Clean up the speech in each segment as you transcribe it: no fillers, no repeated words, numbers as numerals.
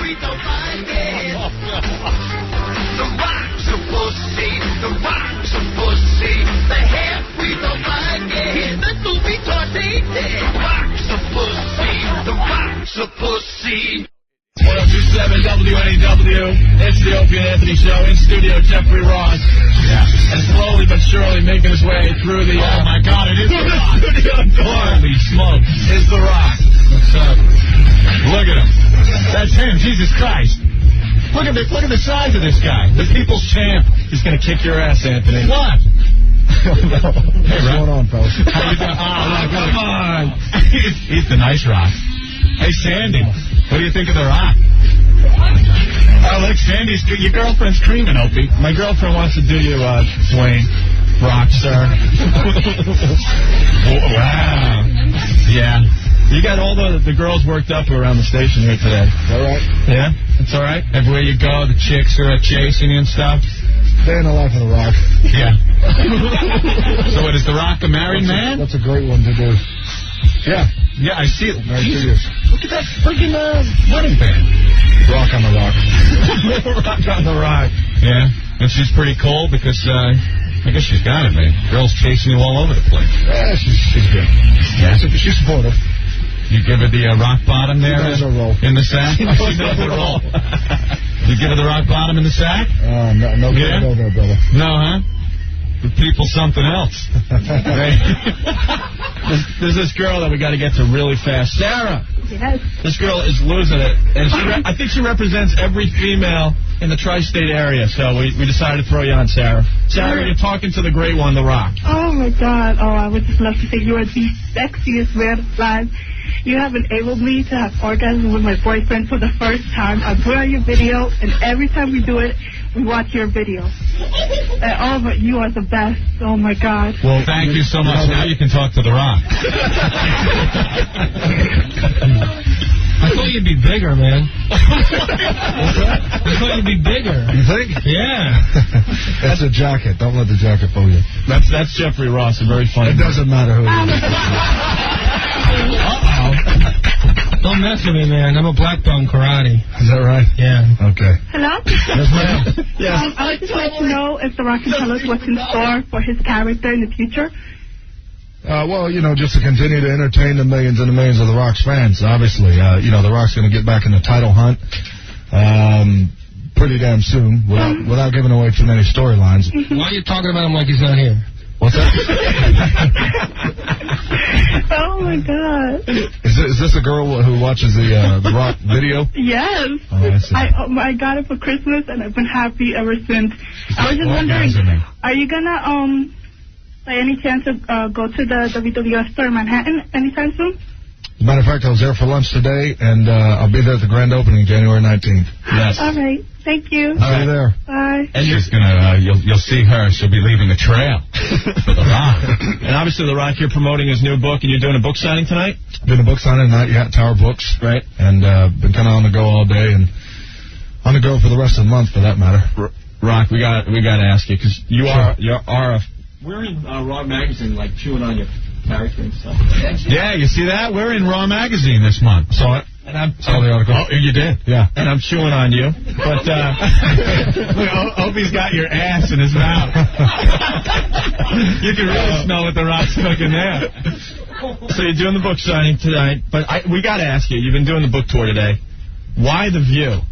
we don't like it. The Rock's a pussy. The Rock's a pussy. The hair, we don't like it. The movie torty. The Rock's a pussy. The Rock's a pussy. 1027 WNEW. It's the Opie Anthony Show. In studio, Jeffrey Ross. Yeah. And slowly but surely making his way through the... Oh, my God, it is The Rock. Holy smokes. It's The Rock. What's up? Look at him. That's him. Jesus Christ. Look at the size of this guy. The people's champ. He's going to kick your ass, Anthony. What? Hey, what's going on, fellas? How you doing? Oh, come on. He's the nice Rock. Hey, Sandy. What do you think of The Rock? Oh, look, Sandy's... Your girlfriend's creaming, Opie. My girlfriend wants to do you, Dwayne. Rock star. Wow. Yeah. You got all the girls worked up around the station here today. All right. Yeah? That's all right? Everywhere you go, the chicks are chasing you and stuff? Day in the life of The Rock. Yeah. So what, is The Rock a married man? That's a great one to do. Yeah. Yeah, I see it. Look at that freaking wedding band. Rock on the Rock. Rock on the Rock. Yeah. And she's pretty cool because, I guess she's got it, man. Girls chasing you all over the place. Yeah, she's good. Yeah. She's supportive. You give her the rock bottom there in the sack? She knows the roll. You give her the rock bottom in the sack? No, yeah? No, brother. No, huh? The people something else. There's this girl that we got to get to really fast. Sarah. Yes. This girl is losing it. And I think she represents every female in the tri-state area. So we decided to throw you on, Sarah. Sarah, you're talking to the great one, The Rock. Oh, my God. Oh, I would just love to say you are the sexiest man alive. You have enabled me to have orgasm with my boyfriend for the first time. I put on your video, and every time we do it, we watch your video. Oh, but you are the best. Oh, my God. Well, thank you so much. Now you can talk to The Rock. I thought you'd be bigger, man. I thought you'd be bigger. You think? Yeah. That's a jacket. Don't let the jacket fool you. That's Jeffrey Ross. A very funny. It doesn't matter who he is. Uh-oh. Don't mess with me, man. I'm a black belt in karate. Is that right? Yeah. Okay. Hello? Yes, ma'am. Yes. I would just like to know if The Rock can tell us what's in store for his character in the future. Well, just to continue to entertain the millions and the millions of The Rock's fans, obviously. The Rock's going to get back in the title hunt pretty damn soon without giving away too many storylines. Why are you talking about him like he's not here? What's that? Oh, my God. Is this a girl who watches the Rock video? Yes. Oh, I see. I got it for Christmas, and I've been happy ever since. I was just wondering, are you going to, by any chance, go to the WWF store in Manhattan anytime soon? As a matter of fact, I was there for lunch today, and I'll be there at the grand opening January 19th. Yes. All right. Thank you. See you there. Bye. And she's gonna, you'll see her. She'll be leaving a trail for The Rock. And obviously, The Rock, you're promoting his new book, and you're doing a book signing tonight? Doing a book signing tonight, yeah, Tower Books. Right. And been kind of on the go all day, and on the go for the rest of the month, for that matter. Rock, we got to ask you, because you are a... We're in Raw Magazine, like, chewing on your character and stuff. Yeah, you see that? We're in Raw Magazine this month. Saw it. And I'm saw the article. Oh, you did? Yeah. And I'm chewing on you. But, look, Opie's got your ass in his mouth. You can really smell what The Rock's cooking there. So you're doing the book signing tonight. But we got to ask you, you've been doing the book tour today. Why The View?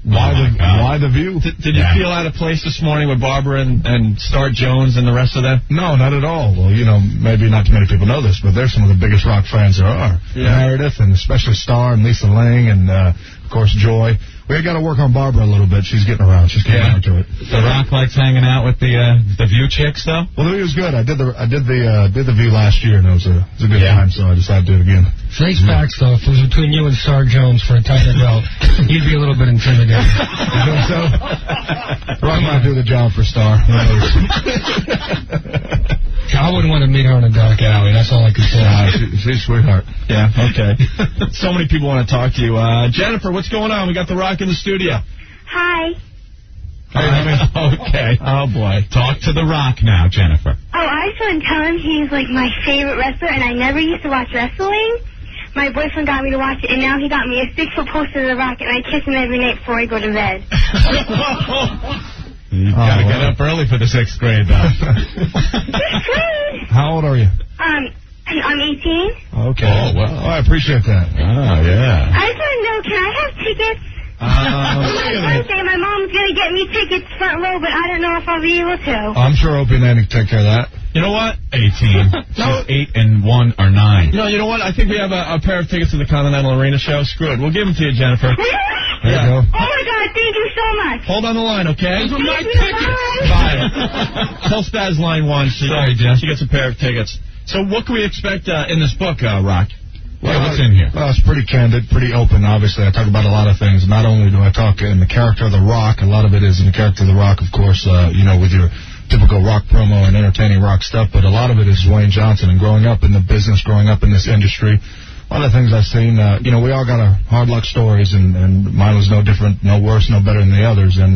Why the View? Did you feel out of place this morning with Barbara and Star Jones and the rest of them? No, not at all. Well, maybe not too many people know this, but they're some of the biggest Rock fans there are. Yeah. Meredith, and especially Star and Lisa Lang, and, of course, Joy. We got to work on Barbara a little bit. She's getting around. She's getting around to it. The Rock likes hanging out with the View chicks, though? Well, The View was good. I did the View last year, and it was a good time, so I decided to do it again. Face facts, though, if it was between you and Star Jones for a title belt, you'd be a little bit intimidated. You think so? Rock might do the job for Star. I wouldn't want to meet her in a dark alley. That's all I can say. She's a sweetheart. Yeah, okay. So many people want to talk to you. Jennifer, what's going on? We got The Rock in the studio. Hi. Okay. Oh, boy. Talk to The Rock now, Jennifer. Oh, I just want to tell him he's, like, my favorite wrestler, and I never used to watch wrestling. my boyfriend got me to watch it, and now he got me a 6-foot poster of The Rock, and I kiss him every night before I go to bed. You gotta get up early for the 6th grade, though. How old are you? I'm 18. Okay. Oh, well, I appreciate that. Oh, yeah. I just want to know, can I have tickets? On my birthday, my mom's going to get me tickets front row, but I don't know if I'll be able to. I'm sure Opie and Anthony can take care of that. You know what? 18. No. 8 and 1 are 9. No, you know what? I think we have a pair of tickets to the Continental Arena show. Screw it. We'll give them to you, Jennifer. Really? There you go. Oh, my God. Thank you so much. Hold on the line, okay? Those are my tickets. Bye. Tell Spaz line 1. Sorry, Jen. She gets a pair of tickets. So what can we expect in this book, Rock? What's in here? Well, it's pretty candid, pretty open, obviously. I talk about a lot of things. Not only do I talk in the character of The Rock, a lot of it is in the character of The Rock, of course, with your typical rock promo and entertaining rock stuff, but a lot of it is Dwayne Johnson and growing up in the business, growing up in this industry. A lot of things I've seen, we all got our hard luck stories, and mine was no different, no worse, no better than the others, and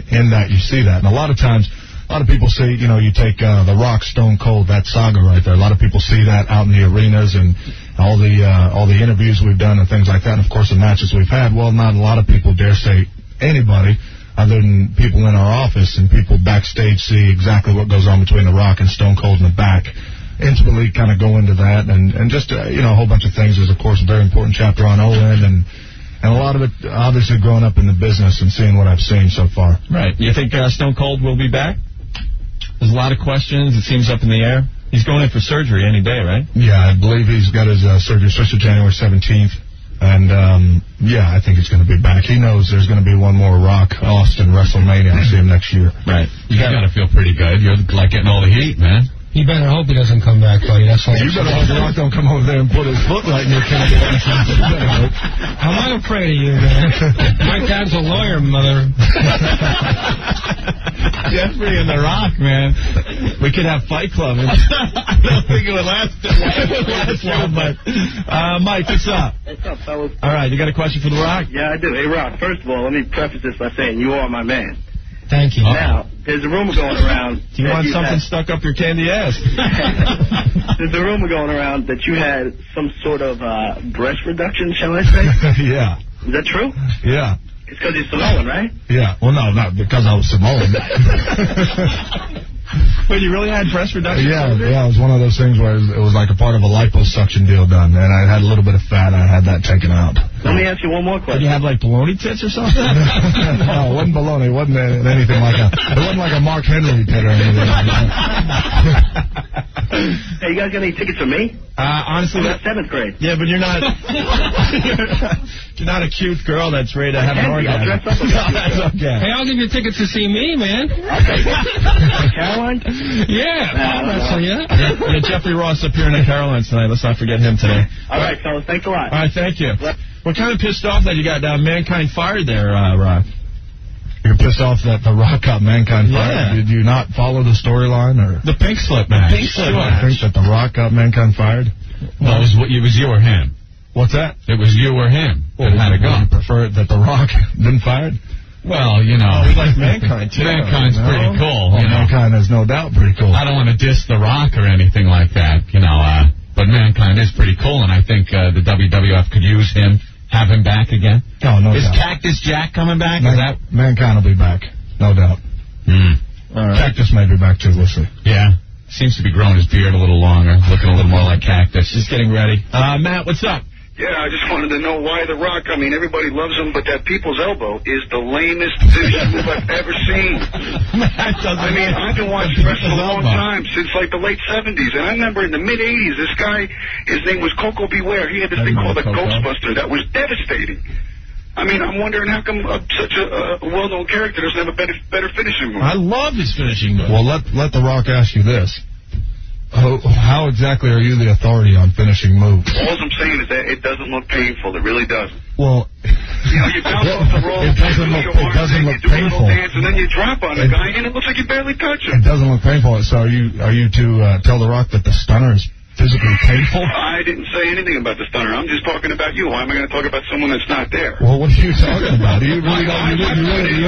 in that you see that. And a lot of times, a lot of people see, you take The Rock, Stone Cold, that saga right there. A lot of people see that out in the arenas and all the interviews we've done and things like that, and of course the matches we've had. Well, not a lot of people dare say anybody other than people in our office and people backstage see exactly what goes on between The Rock and Stone Cold in the back. Intimately kind of go into that and just, a whole bunch of things. There's, of course, a very important chapter on Owen and a lot of it, obviously, growing up in the business and seeing what I've seen so far. Right. You think Stone Cold will be back? There's a lot of questions. It seems up in the air. He's going in for surgery any day, right? Yeah, I believe he's got his surgery scheduled January 17th. And, I think he's going to be back. He knows there's going to be one more Rock Austin WrestleMania. I'll see him next year. Right. You got to feel pretty good. You're like getting all the heat, man. You better hope he doesn't come back, buddy. That's all. You better hope The Rock don't come over there and put his foot right in your candy. I'm not afraid of you, man. My dad's a lawyer, mother. Jeffrey and The Rock, man. We could have Fight Club. I don't think it would last long, but Mike, what's up? What's up, fellas? All right, you got a question for The Rock? Yeah, I do. Hey, Rock, first of all, let me preface this by saying you are my man. Thank you. Now, there's a rumor going around. Do you want something stuck up your candy ass? There's a rumor going around that you had some sort of breast reduction, shall I say? Yeah. Is that true? Yeah. It's because you're Samoan, right? Yeah. Well, no, not because I was Samoan. Wait, you really had breast reduction? Yeah, it was one of those things where it was like a part of a liposuction deal done, and I had a little bit of fat. I had that taken out. Let me ask you one more question. Did you have like baloney tits or something? No, it wasn't baloney. It wasn't anything like it wasn't like a Mark Henry tit or anything. Hey, you guys got any tickets for me? Honestly, I'm in 7th grade. Yeah, but you're not you're not a cute girl that's ready to have an orgasm. I'll dress up with No, that's okay. Hey, I'll give you tickets to see me, man. Okay. Caroline? Yeah. Yeah, Jeffrey Ross appearing at Caroline's tonight. Let's not forget him today. All right, fellas. Thanks a lot. All right, thank you. We're kind of pissed off that you got Mankind fired there, Rock. You're pissed off that The Rock got Mankind fired? Did you not follow the storyline? Or the pink slip match. The pink slip match. I think that The Rock got Mankind fired? Well, it was you or him. What's that? It was you or him. Well, how to go? You prefer that The Rock been fired? Well, we like Mankind, too. Mankind's pretty cool. Well, Mankind is no doubt pretty cool. I don't want to diss The Rock or anything like that, but Mankind is pretty cool, and I think the WWF could use him, have him back again. Oh, no doubt. Is Cactus Jack coming back? Mankind will be back, no doubt. All right. Cactus may be back, too. We'll see. Yeah. Seems to be growing his beard a little longer, looking a little more like Cactus. Just getting ready. Matt, what's up? Yeah, I just wanted to know why The Rock. I mean, everybody loves him, but that people's elbow is the lamest finishing move I've ever seen. I mean, I've been watching wrestling a long time, since like the late 70s, and I remember in the mid-80s, this guy, his name was Coco Beware. He had this thing called a Ghostbuster that was devastating. I mean, I'm wondering how come such a well-known character doesn't have a better finishing move. I love his finishing move. Well, let The Rock ask you this. How exactly are you the authority on finishing moves? All I'm saying is that it doesn't look painful. It really doesn't. Well, you bounce off the rope, it doesn't look you do painful. A little dance, and then you drop on the guy, and it looks like you barely touch him. It doesn't look painful. So are you to tell The Rock that the stunner is physically painful? I didn't say anything about the stunner. I'm just talking about you. Why am I going to talk about someone that's not there? Well, what are you talking about? You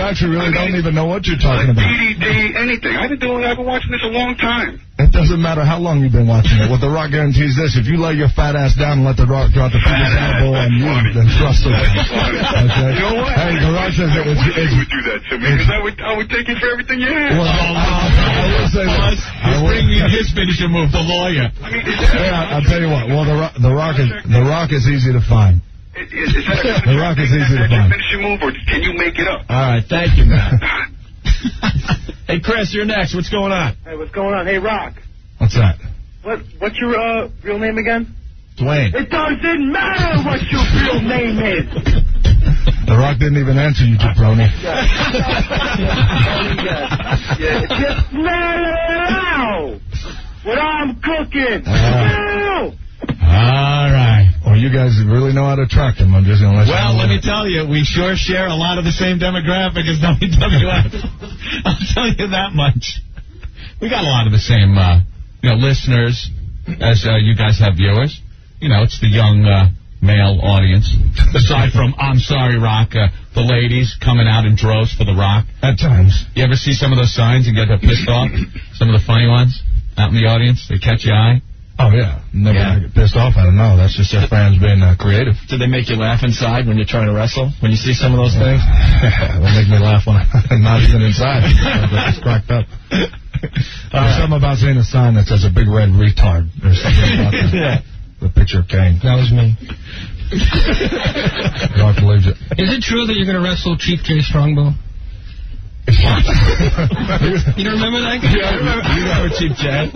actually really don't even know what you're talking about. DDT, anything. I've been watching this a long time. It doesn't matter how long you've been watching it. What The Rock guarantees this: if you lay your fat ass down and let The Rock drop the fingers elbow on you, then trust him. Okay? You know what? Hey, The Rock says I wish you would do that to me, because I would take you for everything you had. Well, I will say this. He's bringing in his finishing move, the lawyer. I mean, is that Yeah, I'll tell you what. Well, The Rock is easy to find. Is that The Rock is easy to find. finishing move, or can you make it up? All right, thank you, man. Hey, Chris, you're next. What's going on? Hey, what's going on? Hey, Rock. What's that? What's your real name again? Dwayne. It doesn't matter what your real name is. The Rock didn't even answer you, jabroni. Just let it out. What I'm cooking. No. All right. Well, you guys really know how to attract them. I'm just going to let you know. Well, let me tell you, we sure share a lot of the same demographic as WWF. I'll tell you that much. We got a lot of the same, listeners as you guys have viewers. You know, it's the young male audience. Aside from I'm Sorry Rock, the ladies coming out in droves for The Rock. At times. You ever see some of those signs and get pissed off? Some of the funny ones out in the audience? They catch your eye? Oh, yeah. Never get pissed off. I don't know. That's just their fans being creative. Do they make you laugh inside when you're trying to wrestle? When you see some of those things? They make me laugh when I'm not even inside. It's cracked up. There's something about seeing a sign that says a big red retard. There's something about that. The picture of Kane. That was me. Rock believes it. Is it true that you're going to wrestle Chief Jay Strongbow? You don't remember that guy? You remember Chief Jay?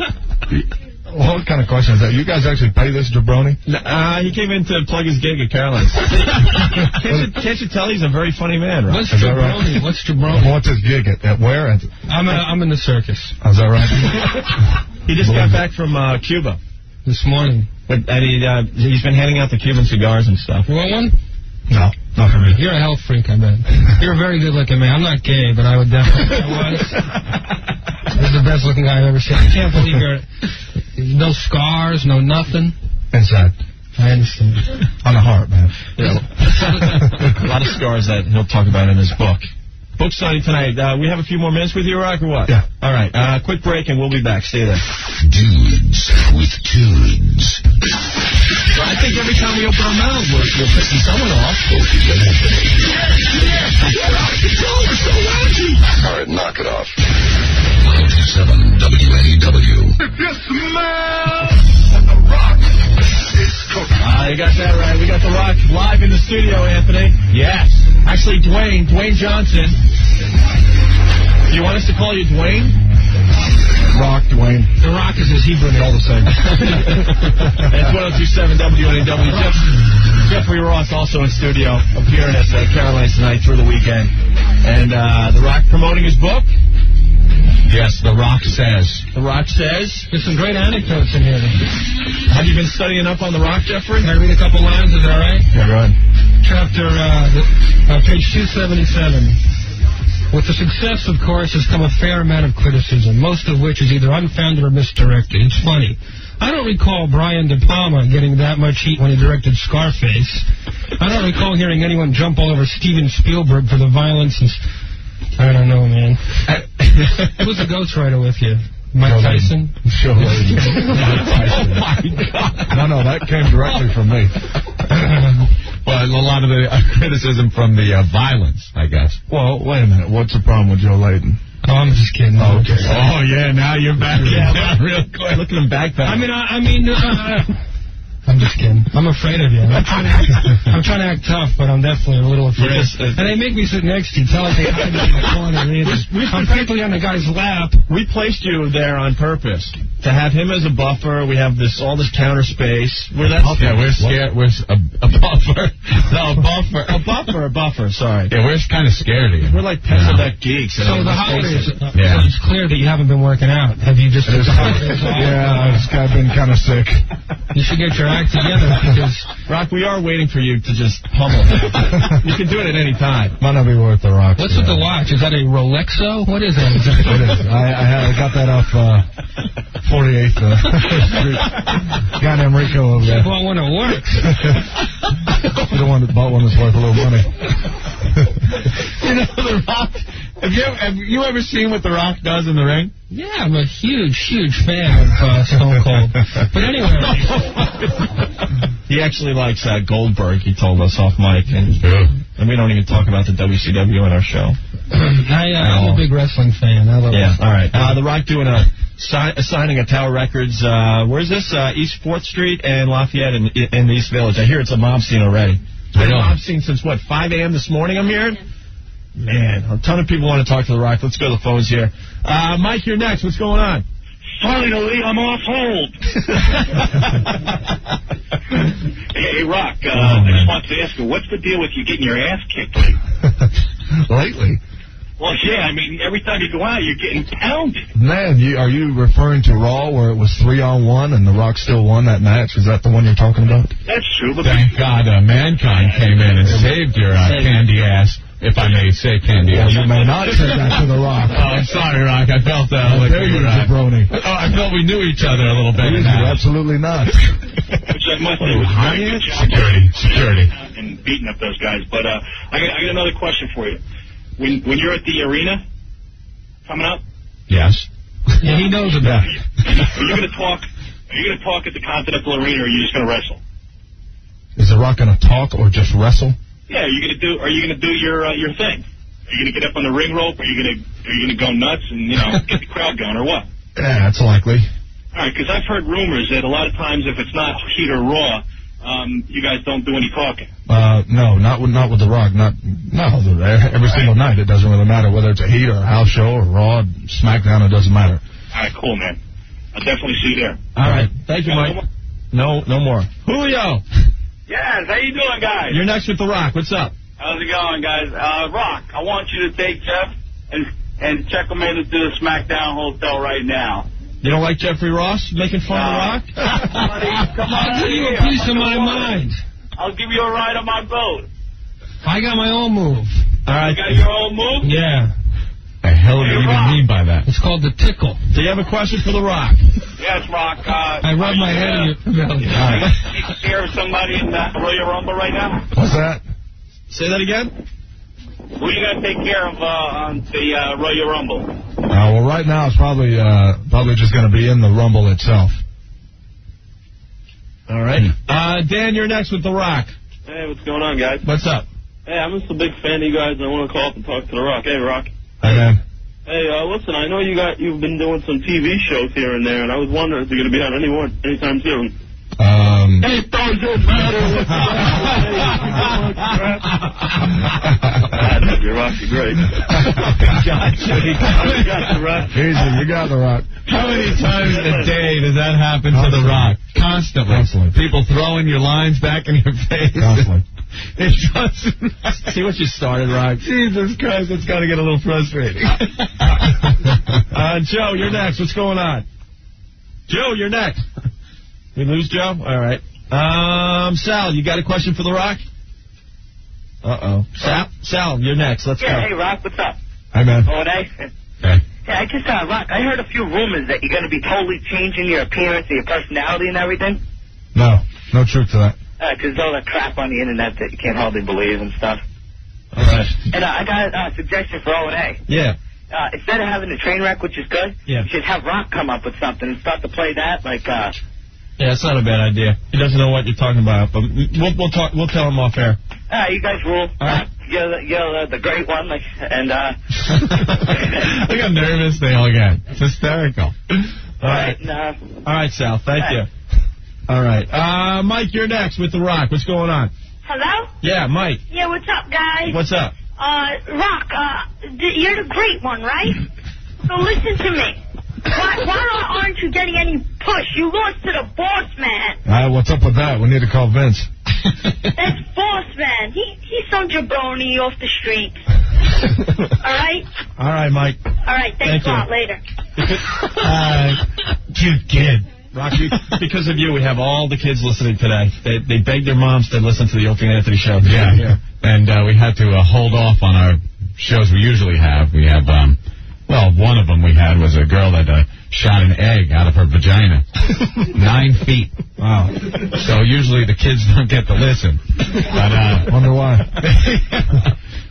Well, what kind of question is that? You guys actually pay this jabroni? He came in to plug his gig at Caroline's. Can't you tell he's a very funny man, right? What's jabroni? Right? What's jabroni? What's his gig at where? I'm in the circus. Is that right? He just got back from Cuba this morning. And he's been handing out the Cuban cigars and stuff. You want one? No, not for me. You're a health freak, I bet. You're a very good-looking man. I'm not gay, but I would definitely was. This is the best-looking guy I've ever seen. I can't believe you're... No scars, no nothing. Inside. I understand. On the heart, man. Yeah. A lot of scars that he'll talk about in his book. Book signing tonight. We have a few more minutes with you, Rock, or what? Yeah. All right. Quick break, and we'll be back. Stay there. Dudes with tunes. So I think every time we open our mouths, we're pissing someone off. All right, knock it off. 107 WAW. If you smell The Rock is cooking. You got that right. We got The Rock live in the studio, Anthony. Yes. Actually, Dwayne Johnson. Do you want us to call you Dwayne? Rock, Dwayne. The Rock is his Hebrew name. All the same. It's 102.7 WNW. Jeffrey Ross also in studio, appearing at Caroline's tonight through the weekend. And The Rock promoting his book. Yes, The Rock Says. The Rock Says. There's some great anecdotes in here. Have you been studying up on The Rock, Jeffrey? Can I read a couple lines? Is that all right? Yeah, go ahead. Chapter, page 277. With the success, of course, has come a fair amount of criticism, most of which is either unfounded or misdirected. It's funny. I don't recall Brian De Palma getting that much heat when he directed Scarface. I don't recall hearing anyone jump all over Steven Spielberg for the violence and... I don't know, man. Who's the ghostwriter with you? Mike Tyson? Sure. Mike Tyson. Oh, my God. No, that came directly from me. Well, a lot of the criticism from the violence, I guess. Well, wait a minute. What's the problem with Joe Layton? Oh, I'm just kidding. Okay. Oh, yeah, now you're back. Yeah, real quick. Look at him backpack. I'm just kidding. I'm afraid of you. I'm trying to act tough, but I'm definitely a little afraid. And they make me sit next to you. Tell us they hide me in the corner. I'm practically on the guy's lap. We placed you there on purpose to have him as a buffer. We have all this counter space. We're scared. We're a buffer. No, a buffer. Sorry. Yeah, we're kind of scared of you. We're like pencil deck geeks. So the holidays. So it's clear that you haven't been working out. Have you just? Yeah, I've been kind of sick. You should get your act together because Rock, we are waiting for you to just pummel him. You can do it at any time. Might not be worth the Rock. What's with the watch? Is that a Rolexo? What is that? It is. I got that off 48th Street. Guy named Rico over there. You bought one that works. You're the one that bought one that's worth a little money. You know, The Rock Have you ever seen what The Rock does in the ring? Yeah, I'm a huge fan of Stone Cold. But anyway. He actually likes Goldberg, he told us off mic. And we don't even talk about the WCW on our show. I'm a big wrestling fan. I love wrestling. All right. The Rock doing signing at Tower Records. Where's this? East 4th Street and Lafayette in the East Village. I hear it's a mob scene already. Been a mob scene since, 5 a.m. this morning, I'm hearing? Man, a ton of people want to talk to The Rock. Let's go to the phones here. Mike, you're next. What's going on? Finally, I'm off hold. Hey, Rock, I just wanted to ask you, what's the deal with you getting your ass kicked lately? Well, yeah, I mean, every time you go out, you're getting pounded. Man, are you referring to Raw where it was 3-on-1 and The Rock still won that match? Is that the one you're talking about? That's true. But thank God Mankind came in and saved your candy ass. If I may say candy ass. You may not say that to The Rock. Oh, I'm sorry, Rock. I felt that. I felt we knew each other a little bit. Absolutely not. Which I must say was very good job. Security. And beating up those guys. But I got another question for you. When you're at the arena coming up? Yes. Yeah, he knows about it. Are you going to talk at the Continental Arena, or are you just going to wrestle? Is The Rock going to talk or just wrestle? Yeah, are you going to do your thing? Are you going to get up on the ring rope? Are you going to go nuts and get the crowd going, or what? Yeah, that's likely. All right, because I've heard rumors that a lot of times if it's not Heat or Raw, you guys don't do any talking. No, not with The Rock. Every single night. It doesn't really matter whether it's a Heat or a house show or Raw, SmackDown. It doesn't matter. All right, cool, man. I'll definitely see you there. All right, thank you, Mike. No more. Julio. Yes, how you doing, guys? You're next with The Rock. What's up? How's it going, guys? Rock, I want you to take Jeff and check him into the SmackDown hotel right now. You don't like Jeffrey Ross making fun of The Rock? Come on, I'll give you a piece of my mind. I'll give you a ride on my boat. I got my own move. All right. You got your own move? Yeah. The hell do you even mean by that? It's called the tickle. Do you have a question for The Rock? Yes, Rock. I rub my head in your belly. Take care of somebody in the Royal Rumble right now? What's that? Say that again? Who are you going to take care of on the Royal Rumble? Well, right now it's probably just going to be in the Rumble itself. All right. Dan, you're next with The Rock. Hey, what's going on, guys? What's up? Hey, I'm just a big fan of you guys, and I want to call up and talk to The Rock. Hey, Rock. Hey, man. Hey, listen, I know you've been doing some TV shows here and there, and I was wondering if you're going to be on anytime soon. It doesn't matter. I love you, Rock. You're great. Gotcha. You got The Rock. Easy, you got The Rock. How many times a day does that happen to The Rock? Constantly. People throwing your lines back in your face. Constantly. It doesn't. See what you started, Rock? Jesus Christ, it's got to get a little frustrating. Joe, you're next. What's going on? Joe, you're next. We lose Joe? All right. Sal, you got a question for The Rock? Uh-oh. Sal, you're next. Let's go. Hey, Rock, what's up? Hi, man. Oh, nice. Hey. Yeah, I just, Rock, I heard a few rumors that you're going to be totally changing your appearance and your personality and everything. No truth to that. Because all that crap on the internet that you can't hardly believe and stuff. All right. And I got a suggestion for O&A. Yeah. Instead of having a train wreck, which is good, yeah, you should have Rock come up with something and start to play that, like, Yeah, it's not a bad idea. He doesn't know what you're talking about, but we'll tell him off air. You guys rule. All right. You're the great one, and Look how nervous they all get. It's hysterical. All right. All right, Sal. Thank you. All right. Mike, you're next with The Rock. What's going on? Hello? Yeah, Mike. Yeah, what's up, guys? What's up? Rock, you're the great one, right? So listen to me. Why aren't you getting any push? You lost to the boss man. What's up with that? We need to call Vince. That's boss man. He's some jabroni off the street. All right? All right, Mike. All right, thanks a lot. Later. Cute kid. Rocky, because of you, we have all the kids listening today. They begged their moms to listen to the Opie Anthony show. Yeah. And we had to hold off on our shows we usually have. We have, one of them we had was a girl that shot an egg out of her vagina. 9 feet. Wow. So usually the kids don't get to listen. But, wonder why.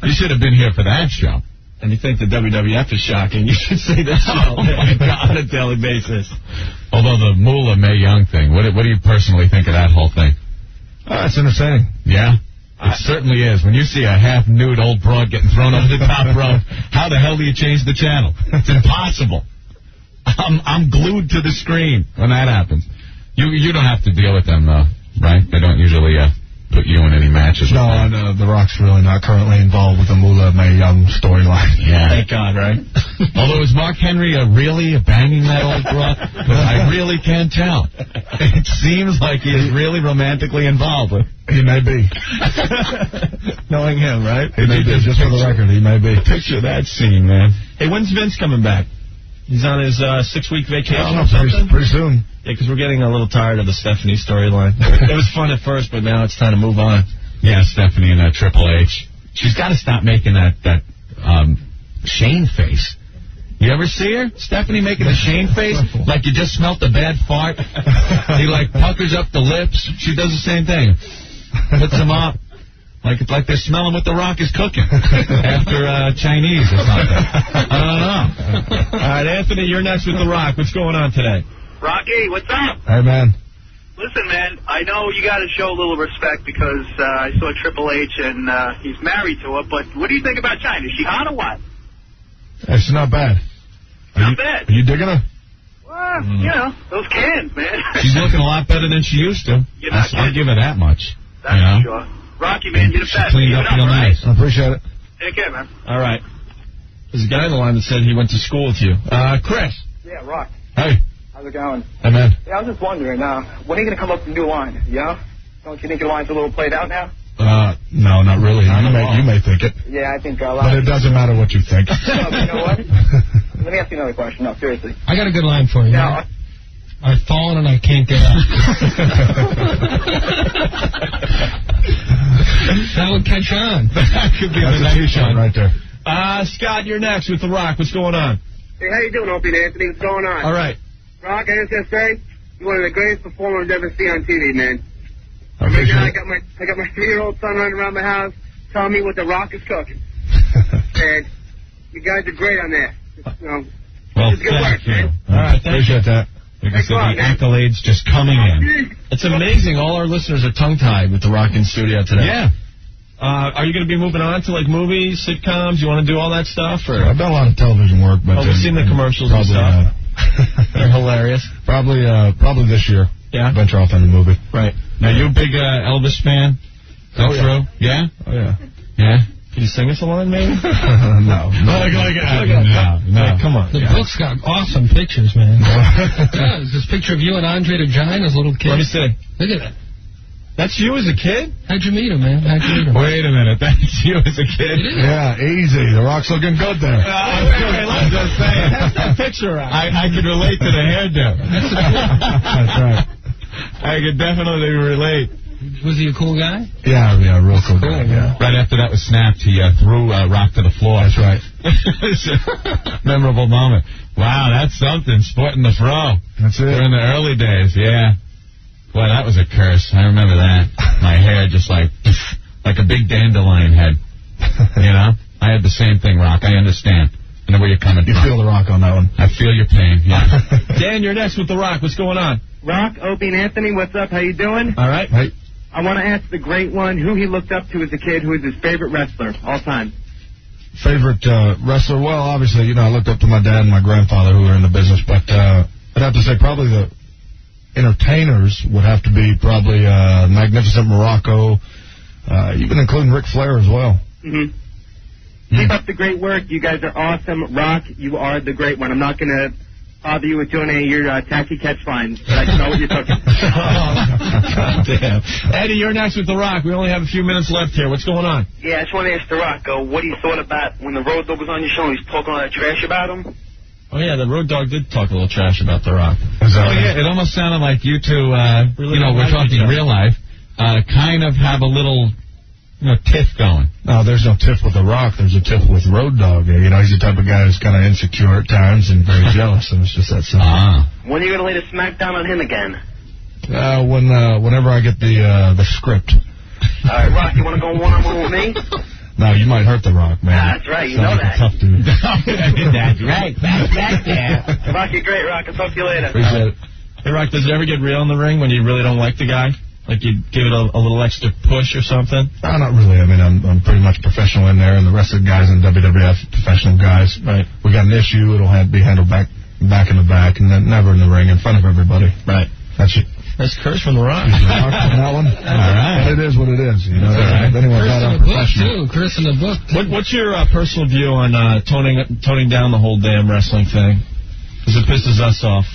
You should have been here for that show. and you think the WWF is shocking, you should say that on a daily basis. Although the Moolah Mae Young thing, what do you personally think of that whole thing? It's entertaining. Yeah? It certainly is. When you see a half-nude old broad getting thrown over the top rope, how the hell do you change the channel? It's impossible. I'm glued to the screen when that happens. You don't have to deal with them, though, right? They don't usually put you in any matches. No, The Rock's really not currently involved with the Moolah Mae Young storyline. Yeah. Thank God, right? Although, is Mark Henry really banging that old broad? I really can't tell. It seems like he is really romantically involved with. He may be. Knowing him, right? He may be, just for the record, he may be. Picture that scene, man. Hey, when's Vince coming back? He's on his 6-week vacation I or don't know, something? pretty soon. Yeah, because we're getting a little tired of the Stephanie storyline. It was fun at first, but now it's time to move on. Yeah, Stephanie and Triple H. She's got to stop making that Shane face. You ever see her? Stephanie making a Shane face? Like you just smelt a bad fart. He, puckers up the lips. She does the same thing. Puts them up. Like they're smelling what The Rock is cooking after Chinese or something. I don't know. All right, Anthony, you're next with The Rock. What's going on today? Rocky, what's up? Hey, man. Listen, man, I know you got to show a little respect because I saw Triple H and he's married to her, but what do you think about China? Is she hot or what? It's not bad. Not bad. Are you digging her? Well, you know, those cans, man. She's looking a lot better than she used to. I'll give her that much. That's for sure. Rocky, man, you're the best. Cleaned up real nice. I appreciate it. Take care, man. All right. There's a guy on the line that said he went to school with you. Chris. Yeah, Rock. Hey. How's it going? Hey, man. Yeah, I was just wondering, when are you going to come up with a new line, you know? Don't you think your line's a little played out now? No, not really. You may think it. Yeah, I think a lot. But it doesn't matter what you think. You know what? Let me ask you another question. No, seriously. I got a good line for you. Now, I've fallen and I can't get up. That would catch on. That could be That's a t-shirt right there. Scott, you're next with The Rock. What's going on? Hey, how you doing, Opie Anthony? What's going on? All right. Rock, I just say, you're one of the greatest performers I've ever seen on TV, man. I got my 3-year-old son running around my house telling me what The Rock is cooking. And you guys are great on that. Well, good work, man. All right, appreciate that. Like I said, the accolades just coming in. It's amazing. All our listeners are tongue-tied with The Rock in studio today. Yeah. Are you going to be moving on to, movies, sitcoms? You want to do all that stuff? Or? I've done a lot of television work. But we've seen the commercials and stuff. They're hilarious. Probably this year. Yeah. Venture off in the movie. Right. Now, you a big Elvis fan? Oh, yeah. True? Yeah? Oh, yeah. Yeah? Can you sing us a line, maybe? No. No. Come on. The book's got awesome pictures, man. Yeah, there's this picture of you and Andre the Giant as a little kid. Let me see. Look at that. That's you as a kid? How'd you meet him, man? Wait a minute. That's you as a kid? Yeah, easy. The Rock's looking good there. I'm just saying. That's that picture out. I could relate to the hairdo. That's right. I could definitely relate. Was he a cool guy? Yeah, real cool guy. Yeah. Right after that was snapped, he threw Rock to the floor. That's right. It's a memorable moment. Wow, that's something. Sporting the fro. That's it. During the early days, yeah. Boy, that was a curse. I remember that. My hair just like a big dandelion head. You know? I had the same thing, Rock. I understand. I know where you're coming from. You feel The Rock on that one. I feel your pain, yeah. Dan, you're next with The Rock. What's going on? Rock, Opie and Anthony, what's up? How you doing? All right. Hey. I want to ask the great one who he looked up to as a kid, who is his favorite wrestler all time. Favorite wrestler? Well, obviously, I looked up to my dad and my grandfather who were in the business, but I'd have to say probably the entertainers would have to be probably Magnificent Morocco, even including Ric Flair as well. Mm-hmm. Keep up the great work. You guys are awesome. Rock, you are the great one. I'm not going to bother you with doing any of your taxi catch lines, but I know what you're talking God damn. Eddie, you're next with The Rock. We only have a few minutes left here. What's going on? Yeah, I just want to ask The Rock, what he thought about when the Road Dogg was on your show and he's talking all that trash about him? Oh, yeah, the Road Dogg did talk a little trash about The Rock. Yeah, it almost sounded like you two, we're talking real life, kind of have a little, tiff going. No, there's no tiff with The Rock. There's a tiff with Road Dogg. He's the type of guy who's kind of insecure at times and very jealous, and it's just that simple. When are you going to lay the smackdown on him again? Whenever I get the script. All right, Rock, you want to go one-on-one with me? No, you might hurt The Rock, man. That's right, you know that. Tough dude. That's right. That's there. Rock, you're great, Rock. I'll talk to you later. Appreciate it. Hey, Rock, does it ever get real in the ring when you really don't like the guy? Like you give it a little extra push or something? No, not really. I mean, I'm pretty much professional in there, and the rest of the guys in WWF, professional guys. Right. We got an issue, it'll be handled back in the back, and then never in the ring in front of everybody. Right. That's it. That's Curse from The Rock. On that one? All right. But it is what it is. You know, right. anyone got out professional. Curse in the book. What's your personal view on toning down the whole damn wrestling thing? Because it pisses us off.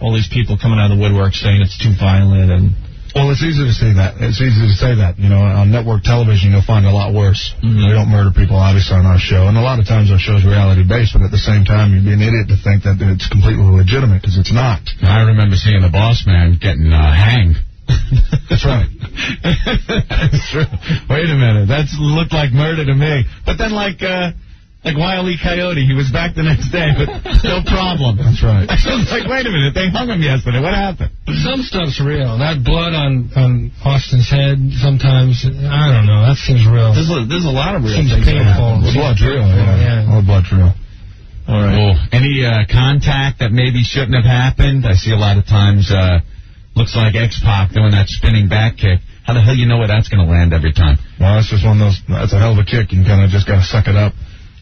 All these people coming out of the woodwork saying it's too violent and... Well, it's easy to say that. It's easy to say that. You know, on network television, you'll find it a lot worse. Mm-hmm. We don't murder people, obviously, on our show. And a lot of times our show's reality-based, but at the same time, you'd be an idiot to think that it's completely legitimate, because it's not. I remember seeing the Boss Man getting hanged. That's right. That's true. Wait a minute. That looked like murder to me. But then, like Wile E. Coyote, he was back the next day, but no problem. That's right. I was like, wait a minute, they hung him yesterday. What happened? Some stuff's real. That blood on Austin's head, sometimes, I don't know, that seems real. There's a lot of real things. things. Painful. The blood's real, yeah. All the blood's real. All right. Well, any contact that maybe shouldn't have happened? I see a lot of times, looks like X-Pac doing that spinning back kick. How the hell you know where that's going to land every time? Well, that's just one of those, that's a hell of a kick. You kind of just got to suck it up.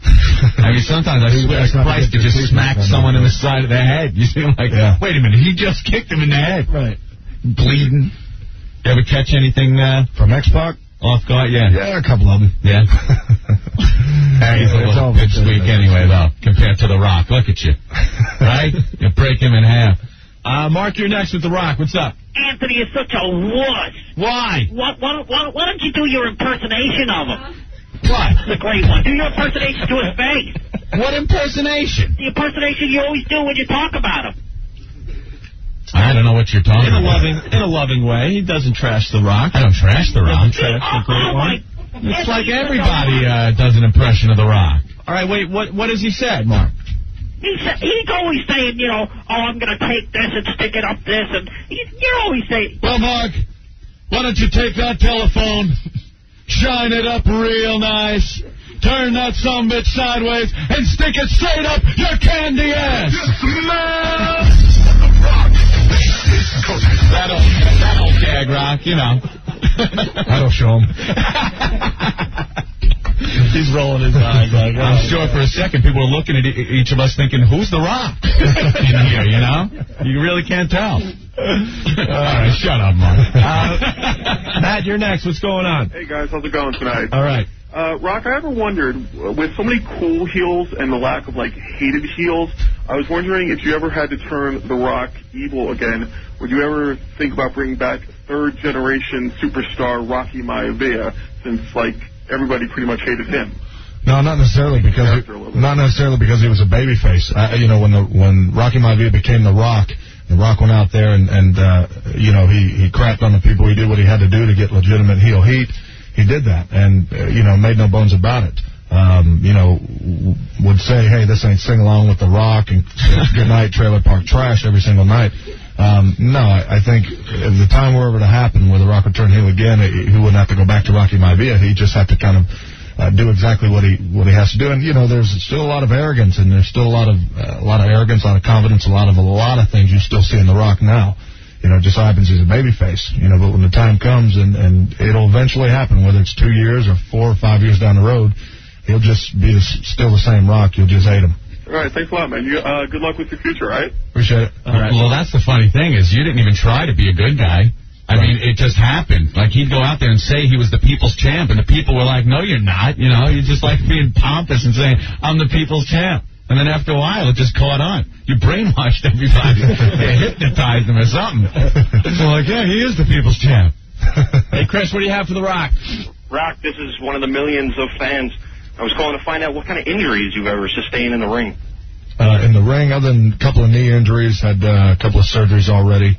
I mean, sometimes I swear to Christ, you just smack someone in the side of the head. You feel like, wait a minute, he just kicked him in the head. Right. Bleeding. You ever catch anything from X-Pac? Off guard, yeah. Yeah, a couple of them. Yeah. He's a little bitch weak anyway, though, compared to The Rock. Look at you. Right? You break him in half. Mark, you're next with The Rock. What's up? Anthony is such a wuss. Why? Why don't you do your impersonation of him? What? The great one. Do your impersonation to his face. What impersonation? The impersonation you always do when you talk about him. I don't know what you're talking about. In a loving way. He doesn't trash The Rock. I don't trash The Rock. Doesn't trash the great one. It's like everybody does an impression of The Rock. All right, wait, what has he said, Mark? He's always saying, you know, I'm going to take this and stick it up this, and you're always saying... Well, Mark, why don't you take that telephone, shine it up real nice, turn that sumbitch sideways, and stick it straight up your candy ass! That old gag, Rock, you know. That'll show him. He's rolling his eyes. Like, I'm sure for a second people were looking at each of us thinking, who's The Rock in here, you know? You really can't tell. All right, shut up, Mark. Matt, you're next. What's going on? Hey, guys. How's it going tonight? All right. Rock, I ever wondered, with so many cool heels and the lack of, like, hated heels, I was wondering if you ever had to turn The Rock evil again, would you ever think about bringing back third-generation superstar Rocky Maivia, since, like, everybody pretty much hated him? No, not necessarily because he was a babyface. You know, when Rocky Maivia became The Rock, The Rock went out there and you know, he crapped on the people. He did what he had to do to get legitimate heel heat. He did that, and you know, made no bones about it. You know, would say, hey, this ain't sing along with The Rock and good night trailer park trash every single night. No, I think if the time were ever to happen where The Rock would turn heel again, he wouldn't have to go back to Rocky Maivia. He just have to kind of do exactly what he has to do. And you know, there's still a lot of arrogance, and there's still a lot of arrogance, a lot of confidence, a lot of things you still see in The Rock now. You know, it just happens he's a babyface. You know, but when the time comes, and it'll eventually happen, whether it's 2 years or 4 or 5 years down the road, he'll just be still the same Rock. You'll just hate him. All right, thanks a lot, man. Good luck with your future, all right? Appreciate it. All right. Well, that's the funny thing is you didn't even try to be a good guy. I mean, it just happened. Like, he'd go out there and say he was the people's champ, and the people were like, no, you're not. You know, you're just like being pompous and saying, I'm the people's champ. And then after a while, it just caught on. You brainwashed everybody. You hypnotized them or something. So like, yeah, he is the people's champ. Hey, Chris, what do you have for The Rock? Rock, this is one of the millions of fans. I was calling to find out what kind of injuries you've ever sustained in the ring. In the ring, other than a couple of knee injuries, had a couple of surgeries already.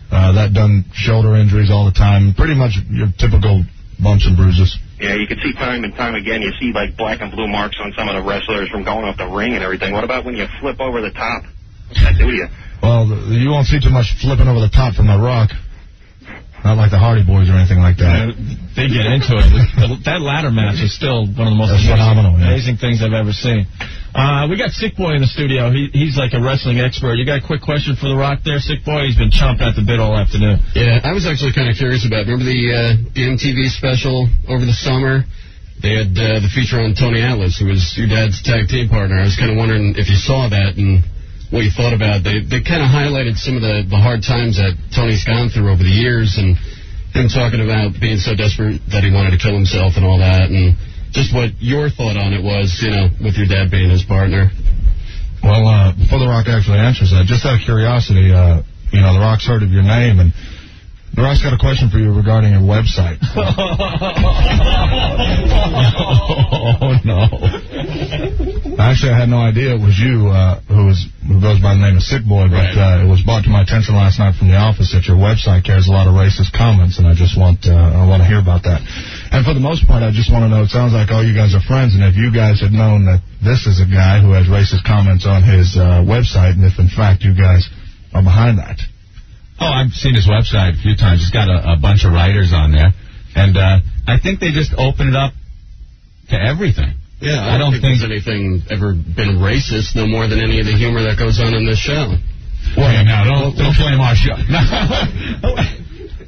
That done shoulder injuries all the time. Pretty much your typical bumps and bruises. Yeah, you can see time and time again, you see like black and blue marks on some of the wrestlers from going off the ring and everything. What about when you flip over the top? What's that do to you? Well, you won't see too much flipping over the top from The Rock. Not like the Hardy Boys or anything like that. They get into it. That ladder match is still one of the most amazing things I've ever seen. We got Sick Boy in the studio. He's like a wrestling expert. You got a quick question for The Rock there, Sick Boy? He's been chomping at the bit all afternoon. Yeah, I was actually kind of curious about, remember the MTV special over the summer? They had the feature on Tony Atlas, who was your dad's tag team partner. I was kind of wondering if you saw that and what you thought about it. They kind of highlighted some of the hard times that Tony's gone through over the years, and him talking about being so desperate that he wanted to kill himself and all that, and just what your thought on it was, with your dad being his partner. Well, before The Rock actually answers that, just out of curiosity, The Rock's heard of your name, and The Rock's got a question for you regarding your website. Oh, no. Actually, I had no idea it was you who goes by the name of Sick Boy, but it was brought to my attention last night from the office that your website carries a lot of racist comments, and I just want to hear about that. And for the most part, I just want to know, it sounds like all you guys are friends, and if you guys had known that this is a guy who has racist comments on his website, and if in fact you guys are behind that. Oh, I've seen his website a few times. He's got a bunch of writers on there. And I think they just open it up to everything. Yeah, I don't think there's anything ever been racist, no more than any of the humor that goes on in this show. Well, now, don't blame our show.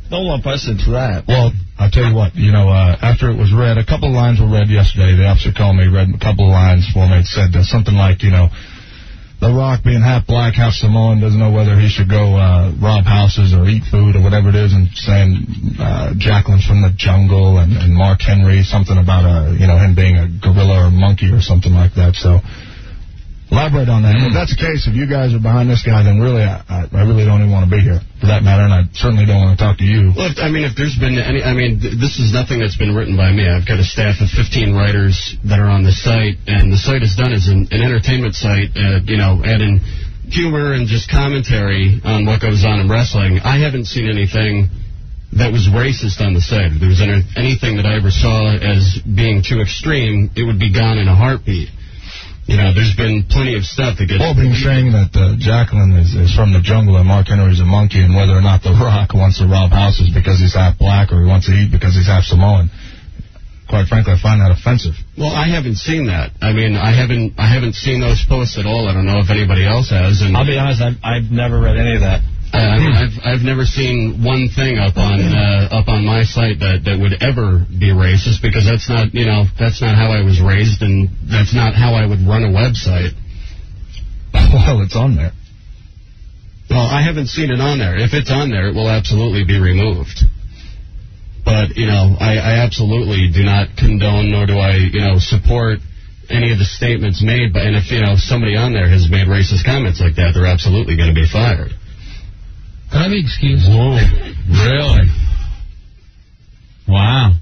Don't lump us into that. Well, I'll tell you what, after it was read, a couple of lines were read yesterday. The officer called me, read a couple of lines for me. It said something like, The Rock being half black, half Samoan, doesn't know whether he should go rob houses or eat food or whatever it is, and saying Jacqueline's from the jungle and Mark Henry, something about him being a gorilla or monkey or something like that. So elaborate on that. And if that's the case, if you guys are behind this guy, then really, I really don't even want to be here for that matter, and I certainly don't want to talk to you. Well, if there's been any, this is nothing that's been written by me. I've got a staff of 15 writers that are on the site, and the site is done as an entertainment site, adding humor and just commentary on what goes on in wrestling. I haven't seen anything that was racist on the site. If there was anything that I ever saw as being too extreme, it would be gone in a heartbeat. There's been plenty of stuff that gets... Well, being saying that Jacqueline is from the jungle and Mark Henry's a monkey, and whether or not The Rock wants to rob houses because he's half black or he wants to eat because he's half Samoan, quite frankly, I find that offensive. Well, I haven't seen that. I haven't seen those posts at all. I don't know if anybody else has. And I'll be honest, I've never read any of that. I've never seen one thing up on my site that would ever be racist, because that's not how I was raised, and that's not how I would run a website. Well, it's on there. Well, I haven't seen it on there. If it's on there, it will absolutely be removed. But I absolutely do not condone, nor do I support any of the statements made. And if somebody on there has made racist comments like that, they're absolutely going to be fired. Can I be excused? Whoa, really? Wow.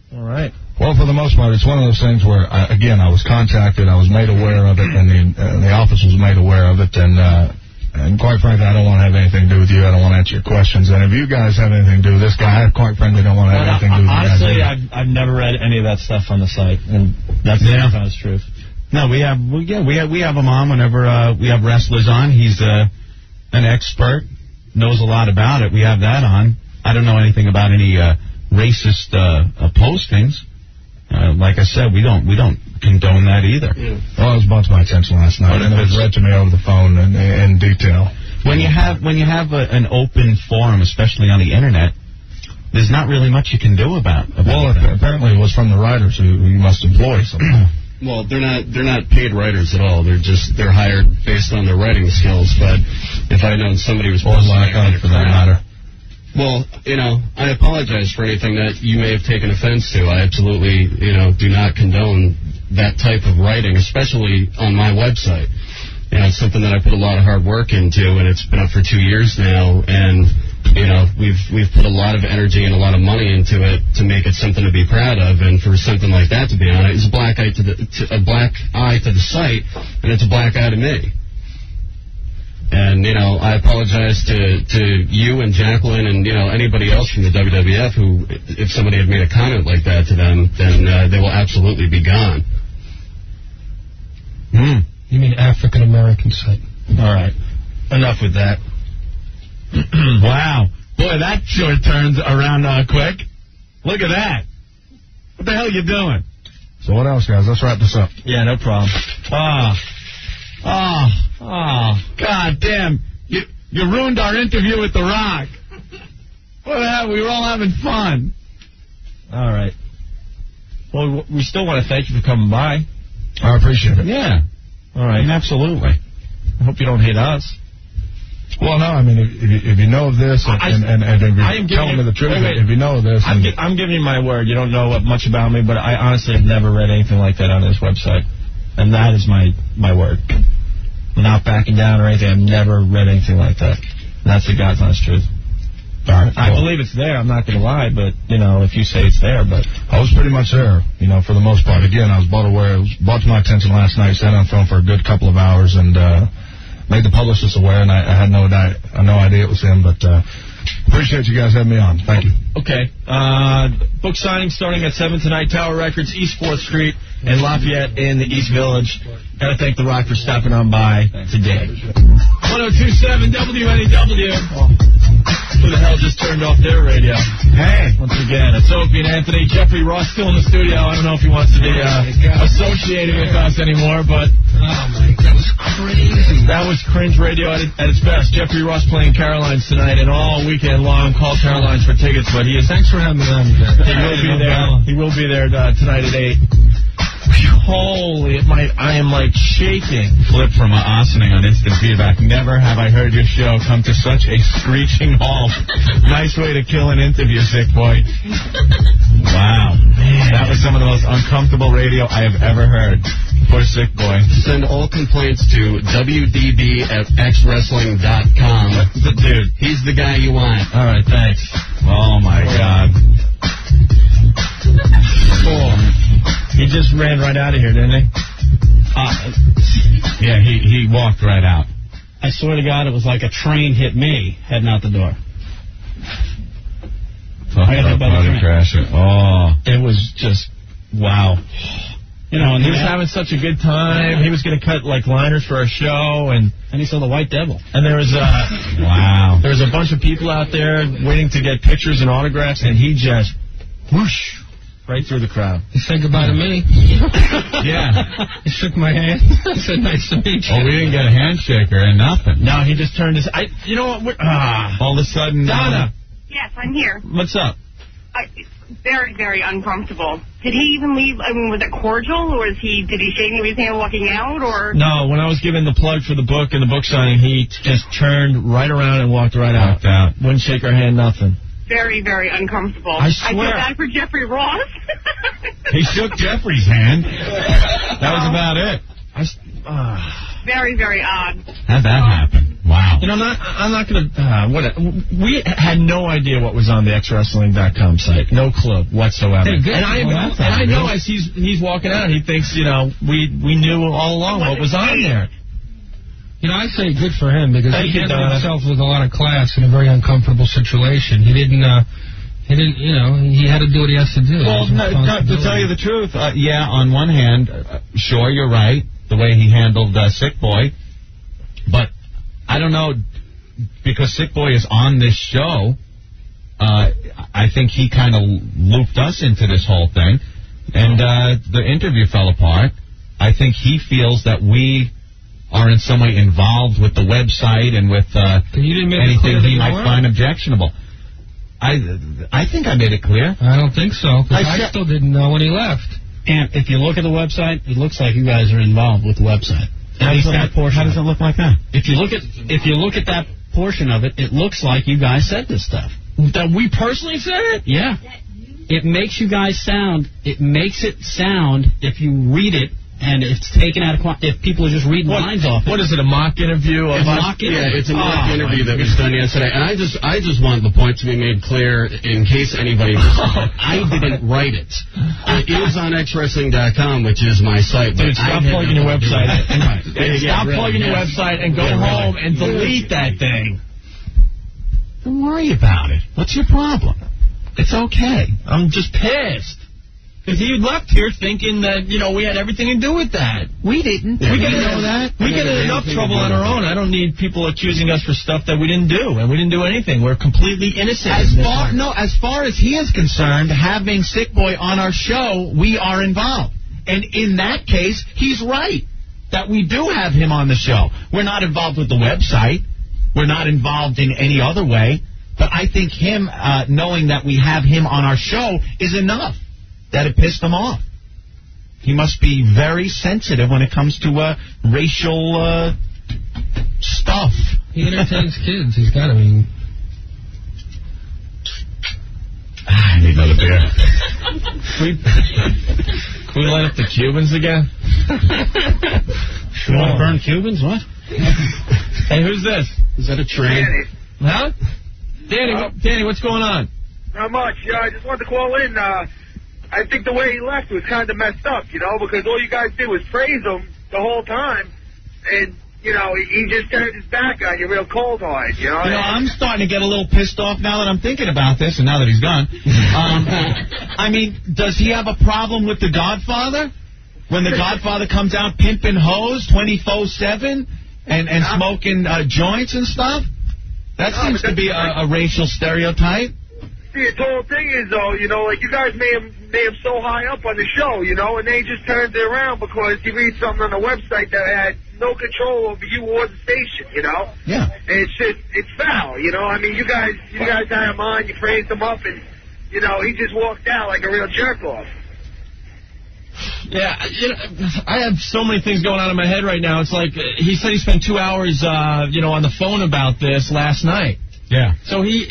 All right. Well, for the most part, it's one of those things where, I was contacted, I was made aware of it, and the office was made aware of it, and quite frankly, I don't want to have anything to do with you. I don't want to answer your questions. And if you guys have anything to do with this guy, I quite frankly don't want to have anything to do with you guys. Honestly, I've never read any of that stuff on the site, and that's the honest truth. No, we have him on whenever we have wrestlers on. He's an expert, knows a lot about it. We have that on. I don't know anything about any racist postings. Like I said, we don't condone that either. Yeah. Well, it was brought to my attention last night, and it was read to me over the phone in detail. When you have an open forum, especially on the internet, there's not really much you can do about well, apparently it was from the writers who you must employ somehow. Well, they're not paid writers at all. They're hired based on their writing skills. But if I'd known somebody was posting that for that matter. Well, I apologize for anything that you may have taken offense to. I absolutely, do not condone that type of writing, especially on my website. It's something that I put a lot of hard work into, and it's been up for 2 years now, and we've put a lot of energy and a lot of money into it to make it something to be proud of, and for something like that to be on it, it's a black eye to the site, and it's a black eye to me. And, I apologize to you and Jacqueline and, anybody else from the WWF who, if somebody had made a comment like that to them, then they will absolutely be gone. You mean African-American site. All right. Enough with that. Wow. Boy, that sure turns around quick. Look at that. What the hell are you doing? So what else, guys? Let's wrap this up. Yeah, no problem. God damn. You ruined our interview with The Rock. What the hell? We were all having fun. All right. Well, we still want to thank you for coming by. I appreciate it. Yeah. All right. Absolutely. I hope you don't hate us. Well, no, I mean, if you know of this, and if you're telling me the truth, if you know of this... I'm giving you my word. You don't know much about me, but I honestly have never read anything like that on his website. And that is my word. I'm not backing down or anything. I've never read anything like that. And that's the God's honest truth. All right, I believe it's there. I'm not going to lie, but, if you say it's there, but... I was pretty much there, for the most part. Again, I was brought to my attention last night, sat on film for a good couple of hours, and made the publicist aware, and I had no idea it was him, but appreciate you guys having me on. Thank you. Okay. Book signing starting at 7 tonight, Tower Records, East 4th Street, and Lafayette in the East Village. Got to thank The Rock for stopping on by today. 1027 WNEW. Who the hell just turned off their radio? Hey. Once again, it's Opie and Anthony. Jeffrey Ross still in the studio. I don't know if he wants to be associated with us anymore, but... Oh, my, that was crazy. That was cringe radio at its best. Jeffrey Ross playing Caroline's tonight and all weekend long. Call Caroline's for tickets, but he is... Thanks for having me on. He will be there. He will be there tonight at 8. Holy, I am like shaking. Flip from Ossining on instant feedback. Never have I heard your show come to such a screeching halt. Nice way to kill an interview, sick boy. Wow. Man. That was some of the most uncomfortable radio I have ever heard. Poor sick boy. Send all complaints to wdb@xwrestling.com. Dude, he's the guy you want. All right, thanks. Oh, my God. Cool. He just ran right out of here, didn't he? Yeah, he walked right out. I swear to God, it was like a train hit me heading out the door. I got hit by the train. Oh. It was just, wow. And he was having such a good time. He was going to cut, liners for our show, and he saw the White Devil. And there was, wow. There was a bunch of people out there waiting to get pictures and autographs, and he just, whoosh, right through the crowd. He said goodbye to me. Yeah. He shook my hand. I said, nice to meet you. Oh, we didn't get a handshake or nothing. No, he just turned his... you know what? All of a sudden... Donna. Yes, I'm here. What's up? Very, very uncomfortable. Did he even leave? I mean, was it cordial, or did he shake me with his hand walking out, or? No, when I was giving the plug for the book and the book signing, he just turned right around and walked right out. Wouldn't shake our hand, nothing. Very, very uncomfortable. I swear. I feel bad for Jeffrey Ross. He shook Jeffrey's hand. That was about it. Very, very odd. How'd that happen? Wow. I'm not going to... we had no idea what was on the xwrestling.com site. No clue whatsoever. Hey, and I know as he's walking out, he thinks, we knew all along what was on there. I say good for him, because he handled himself with a lot of class in a very uncomfortable situation. He had to do what he has to do. Well, to tell you the truth, on one hand, sure, you're right, the way he handled Sick Boy, but I don't know, because Sick Boy is on this show, I think he kind of looped us into this whole thing, and the interview fell apart. I think he feels that we are in some way involved with the website and with anything he might find objectionable. I think I made it clear. I don't think so, because I still didn't know when he left. And if you look at the website, it looks like you guys are involved with the website. How does it look like that? If you look at that portion of it, it looks like you guys said this stuff. That we personally said it? Yeah. It makes you guys sound. It makes it sound, if you read it, and it's taken out of if people are just reading lines off. What is it, a mock interview? It's a mock interview that was done yesterday. And I just want the point to be made clear in case anybody I didn't write it. It is on xwrestling.com, which is my site. Dude, stop plugging your website. Stop plugging your website and go home and delete that thing. Don't worry about it. What's your problem? It's okay. I'm just pissed. Because he left here thinking that, we had everything to do with that. We didn't. We didn't know that. We get in enough trouble on our own. I don't need people accusing us for stuff that we didn't do, and we didn't do anything. We're completely innocent. As far as he is concerned, having Sick Boy on our show, we are involved. And in that case, he's right that we do have him on the show. We're not involved with the website. We're not involved in any other way. But I think him knowing that we have him on our show is enough. That it pissed him off. He must be very sensitive when it comes to racial stuff. He entertains kids. He's got to be. I need another beer. Can we light up the Cubans again? You want to burn Cubans? What? Hey, who's this? Is that a train? Danny. Huh? Danny, what's going on? Not much. Yeah, I just wanted to call in. I think the way he left was kind of messed up, because all you guys did was praise him the whole time, and, he just turned his back on you real cold-hearted, I'm starting to get a little pissed off now that I'm thinking about this, and now that he's gone. I mean, does he have a problem with The Godfather? When The Godfather comes out pimping hoes 24/7 and smoking joints and stuff? That seems to be a racial stereotype. See, the whole thing is, though, like you guys made him so high up on the show, and they just turned it around because he reads something on the website that had no control over you or the station, Yeah. And it's foul, I mean, you guys had him on, you praised him up, and, he just walked out like a real jerk-off. Yeah, I have so many things going on in my head right now. It's like he said he spent 2 hours, on the phone about this last night. Yeah. So he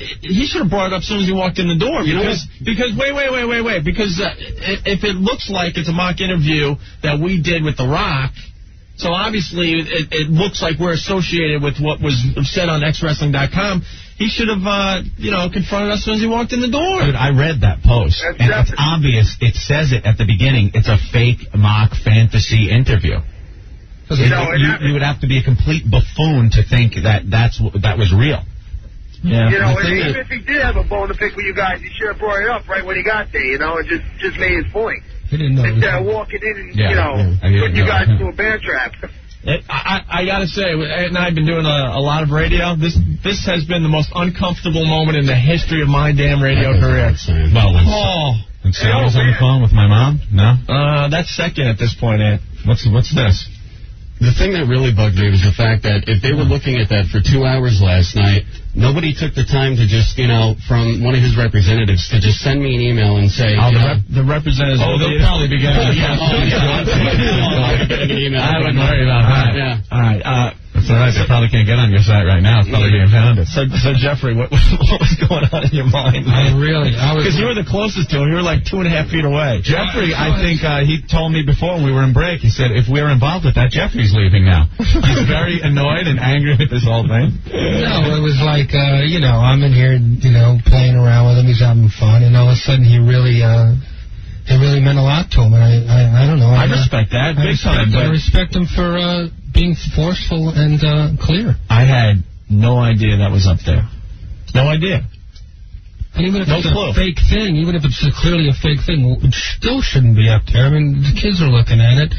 should have brought it up as soon as he walked in the door. Because wait. Because if it looks like it's a mock interview that we did with The Rock, so obviously it looks like we're associated with what was said on xwrestling.com. He should have, confronted us as soon as he walked in the door. Dude, I read that post, and it's obvious. It says it at the beginning. It's a fake mock fantasy interview. You would have to be a complete buffoon to think that that was real. Yeah. And even if he did have a bone to pick with you guys, he should have brought it up right when he got there, and just made his point. He didn't know. Instead of walking in and, putting you guys into a bear trap. I got to say, and I've been doing a lot of radio. This has been the most uncomfortable moment in the history of my damn radio career. Well, when Sal was on the phone with my mom? No? That's second at this point, Ant. What's this? The thing that really bugged me was the fact that if they were looking at that for 2 hours last night, nobody took the time to just, from one of his representatives to just send me an email and say... the representatives... Oh, they'll probably be getting... I wouldn't worry about that. Yeah. All right. That's all right. They probably can't get on your site right now. It's probably being pounded. So Jeffrey, what was going on in your mind? Because you were the closest to him. You were like 2.5 feet away. Jeffrey, I think he told me before when we were in break, he said, if we're involved with that, Jeffrey's leaving now. He's very annoyed and angry with this whole thing. No, it was like, I'm in here, playing around with him. He's having fun. And all of a sudden he really... It really meant a lot to him, and I don't know. I respect that, big time. I respect him for being forceful and clear. I had no idea that was up there. No idea. And even if it's a fake thing, even if it's clearly a fake thing, it still shouldn't be up there. I mean, the kids are looking at it.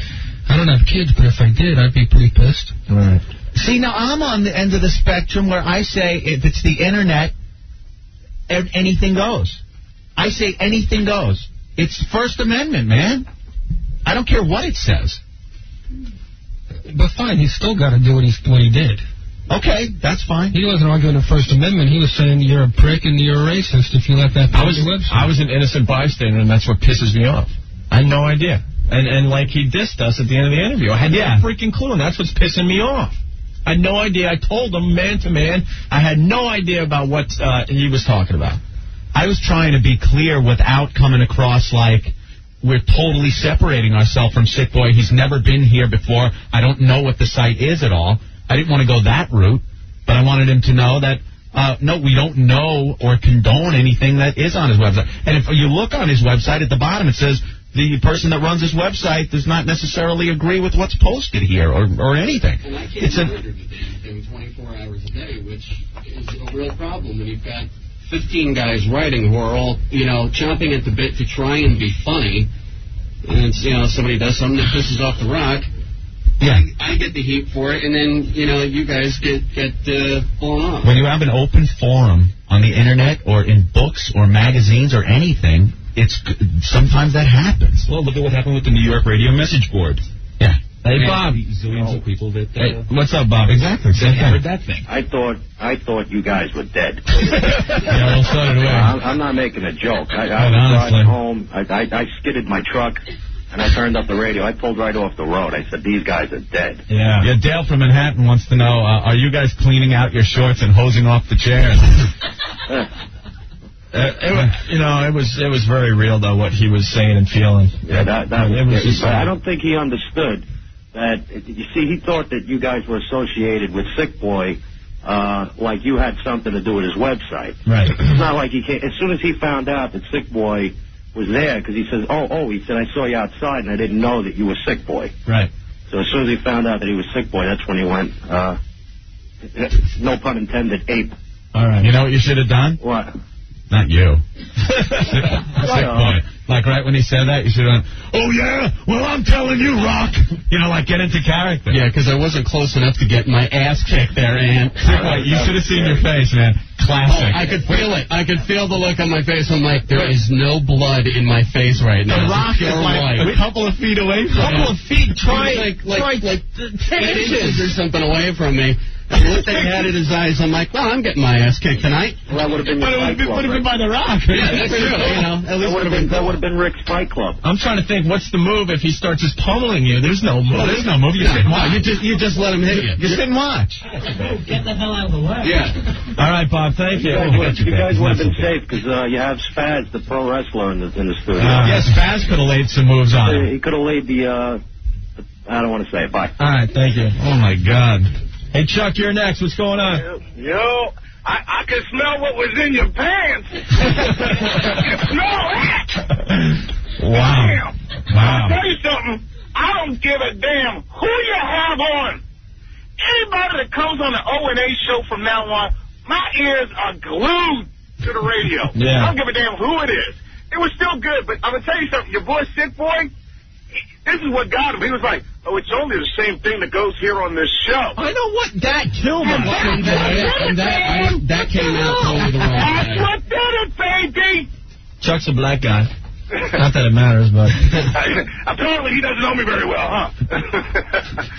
I don't have kids, but if I did, I'd be pretty pissed. Right. See, now I'm on the end of the spectrum where I say if it's the internet, anything goes. I say anything goes. It's First Amendment, man. I don't care what it says. But fine, he's still got to do what he did. Okay, that's fine. He wasn't arguing the First Amendment. He was saying you're a prick and you're a racist if you let that be on your website. I was an innocent bystander, and that's what pisses me off. I had no idea. And like he dissed us at the end of the interview. I had no freaking clue, and that's what's pissing me off. I had no idea. I told him man to man. I had no idea about what he was talking about. I was trying to be clear without coming across like we're totally separating ourselves from Sick Boy. He's never been here before. I don't know what the site is at all. I didn't want to go that route, but I wanted him to know that, no, we don't know or condone anything that is on his website. And if you look on his website, at the bottom it says the person that runs his website does not necessarily agree with what's posted here or anything. Well, I can't monitor the damn thing 24 hours a day, which is a real problem when you've got 15 guys writing who are all, chomping at the bit to try and be funny, and somebody does something that pisses off the Rock, I get the heat for it, and then you guys get blown off. When you have an open forum on the internet or in books or magazines or anything, sometimes that happens. Well, look at what happened with the New York radio message board. Yeah. Hey, Bob. Zillions of people that. Hey, what's up, Bob? Exactly. Heard that thing. I thought you guys were dead. Yeah, well, so did we. I'm not making a joke. I was driving home. I skidded my truck. And I turned up the radio. I pulled right off the road. I said, these guys are dead. Yeah. Dale from Manhattan wants to know, are you guys cleaning out your shorts and hosing off the chairs? It was very real, though, what he was saying and feeling. Yeah, I don't think he understood that. You see, he thought that you guys were associated with Sick Boy, like you had something to do with his website. Right. It's not like he came. As soon as he found out that Sick Boy was there, because he says, he said, I saw you outside and I didn't know that you were Sick Boy. Right. So as soon as he found out that he was Sick Boy, that's when he went, no pun intended, ape. All right. You know what you should have done? What? Not you. Sick Boy. Like right when he said that, you should have went, oh yeah? Well, I'm telling you, Rock. Like get into character. Yeah, because I wasn't close enough to get my ass kicked there, Ant. You should have seen your face, man. Classic. I could feel it. I could feel the look on my face. I'm like, there is no blood in my face right now. The Rock is like a couple of feet away from me. A couple of feet. Try 10 inches or something away from me. And looked at his eyes. I'm like, well, I'm getting my ass kicked tonight. Well, that would have been by the Rock. Yeah, that's true. That would have been Rick's Fight Club. I'm trying to think, what's the move if he starts just pummeling you? There's no move. There's no move. You sit and watch. You just let him hit you. You sit and watch. Get the hell out of the way. Yeah. All right, Bob. Thank you. You guys would have been safe because you have Spaz, the pro wrestler, in the studio. Yes, Spaz could have laid some moves on him. He could have laid the. I don't want to say it. Bye. All right. Thank you. Oh my God. Hey, Chuck, you're next. What's going on? Yo, I can smell what was in your pants. I can smell it. Wow. Damn. I'll tell you something. I don't give a damn who you have on. Anybody that comes on the O&A show from now on, my ears are glued to the radio. Yeah. I don't give a damn who it is. It was still good, but I'm going to tell you something. Your boy, Sick Boy, this is what got him. He was like, it's only the same thing that goes here on this show. I know what that killed him. That came out totally the wrong way. That's what did it, baby. Chuck's a black guy. Not that it matters, but... Apparently he doesn't know me very well, huh?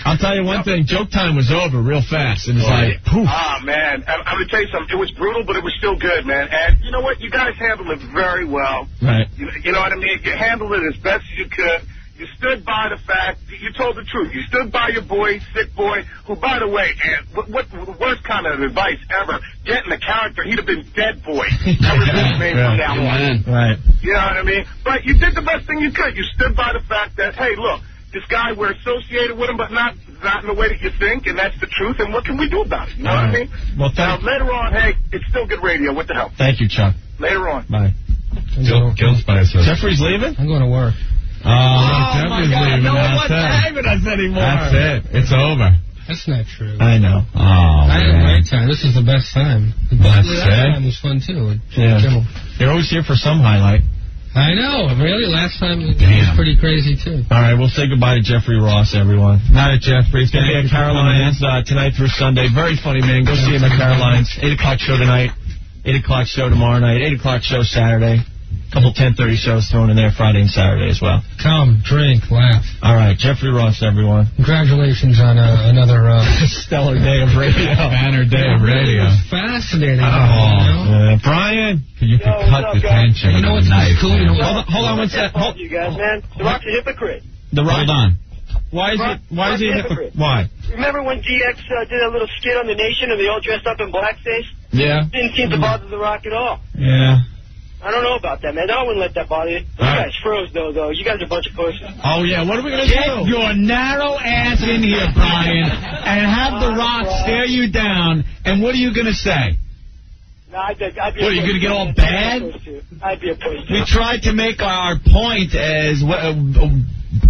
I'll tell you one thing. Joke time was over real fast. It was like, poof. Ah, man. I'm going to tell you something. It was brutal, but it was still good, man. And you know what? You guys handled it very well. Right. You know what I mean? You handled it as best as you could. You stood by the fact, you told the truth. You stood by your boy, Sick Boy, who, by the way, what the worst kind of advice ever, get in the character, he'd have been Dead Boy. That was his name from now on. Right. You know what I mean? But you did the best thing you could. You stood by the fact that, hey, look, this guy, we're associated with him, but not in the way that you think, and that's the truth, and what can we do about it? You know what I mean? Well, now, later on, hey, it's still good radio. What the hell? Thank you, Chuck. Later on. Bye. Jeffrey's leaving? I'm going to work. Oh my God, no one wants to hang with us anymore. That's it. It's over. That's not true. I know. Oh, I had a great time. This is the best time. The last time was fun, too. Yeah. You're always here for some highlight. I know. Really? Last time it was pretty crazy, too. All right, we'll say goodbye to Jeffrey Ross, everyone. Night, Jeffrey. It's going to be at Caroline's tonight through Sunday. Very funny, man. Go see him at Caroline's. 8 o'clock show tonight. 8 o'clock show tomorrow night. 8 o'clock show Saturday. Couple 10:30 shows thrown in there Friday and Saturday as well. Come, drink, laugh. All right, Jeffrey Ross, everyone. Congratulations on another stellar day of radio. Banner day of radio. It was fascinating. Brian, you could cut the tension. You know what's cool? You know hold on one sec. You guys, man. The Rock's a hypocrite. Hold on. Why is he a hypocrite? Why? Remember when DX did a little skit on The Nation and they all dressed up in blackface? Yeah. Didn't seem to bother The Rock at all. Yeah. I don't know about that, man. I wouldn't let that bother you. You guys froze, though. You guys are a bunch of pussies. Oh, yeah. What are we going to do? Get your narrow ass in here, Brian, and have The Rock stare you down, and what are you going to say? No, I'd be what, are you going to get all bad? I'd be a pussy. We tried to make our point as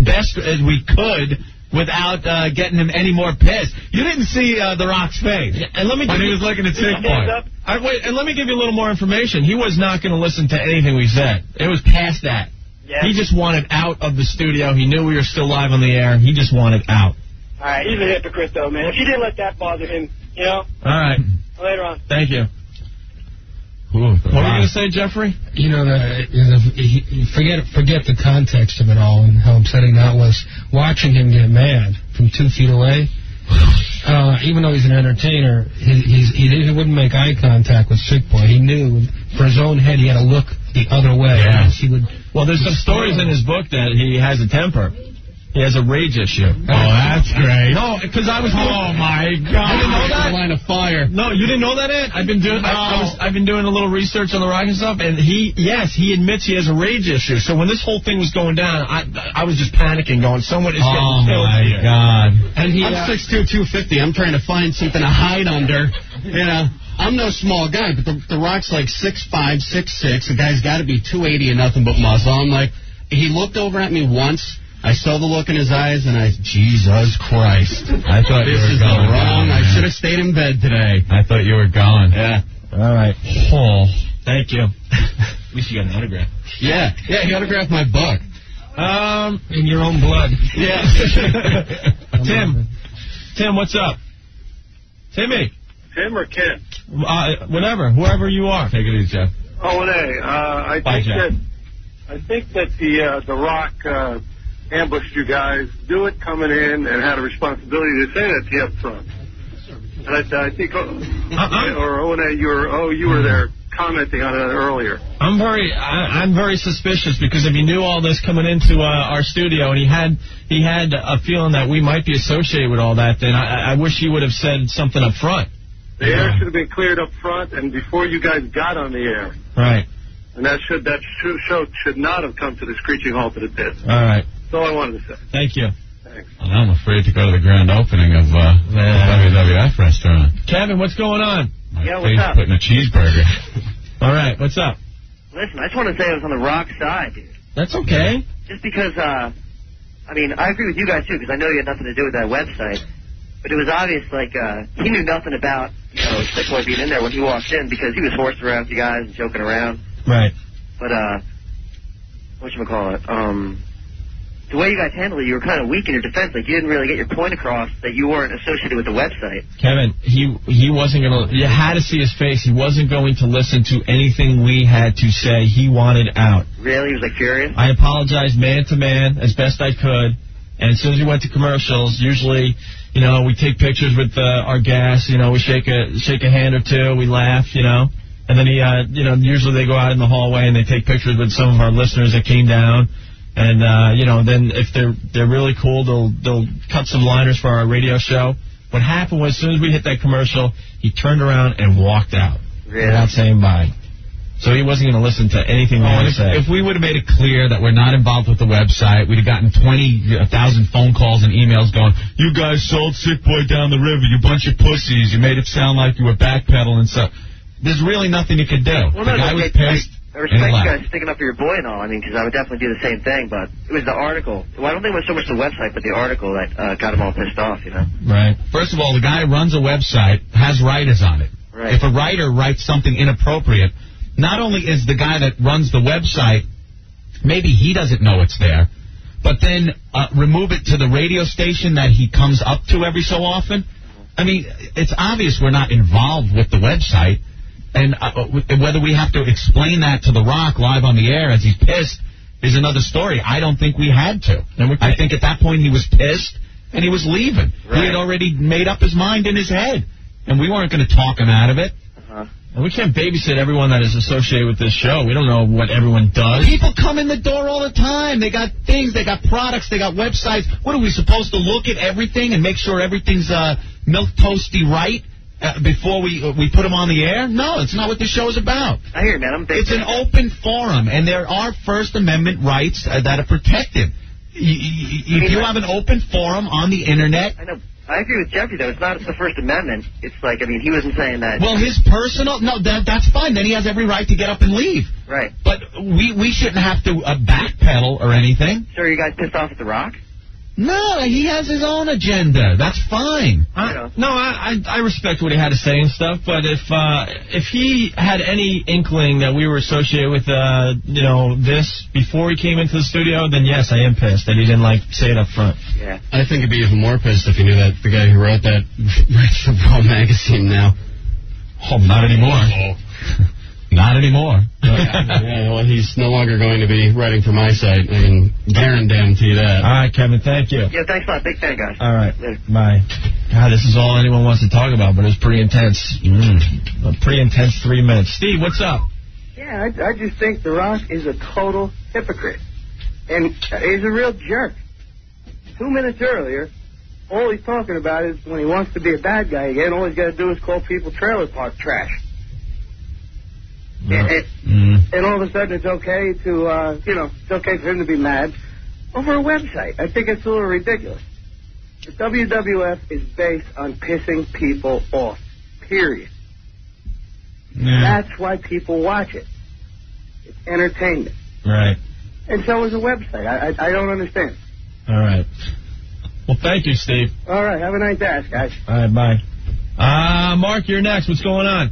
best as we could without getting him any more pissed. You didn't see The Rock's face. And let me when he was looking at Sick Boy. Wait, and let me give you a little more information. He was not going to listen to anything we said. It was past that. Yeah. He just wanted out of the studio. He knew we were still live on the air. He just wanted out. All right, he's a hypocrite, though, man. If you didn't let that bother him, you know? All right. Later on. Thank you. What were you going to say, Jeffrey? You know, forget the context of it all and how upsetting that was. Watching him get mad from 2 feet away, even though he's an entertainer, he wouldn't make eye contact with Sick Boy. He knew for his own head he had to look the other way. Yeah. Well, there's some stories in his book that he has a temper. He has a rage issue. Oh, that's great. No, because I was. Oh my God! You didn't know that? Line of fire. No, you didn't know that, Ed? I've been doing. I've been doing a little research on the rock and stuff, and he admits he has a rage issue. So when this whole thing was going down, I was just panicking, going, someone is getting killed here. Oh my God! And I'm 6'2", 250. I'm trying to find something to hide under. You know, I'm no small guy, but the Rock's like 6'5", 6'6". The guy's got to be 280 and nothing but muscle. I'm like, he looked over at me once. I saw the look in his eyes, and Jesus Christ. I thought you were gone. Wrong. I should have stayed in bed today. I thought you were gone. Yeah. All right. Oh, thank you. At least you got an autograph. Yeah, he autographed my book. In your own blood. Yeah. Tim, what's up? Timmy. Tim or Ken? Whatever, whoever you are. Take it easy, Jeff. I think that the Rock ambushed you guys, knew it coming in, and had a responsibility to say that to you up front. And I think, or O&A, you were there commenting on it earlier. I'm very suspicious, because if he knew all this coming into our studio, and he had a feeling that we might be associated with all that, then I wish he would have said something up front. The air should have been cleared up front and before you guys got on the air. Right. And that show should not have come to the screeching halt that it did. All right. That's all I wanted to say. Thank you. Thanks. Well, I'm afraid to go to the grand opening of the WWF restaurant. Kevin, what's going on? Yeah, what's up? Putting a cheeseburger. All right, what's up? Listen, I just want to say I was on the Rock side, dude. That's okay. Just because, I agree with you guys, too, because I know you had nothing to do with that website. But it was obvious, he knew nothing about, Sick Boy being in there when he walked in, because he was horsing around with you guys and joking around. Right. But, whatchamacallit, the way you guys handled it, you were kind of weak in your defense. Like, you didn't really get your point across that you weren't associated with the website. Kevin, he wasn't going to... You had to see his face. He wasn't going to listen to anything we had to say. He wanted out. Really? He was, furious? I apologized man to man as best I could. And as soon as we went to commercials, usually, we take pictures with our guests. We shake a hand or two. We laugh, And then usually they go out in the hallway and they take pictures with some of our listeners that came down. And, then if they're really cool, they'll cut some liners for our radio show. What happened was, as soon as we hit that commercial, he turned around and walked out. Really? Without saying bye. So he wasn't going to listen to anything we had to say. If we would have made it clear that we're not involved with the website, we'd have gotten 20,000 phone calls and emails going, you guys sold Sick Boy down the river, you bunch of pussies, you made it sound like you were backpedaling and stuff. There's really nothing you could do. Well, the guy was pissed. I respect you guys sticking up for your boy and all, because I would definitely do the same thing, but it was the article. Well, I don't think it was so much the website, but the article that got him all pissed off, Right. First of all, the guy who runs a website has writers on it. Right. If a writer writes something inappropriate, not only is the guy that runs the website, maybe he doesn't know it's there, but then remove it to the radio station that he comes up to every so often. It's obvious we're not involved with the website. And whether we have to explain that to The Rock live on the air as he's pissed is another story. I don't think we had to. I think at that point he was pissed and he was leaving. Right. He had already made up his mind in his head. And we weren't going to talk him out of it. And we can't babysit everyone that is associated with this show. We don't know what everyone does. People come in the door all the time. They got things, they got products, they got websites. What are we supposed to look at everything and make sure everything's milk toasty right? Before we put them on the air? No, it's not what this show is about. I hear you, man. It's an open forum, and there are First Amendment rights that are protected. If you have an open forum on the Internet... I know. I agree with Jeffrey, though. It's not the First Amendment. It's he wasn't saying that... Well, his personal... No, that's fine. Then he has every right to get up and leave. Right. But we shouldn't have to backpedal or anything. So are you guys pissed off at The Rock? No, he has his own agenda. That's fine. I respect what he had to say and stuff, but if he had any inkling that we were associated with, this before he came into the studio, then yes, I am pissed that he didn't, say it up front. Yeah. I think he'd be even more pissed if he knew that the guy who wrote that writes for Raw Magazine now. Oh, not anymore. Not anymore. Well, he's no longer going to be writing for my site. I can guarantee that. All right, Kevin, thank you. Yeah, thanks a lot. Big fan, guys. All right, bye. God, this is all anyone wants to talk about, but it was pretty intense. A pretty intense 3 minutes. Steve, what's up? Yeah, I just think The Rock is a total hypocrite. And he's a real jerk. 2 minutes earlier, all he's talking about is when he wants to be a bad guy again, all he's got to do is call people trailer park trash. And all of a sudden it's okay to, it's okay for him to be mad over a website. I think it's a little ridiculous. The WWF is based on pissing people off, period. Yeah. That's why people watch it. It's entertainment. Right. And so is a website. I don't understand. All right. Well, thank you, Steve. All right, have a nice day, guys. All right, bye. Mark, you're next. What's going on?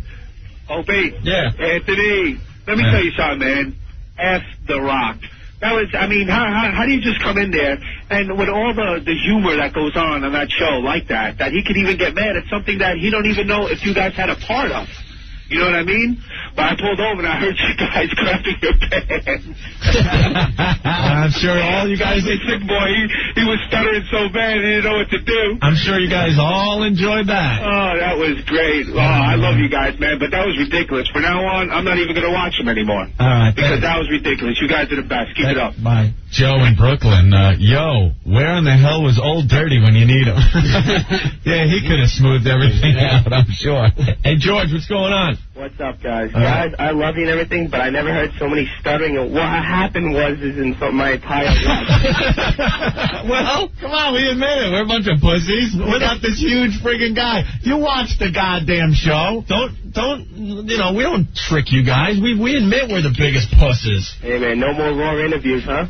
Opie. Yeah. Anthony, let me tell you something, man. F The Rock. That was, how do you just come in there and with all the humor that goes on that show like that he could even get mad at something that he don't even know if you guys had a part of. You know what I mean? But I pulled over and I heard you guys crapping your pants. I'm sure all you guys... Sick boy, he was stuttering so bad he didn't know what to do. I'm sure you guys all enjoyed that. Oh, that was great. Oh, I love you guys, man, but that was ridiculous. From now on, I'm not even going to watch them anymore. All right. Because that was ridiculous. You guys are the best. Keep it up. Bye. Joe in Brooklyn, where in the hell was Old Dirty when you need him? Yeah, he could have smoothed everything out, I'm sure. Hey, George, what's going on? What's up, guys? Guys, I love you and everything, but I never heard so many stuttering. And what happened was in my entire life. Well, come on, we admit it. We're a bunch of pussies. We're not this huge friggin' guy. You watch the goddamn show. We don't trick you guys. We admit we're the biggest pussies. Hey, man, no more raw interviews, huh?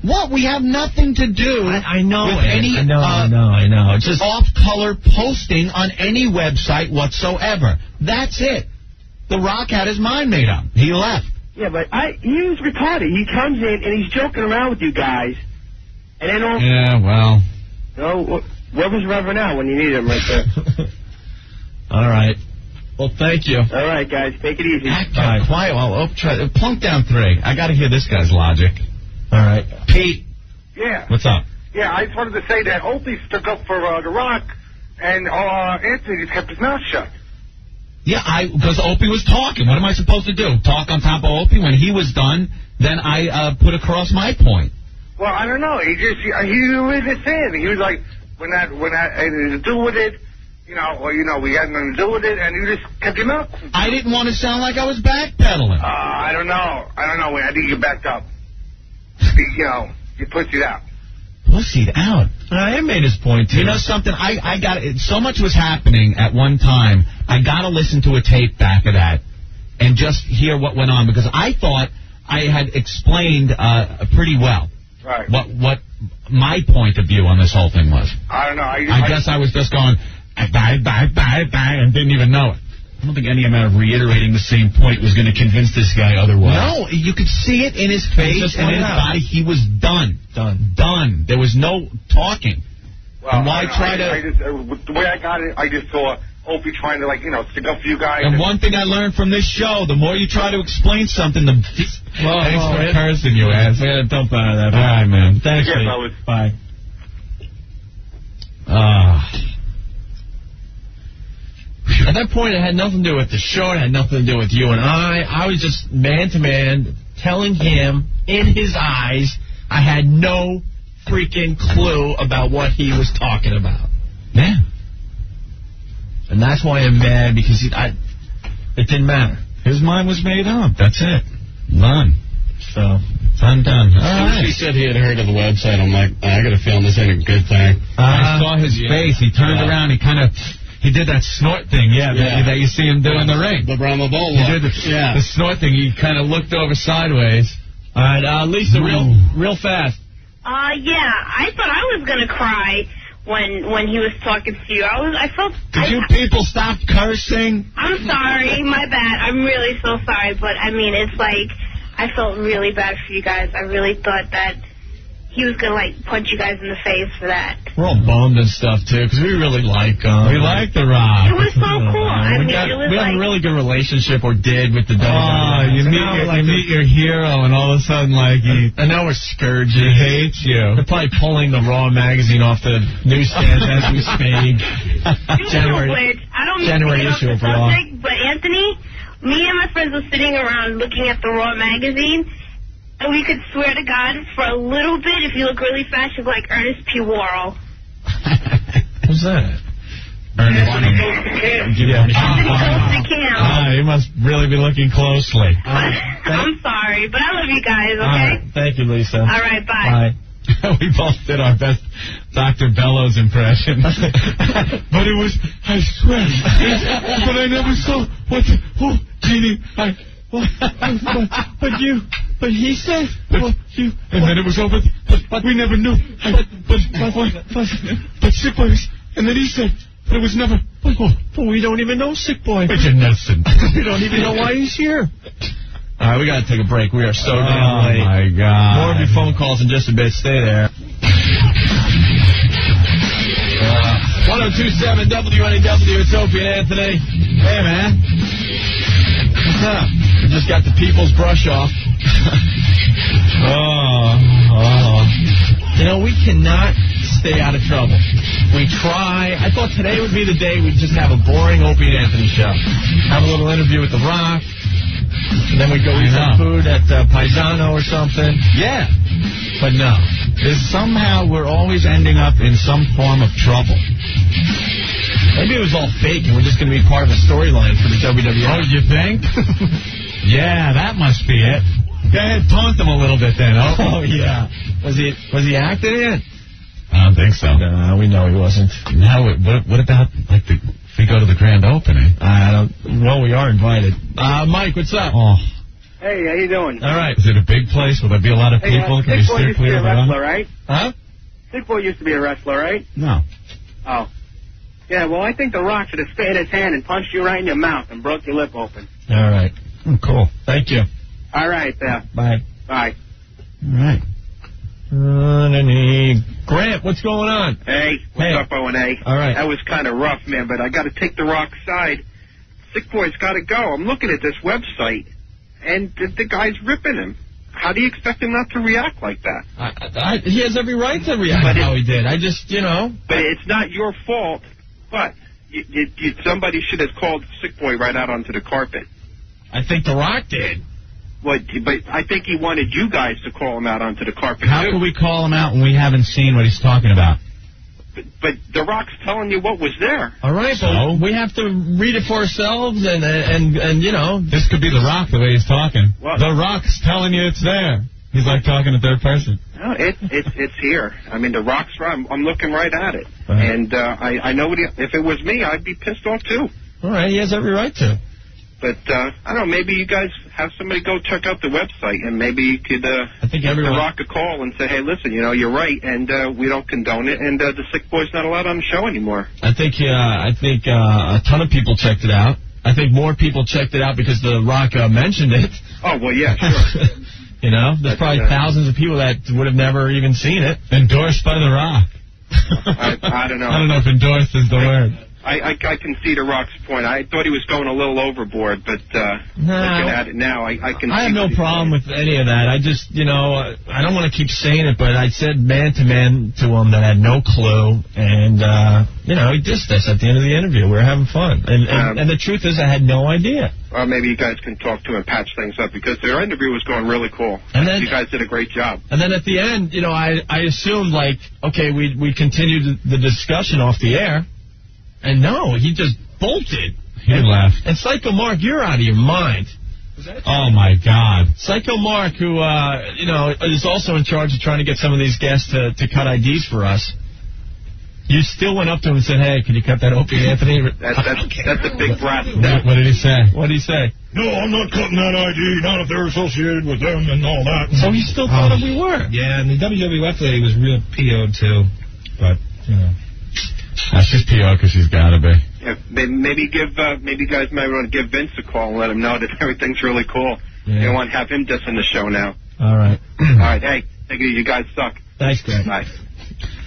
What? We have nothing to do I know with any I know. It's just off-color posting on any website whatsoever. That's it. The Rock had his mind made up. He left. Yeah, but he was retarded. He comes in and he's joking around with you guys. And then all... Yeah, well... Where was Reverend Al when you needed him right there? All right. Well, thank you. All right, guys. Take it easy. Quiet. Well, plunk down 3. I got to hear this guy's logic. All right. Pete. Yeah. What's up? Yeah, I just wanted to say that Opie stuck up for The Rock, and Anthony kept his mouth shut. Yeah, because Opie was talking. What am I supposed to do? Talk on top of Opie? When he was done, then I put across my point. Well, I don't know. He was just saying. He was like, when that had to do with it, we had nothing to do with it, and you just kept your mouth. I didn't want to sound like I was backpedaling. I don't know. I think you backed up. You pussied out. Pussied out? I made his point, too. You know something? I got it. So much was happening at one time. I got to listen to a tape back of that and just hear what went on, because I thought I had explained pretty well right. what my point of view on this whole thing was. I don't know. I guess I was just going, bye, and didn't even know it. I don't think any amount of reiterating the same point was going to convince this guy otherwise. No, you could see it in his face and in his body. He was done. Done. There was no talking. Well, and why try to... the way I got it, I just saw Opie trying to, stick up for you guys. And one thing I learned from this show, the more you try to explain something, the... Thanks for cursing, you ass. We got to dump out of that. All right, man. Thanks, yeah, fellas. Bye. At that point, it had nothing to do with the show. It had nothing to do with you and I. I was just man-to-man telling him in his eyes I had no freaking clue about what he was talking about. Yeah. And that's why I'm mad, because it didn't matter. His mind was made up. That's it. Done. So, undone. He said he had heard of the website. I'm like, I got a feeling this ain't a good thing. I saw his face. He turned around. He did that snort thing, that you see him do in the ring. The Brahma Bull. He did the snort thing. He kind of looked over sideways. All right, Lisa, real fast. Yeah, I thought I was gonna cry when he was talking to you. I felt. Did you people stop cursing? I'm sorry, my bad. I'm really so sorry, but I mean, it's like I felt really bad for you guys. I really thought that he was gonna like punch you guys in the face for that. We're all bummed and stuff too, because we really like him. We like The Rock. It was so cool. I mean, we have a really good relationship, or did, with the WWE. Oh, you meet your hero, and all of a sudden, like, and now we're scourging. He hates you. They're probably pulling the Raw magazine off the newsstands as we speak. I don't January issue of Raw. But Anthony, me and my friends were sitting around looking at the Raw magazine. And we could swear to God, for a little bit, if you look really fast, you look like Ernest P. Worrell. Who's that? Ernest you must really be looking closely. I'm sorry, but I love you guys, okay? Thank you, Lisa. All right, bye. We both did our best Dr. Bellows impression. But it was, I swear, but I never saw Jeannie, but he said, and then it was over, but we never knew, but Sick Boy, and then he said, but it was never, but we don't even know Sick Boy. But you're innocent. We don't even know why he's here. All right, we got to take a break. We are so damn late. Oh, my God. More of your phone calls in just a bit. Stay there. 1027 WNEW, it's Opie and Anthony. Hey, man. What's up? We just got the people's brush off. You know, we cannot stay out of trouble. We try. I thought today would be the day we'd just have a boring Opie and Anthony show. Have a little interview with The Rock. And then we go eat some food at Paisano or something. Yeah. But no. Somehow we're always ending up in some form of trouble. Maybe it was all fake and we're just going to be part of a storyline for the WWE. Oh, you think? Yeah, that must be it. Go ahead, taunt them a little bit then. Oh yeah. Was he acting in it? I don't think so. No, we know he wasn't. Now, what about, like, if we go to the grand opening? Well, we are invited. Mike, what's up? Oh. Hey, how you doing? All right. Is it a big place? Will there be a lot of people? Can we steer clear of wrestler, right? Huh? Sick Boy used to be a wrestler, right? No. Oh. Yeah, well, I think The Rock should have stayed his hand and punched you right in your mouth and broke your lip open. All right. Cool. Thank you. All right, Bye. Bye. All right. Grant, what's going on? Hey, what's up, O&A? All right. That was kind of rough, man, but I got to take The Rock's side. Sick Boy's got to go. I'm looking at this website, and the guy's ripping him. How do you expect him not to react like that? He has every right to react how he did. I just, But it's not your fault. But somebody should have called Sick Boy right out onto the carpet. I think The Rock did. But I think he wanted you guys to call him out onto the carpet. How can we call him out when we haven't seen what he's talking about? But The Rock's telling you what was there. All right, so we have to read it for ourselves, and this could be The Rock the way he's talking. Well, The Rock's telling you it's there. He's like talking to third person. No, it's here. I mean, The Rock's right. I'm looking right at it, and I know if it was me, I'd be pissed off too. All right, he has every right to. But, I don't know, maybe you guys have somebody go check out the website, and maybe you could give The Rock a call and say, hey, listen, you're right, and we don't condone it, and the Sick Boy's not allowed on the show anymore. I think a ton of people checked it out. I think more people checked it out because The Rock mentioned it. Oh, well, yeah, sure. There's probably thousands of people that would have never even seen it. Endorsed by The Rock. I don't know. I don't know if endorsed is the word. I can see The Rock's point. I thought he was going a little overboard, but looking at it now, I can see. I have no problem with any of that. I just, I don't want to keep saying it, but I said man-to-man to him that had no clue, and, he dissed us at the end of the interview. We were having fun. And the truth is I had no idea. Well, maybe you guys can talk to him and patch things up, because their interview was going really cool. And then, you guys did a great job. And then at the end, I assumed, okay, we continued the discussion off the air. And no, he just bolted. He left. And Psycho Mark, you're out of your mind. Oh, my God. Psycho Mark, who, is also in charge of trying to get some of these guests to cut IDs for us. You still went up to him and said, hey, can you cut that Opie Anthony? That's a big breath. What did he say? What did he say? No, I'm not cutting that ID, not if they're associated with them and all that. So he still thought we were. Yeah, and the WWF lady was real PO'd, too. But, you know. She's PO because she's got to be. Yeah, maybe you guys might want to give Vince a call and let him know that everything's really cool. Yeah. You want to have him just in the show now. All right. All right, hey, take it easy. You guys suck. Thanks, Greg. Bye.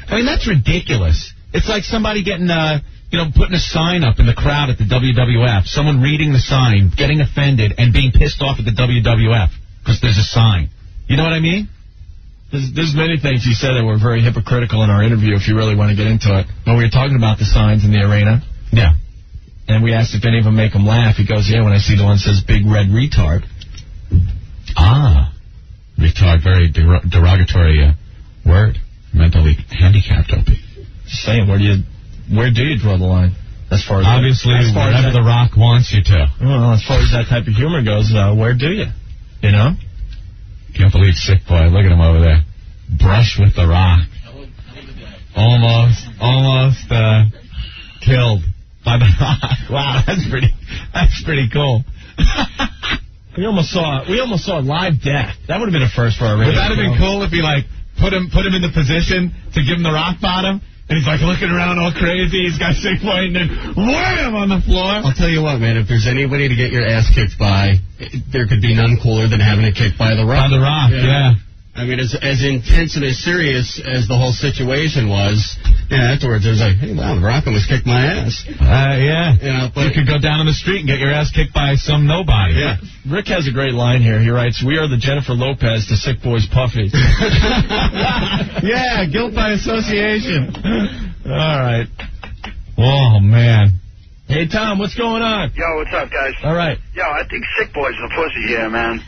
I mean, that's ridiculous. It's like somebody getting, putting a sign up in the crowd at the WWF, someone reading the sign, getting offended, and being pissed off at the WWF because there's a sign. You know what I mean? There's many things he said that were very hypocritical in our interview, if you really want to get into it. When we were talking about the signs in the arena. Yeah. And we asked if any of them make him laugh. He goes, yeah, when I see the one that says big red retard. Ah. Retard, very derogatory word. Mentally handicapped, Opie. Just saying, where do you draw the line? As far as obviously, wherever The Rock wants you to. Well, as far as that type of humor goes, where do you? You know? Can't believe Sick Boy. Look at him over there. Brush with The Rock. Almost killed by The Rock. Wow, that's pretty cool. We almost saw a live death. That would have been a first for our radio. Would that have been cool if he put him in the position to give him the rock bottom? And he's looking around all crazy. He's got Sick Boy and then wham on the floor. I'll tell you what, man. If there's anybody to get your ass kicked by, there could be none cooler than having it kicked by The Rock. By The Rock, yeah. I mean, as intense and as serious as the whole situation was, afterwards it was like, hey, wow, The Rock almost kicked my ass. Yeah. But you could go down on the street and get your ass kicked by some nobody. Yeah. Rick has a great line here. He writes, we are the Jennifer Lopez to Sick Boy's Puffy. Yeah, guilt by association. All right. Oh, man. Hey, Tom, what's going on? Yo, what's up, guys? All right. Yo, I think Sick Boy's the pussy here, man.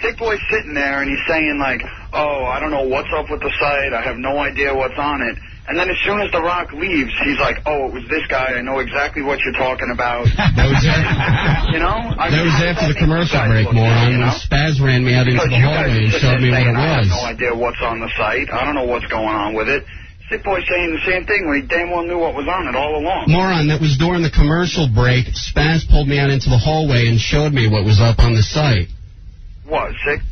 Sick Boy's sitting there and he's saying, oh, I don't know what's up with the site. I have no idea what's on it. And then as soon as The Rock leaves, he's like, oh, it was this guy. I know exactly what you're talking about. That was That was after the commercial break, moron, when Spaz ran me out into the hallway and showed me what it I have was. no idea what's on the site. I don't know what's going on with it. Sick Boy's saying the same thing when he damn well knew what was on it all along. Moron, that was during the commercial break. Spaz pulled me out into the hallway and showed me what was up on the site. What, Sick?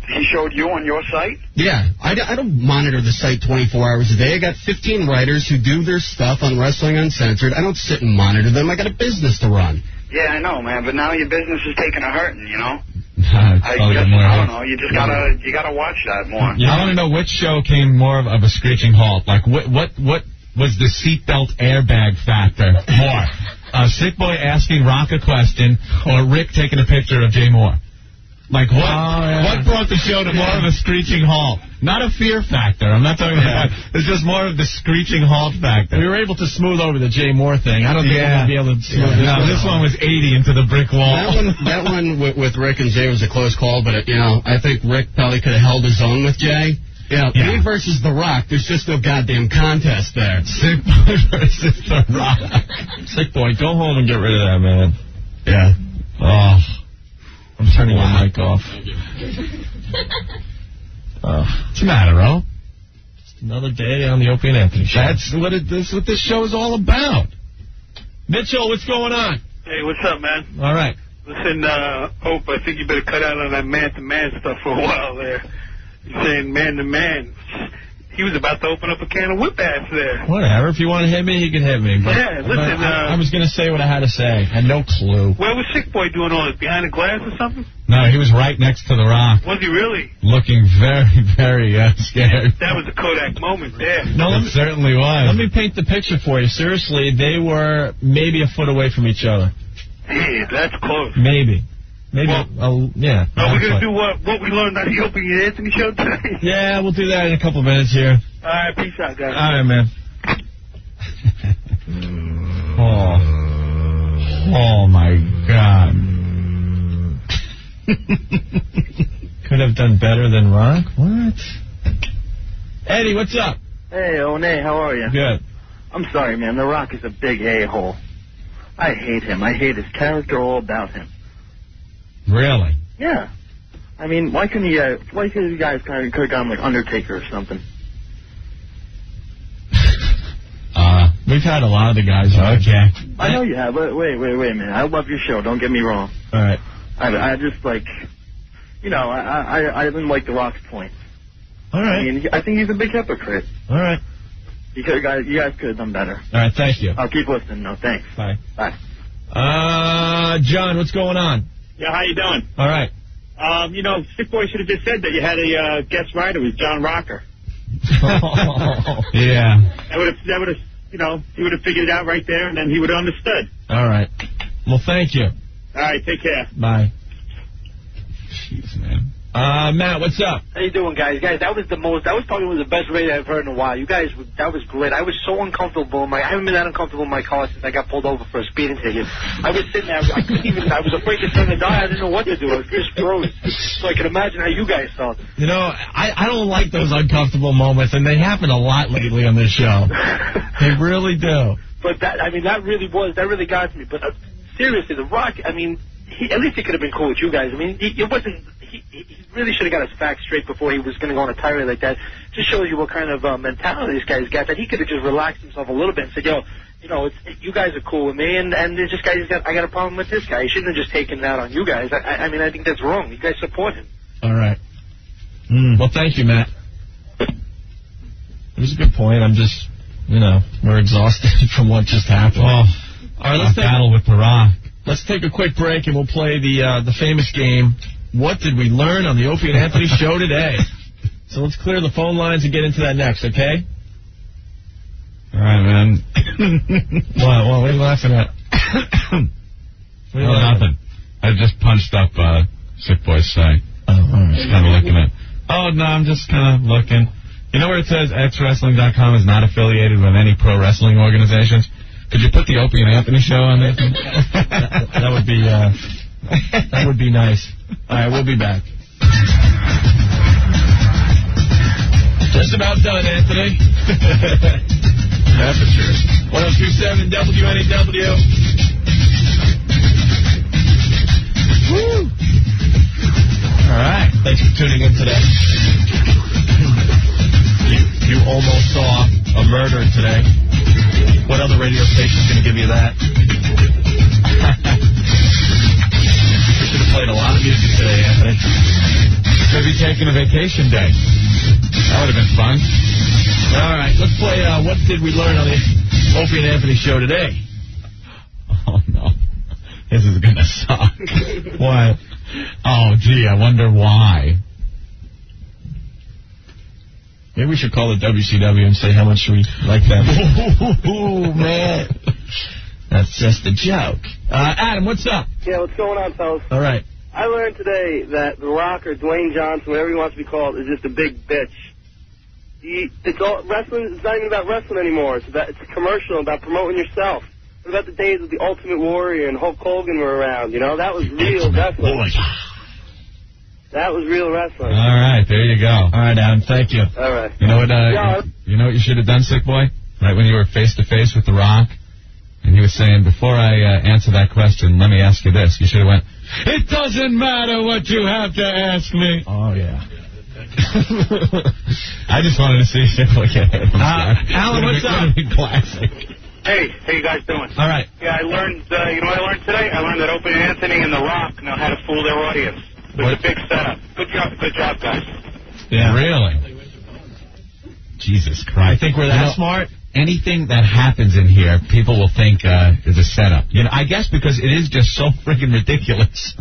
He showed you on your site? Yeah, I don't monitor the site 24 hours a day. I got 15 writers who do their stuff on Wrestling Uncensored. I don't sit and monitor them. I got a business to run. Yeah, I know, man, but now your business is taking a hurting, you know? I don't know. You just gotta watch that more. I want to know which show came more of a screeching halt. What was the seatbelt airbag factor more? Sick Boy asking Rock a question or Rick taking a picture of Jay Moore? What brought the show to more of a screeching halt? Not a fear factor. I'm not talking about. It's just more of the screeching halt factor. We were able to smooth over the Jay Moore thing. I don't think we're going to be able to smooth it. No, this one was 80 into the brick wall. That one with Rick and Jay was a close call, but I think Rick probably could have held his own with Jay. Me versus The Rock. There's just no goddamn contest there. Sick Boy versus The Rock. Sick Boy, go home and get rid of that, man. Yeah. Oh. I'm turning my mic off. What's the matter, Ro? Just another day on the Opie and Anthony show. That's what this show is all about. Mitchell, what's going on? Hey, what's up, man? All right. Listen, Hope, I think you better cut out on that man-to-man stuff for a while there. You're saying man-to-man. He was about to open up a can of whip-ass there. Whatever. If you want to hit me, you can hit me. But, yeah, listen. I was going to say what I had to say. I had no clue. Where was Sick Boy doing all this? Behind a glass or something? No, he was right next to The Rock. Was he really? Looking very, very scared. That was a Kodak moment there. No, it certainly was. Let me paint the picture for you. Seriously, they were maybe a foot away from each other. Hey, that's close. Maybe. Yeah. Are we going to do what we learned on the Opie and Anthony show today? Yeah, we'll do that in a couple minutes here. All right, peace out, guys. All right, man. Oh, my God. Could have done better than Rock? What? Eddie, what's up? Hey, One, how are you? Good. I'm sorry, man. The Rock is a big a-hole. I hate him. I hate his character, all about him. Really? Yeah. I mean, why couldn't you guys kind of could have gone like Undertaker or something? We've had a lot of the guys. Okay. I know you have, but wait a minute. I love your show. Don't get me wrong. All right. I just like, I didn't like The Rock's point. All right. I mean, I think he's a big hypocrite. All right. You guys could have done better. All right, thank you. I'll keep listening. No, thanks. Bye. Bye. John, what's going on? Yeah, how you doing? All right. Sick Boy should have just said that you had a guest writer was John Rocker. Yeah. That would have, he would have figured it out right there, and then he would have understood. All right. Well, thank you. All right, take care. Bye. Jeez, man. Matt, what's up? How you doing, guys? Guys, that was probably the best radio I've heard in a while. You guys, that was great. I was so uncomfortable. I haven't been that uncomfortable in my car since I got pulled over for a speeding ticket. I was sitting there, I was afraid to turn the dial. I didn't know what to do. I just froze. So I can imagine how you guys felt. I don't like those uncomfortable moments, and they happen a lot lately on this show. They really do. But that really got to me. But seriously, The Rock, at least he could have been cool with you guys. He really should have got his facts straight before he was going to go on a tirade like that. Just shows you what kind of mentality this guy's got, that he could have just relaxed himself a little bit and said, you guys are cool with me, and there's this guy, I got a problem with this guy. He shouldn't have just taken that on you guys. I think that's wrong. You guys support him. All right. Well, thank you, Matt. It was a good point. I'm just, we're exhausted from what just happened. All right, let's battle with The Rock. Let's take a quick break, and we'll play the famous game. What did we learn on the Opie and Anthony show today? So let's clear the phone lines and get into that next, okay? All right, man. What are you laughing at? Nothing. I just punched up Sick Boy's site. Oh, all right. Just kind of looking at. Oh, no, I'm just kind of looking. You know where it says xwrestling.com is not affiliated with any pro wrestling organizations? Could you put the Opie and Anthony show on there? That would be that would be nice. All right, we'll be back. Just about done, Anthony. Temperatures. 102.7 WNEW. Woo! All right. Thanks for tuning in today. You almost saw a murder today. What other radio station's going to give you that? We should have played a lot of music today, Anthony. Maybe taking a vacation day. That would have been fun. All right, let's play What Did We Learn on the Opie and Anthony show today? Oh, no. This is going to suck. What? Oh, gee, I wonder why. Maybe we should call the WCW and say how much we like them. Ooh, man. That's just a joke. Adam, what's up? Yeah, what's going on, fellas? All right. I learned today that The Rock or Dwayne Johnson, whatever he wants to be called, is just a big bitch. It's all wrestling. It's not even about wrestling anymore. It's a commercial about promoting yourself. What about the days of the Ultimate Warrior and Hulk Hogan were around? That was real wrestling. That was real wrestling. All right, there you go. All right, Adam, thank you. All right. You know what? You know what you should have done, Sick Boy? Right when you were face to face with The Rock, and he was saying, "Before I answer that question, let me ask you this." You should have went, "It doesn't matter what you have to ask me." Oh yeah. I just wanted to see Sick Boy get hit. Alan, what's up? Classic. Hey, how you guys doing? All right. Yeah, I learned, you know what I learned today? I learned that Opie Anthony and The Rock know how to fool their audience. It was a big setup. Good job, guys. Yeah. Really? Jesus Christ. I think we're that smart. Anything that happens in here, people will think is a setup. I guess because it is just so freaking ridiculous.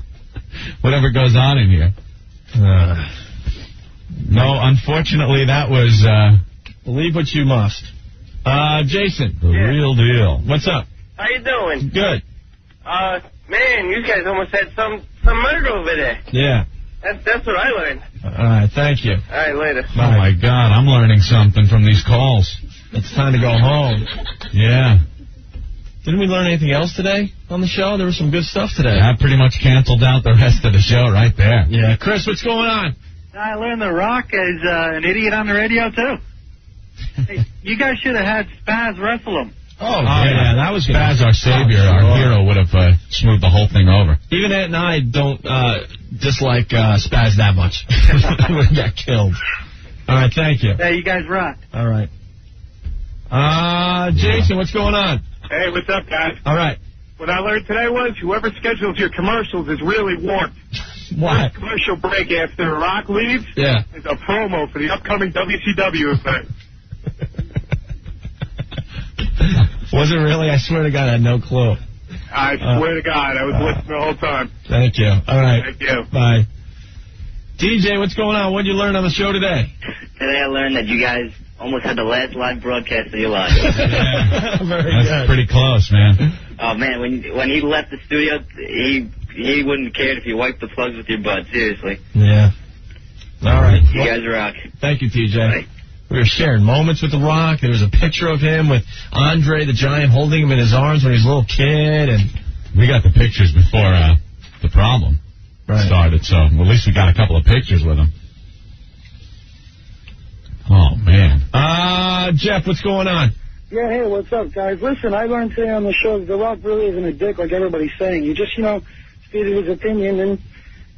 Whatever goes on in here. No, unfortunately, that was... Believe what you must. Jason. The real deal. What's up? How you doing? Good. Man, you guys almost had some murder over there. Yeah. That's what I learned. All right, thank you. All right, later. Oh, my God, I'm learning something from these calls. It's time to go home. Yeah. Didn't we learn anything else today on the show? There was some good stuff today. That pretty much canceled out the rest of the show right there. Yeah. Chris, what's going on? I learned The Rock is an idiot on the radio, too. Hey, you guys should have had Spaz wrestle him. Oh, yeah, that was Spaz, our savior, our hero, would have smoothed the whole thing over. Even Ed and I don't dislike Spaz that much. We got killed. All right, thank you. Hey, you guys rock. All right. Jason, what's going on? Hey, what's up, guys? All right. What I learned today was whoever schedules your commercials is really warped. Why? First commercial break after Rock leaves is a promo for the upcoming WCW event. Was it really? I swear to God, I had no clue. I swear to God, I was listening the whole time. Thank you. All right. Thank you. Bye. DJ, what's going on? What did you learn on the show today? Today I learned that you guys almost had the last live broadcast of your life. That's pretty close, man. Oh, man, when he left the studio, he wouldn't have cared if you wiped the plugs with your butt, seriously. Yeah. All right. You guys rock. Thank you, TJ. We were sharing moments with The Rock. There was a picture of him with Andre the Giant holding him in his arms when he was a little kid. And we got the pictures before the problem started, so at least we got a couple of pictures with him. Oh, man. Jeff, what's going on? Yeah, hey, what's up, guys? Listen, I learned today on the show that The Rock really isn't a dick like everybody's saying. He just, stated his opinion and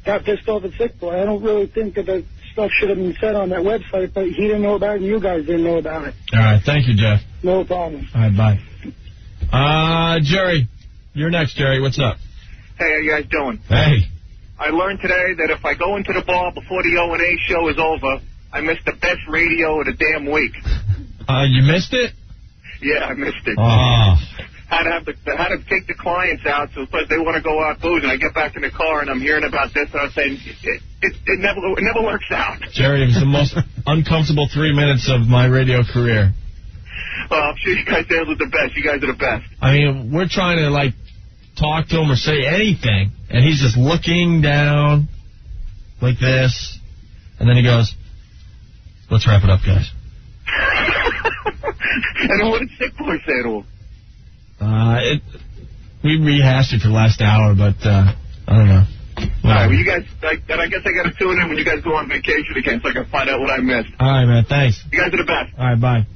got pissed off at Sick Boy. I don't really think that the stuff should have been said on that website, but he didn't know about it and you guys didn't know about it. All right, thank you, Jeff. No problem. All right, bye. Jerry, you're next, Jerry. What's up? Hey, how you guys doing? Hey. I learned today that if I go into the bar before the O&A show is over, I missed the best radio of the damn week. You missed it? Yeah, I missed it. Oh. Had to take the clients out, so because they want to go out boozing. I get back in the car and I'm hearing about this, and I'm saying it never works out. Jerry, it was the most uncomfortable 3 minutes of my radio career. Well, I'm sure you guys handled the best. You guys are the best. I mean, we're trying to talk to him or say anything, and he's just looking down like this, and then he goes, "Let's wrap it up, guys." And what did Sick Boy say to him? We rehashed it for the last hour, but I don't know. All right, well, you guys, I guess I got to tune in when you guys go on vacation again so I can find out what I missed. All right, man, thanks. You guys are the best. All right, bye.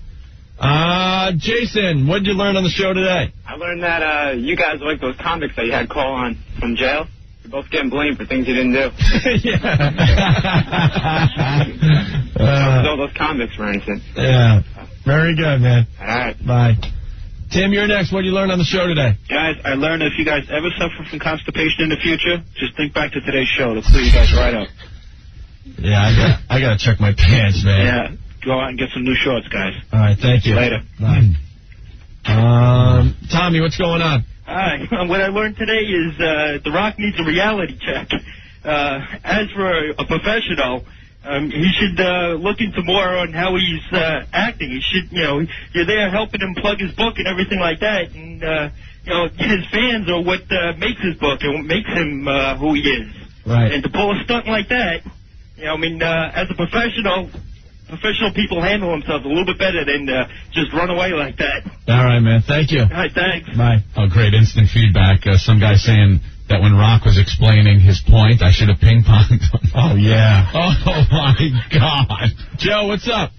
Jason, what did you learn on the show today? I learned that you guys are like those convicts that you had call on from jail. You're both getting blamed for things you didn't do. All those convicts, for instance. Yeah. Very good, man. All right. Bye. Tim, you're next. What did you learn on the show today? Guys, I learned if you guys ever suffer from constipation in the future, just think back to today's show. It'll clear you guys right up. Yeah, I got to check my pants, man. Yeah, go out and get some new shorts, guys. All right, thank you. Later. Bye. Tommy, what's going on? Hi. What I learned today is The Rock needs a reality check. As for a professional, he should look into more on how he's acting. He should, you're there helping him plug his book and everything like that. And, his fans are what makes his book and what makes him who he is. Right. And to pull a stunt like that, as a professional people handle themselves a little bit better than just run away like that. All right, man. Thank you. All right, thanks. Bye. Oh, great instant feedback. Some guy saying that when Rock was explaining his point, I should have ping-ponged him. Oh, yeah. Oh, my God. Joe, what's up?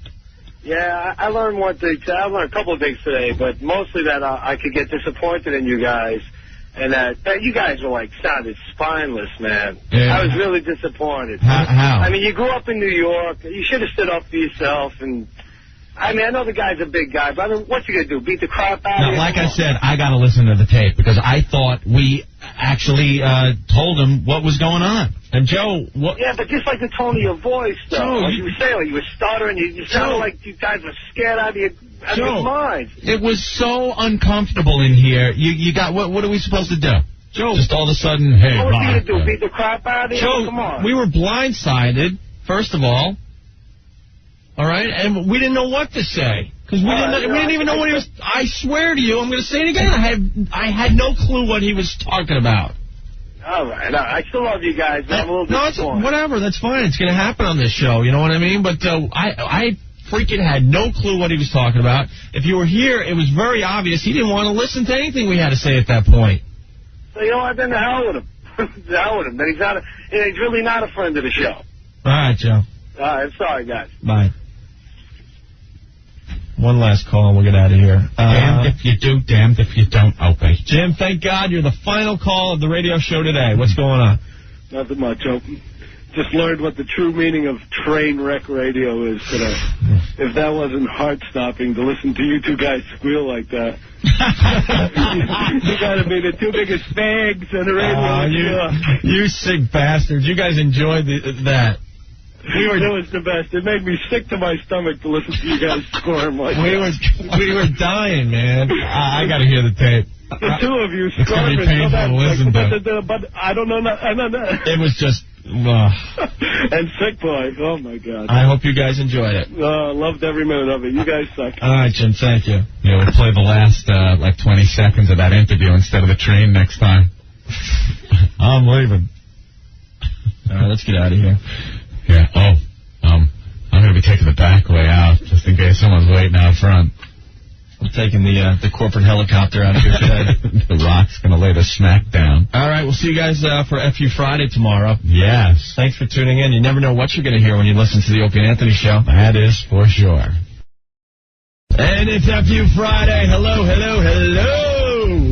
Yeah, I learned one thing. I learned a couple of things today, but mostly that I could get disappointed in you guys. And that you guys were sounded spineless, man. Yeah. I was really disappointed. How? I mean, you grew up in New York. You should have stood up for yourself. And I know the guy's a big guy, but what's he going to do, beat the crap out of you? Like I said, I got to listen to the tape because I thought we actually told him what was going on. And Joe, what? Yeah, but just like the tone of your voice, though. Joe, like you were saying, you were stuttering. You sounded like you guys were scared out of your minds. It was so uncomfortable in here. You got what are we supposed to do? Joe, just all of a sudden, hey, what was he Rock, going to do, beat the crap out of you? Joe, Come on. we were blindsided, first of all. All right? And we didn't know what to say. Because we didn't even know what he was... I swear to you, I'm going to say it again. I had no clue what he was talking about. All right. I still love you guys, but I'm a little disappointed. Whatever. That's fine. It's going to happen on this show. You know what I mean? But I freaking had no clue what he was talking about. If you were here, it was very obvious he didn't want to listen to anything we had to say at that point. So, you know what? Then the hell with him. The hell with him. Then he's really not a friend of the show. All right, Joe. All right. I'm sorry, guys. Bye. One last call and we'll get out of here. Damned if you do, damned if you don't, Opie. Jim, thank God you're the final call of the radio show today. What's going on? Nothing much, Opie. just learned what the true meaning of train wreck radio is today. If that wasn't heart-stopping to listen to you two guys squeal like that. You got to be the two biggest fags on the radio. You sick bastards. You guys enjoyed that. It was the best. It made me sick to my stomach to listen to you guys squirm like that. We were dying, man. I got to hear the tape. The two of you it's going to be painful to listen to. But I don't know. It was just... And Sick Boy. Oh, my God. I hope you guys enjoyed it. Loved every minute of it. You guys suck. All right, Jim. Thank you. Yeah, we'll play the last, 20 seconds of that interview instead of the train next time. I'm leaving. All right, let's get out of here. Yeah. I'm going to be taking the back way out just in case someone's waiting out front. I'm taking the corporate helicopter out of here today. The Rock's going to lay the smack down. All right, we'll see you guys for FU Friday tomorrow. Yes. Thanks for tuning in. You never know what you're going to hear when you listen to the Opie Anthony Show. That is for sure. And it's FU Friday. Hello.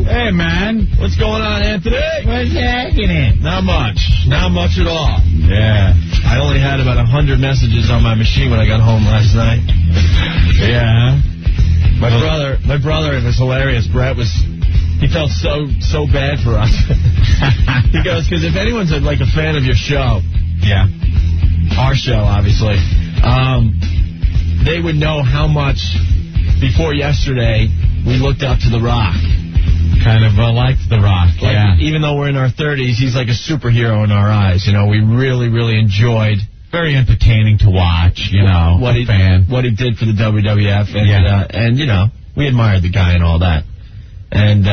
Hey, man. What's going on, Anthony? What's happening? Not much at all. Yeah. I only had about 100 messages on my machine when I got home last night. Yeah. My brother, it was hilarious. Brett he felt so bad for us. He goes, because if anyone's a fan of your show, yeah, our show, obviously, they would know how much before yesterday we looked up to The Rock. Kind of liked The Rock, yeah. Even though we're in our 30s, he's like a superhero in our eyes. You know, we really, really enjoyed. Very entertaining to watch, what he did for the WWF, and you know, we admired the guy and all that, and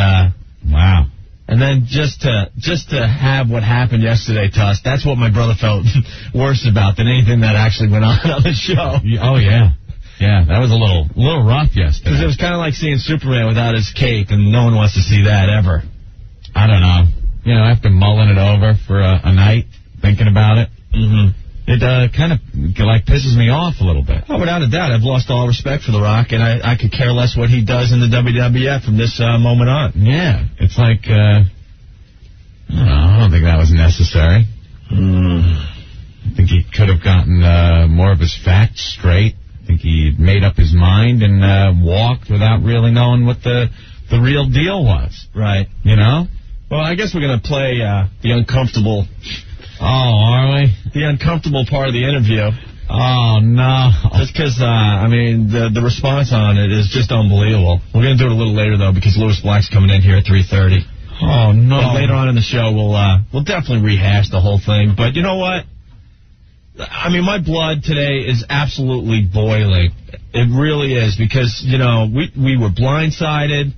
wow, and then just to have what happened yesterday to us, that's what my brother felt worse about than anything that actually went on the show. Oh yeah, that was a little rough yesterday. Because it was kind of like seeing Superman without his cape, and no one wants to see that ever. I don't know, after mulling it over for a night, thinking about it. Mm-hmm. It kind of pisses me off a little bit. Oh, without a doubt. I've lost all respect for The Rock, and I could care less what he does in the WWF from this moment on. Yeah. It's like, I don't think that was necessary. I think he could have gotten more of his facts straight. I think he made up his mind and walked without really knowing what the real deal was. Right. Well, I guess we're going to play the uncomfortable... Oh, are we? The uncomfortable part of the interview. Oh, no. Just because, the response on it is just unbelievable. We're going to do it a little later, though, because Lewis Black's coming in here at 3:30. Oh, no. And later on in the show, we'll definitely rehash the whole thing. But you know what? I mean, my blood today is absolutely boiling. It really is, because, we were blindsided.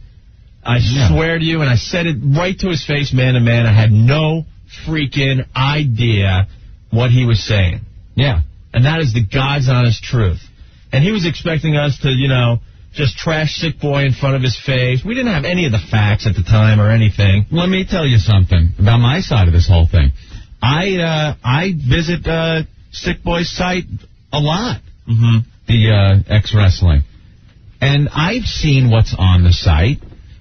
I swear to you, and I said it right to his face, man to man. I had no freaking idea what he was saying. Yeah. And that is the God's honest truth. And he was expecting us to, just trash Sick Boy in front of his face. We didn't have any of the facts at the time or anything. Let me tell you something about my side of this whole thing. I visit Sick Boy's site a lot. Mm-hmm. The X-Wrestling. And I've seen what's on the site.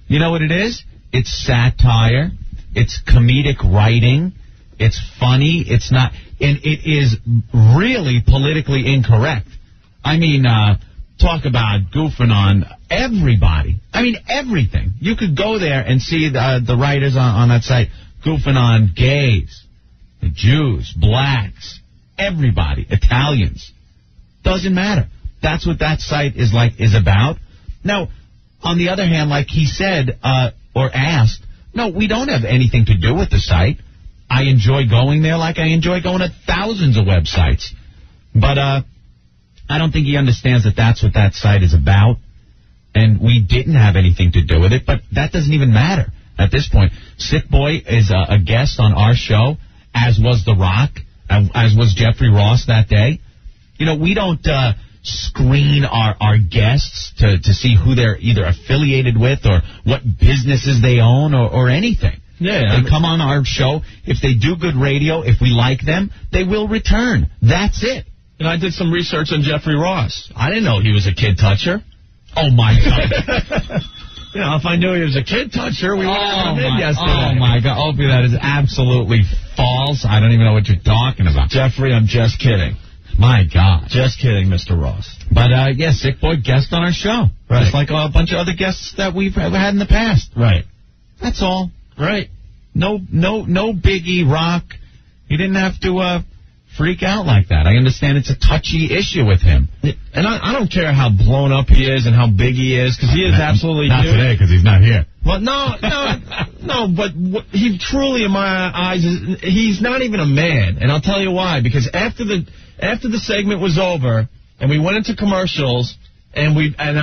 You know what it is? It's satire. It's comedic writing. It's funny. It's not... And it is really politically incorrect. I mean, talk about goofing on everybody. I mean, everything. You could go there and see the writers on that site goofing on gays, the Jews, blacks, everybody, Italians. Doesn't matter. That's what that site is about. Now, on the other hand, like he said, or asked, no, we don't have anything to do with the site. I enjoy going there like I enjoy going to thousands of websites. But I don't think he understands that that's what that site is about. And we didn't have anything to do with it, but that doesn't even matter at this point. Sick Boy is a guest on our show, as was The Rock, as was Jeffrey Ross that day. We don't screen our guests to see who they're either affiliated with or what businesses they own or anything. Yeah, they come on our show. If they do good radio, if we like them, they will return. That's it. And I did some research on Jeffrey Ross. I didn't know he was a kid toucher. Oh, my God. You know, if I knew he was a kid toucher, we would have come in yesterday. Oh, my God. Opie, that is absolutely false. I don't even know what you're talking about. Jeffrey, I'm just kidding. My God. Just kidding, Mr. Ross. But, yeah, Sick Boy guest on our show. Right. Just like a bunch of other guests that we've had in the past. Right. That's all. Right. No biggie, Rock. He didn't have to freak out like that. I understand it's a touchy issue with him. And I don't care how blown up he is and how big he is, because he is absolutely not today, because he's not here. Well, no, but he truly, in my eyes, he's not even a man. And I'll tell you why. Because after the segment was over and we went into commercials, and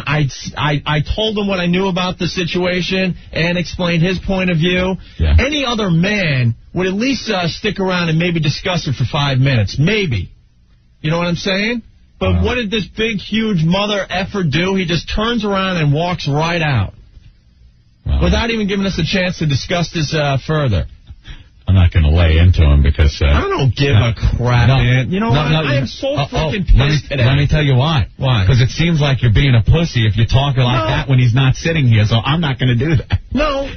I told him what I knew about the situation and explained his point of view. Yeah. Any other man would at least stick around and maybe discuss it for 5 minutes. Maybe. You know what I'm saying? But what did this big, huge mother effer do? He just turns around and walks right out. Without even giving us a chance to discuss this further. I'm not going to lay into him because... I don't give a crap, man. You know what? I am so freaking pissed today. Let me tell you why. Why? Because it seems like you're being a pussy if you're talking like that when he's not sitting here, so I'm not going to do that. No.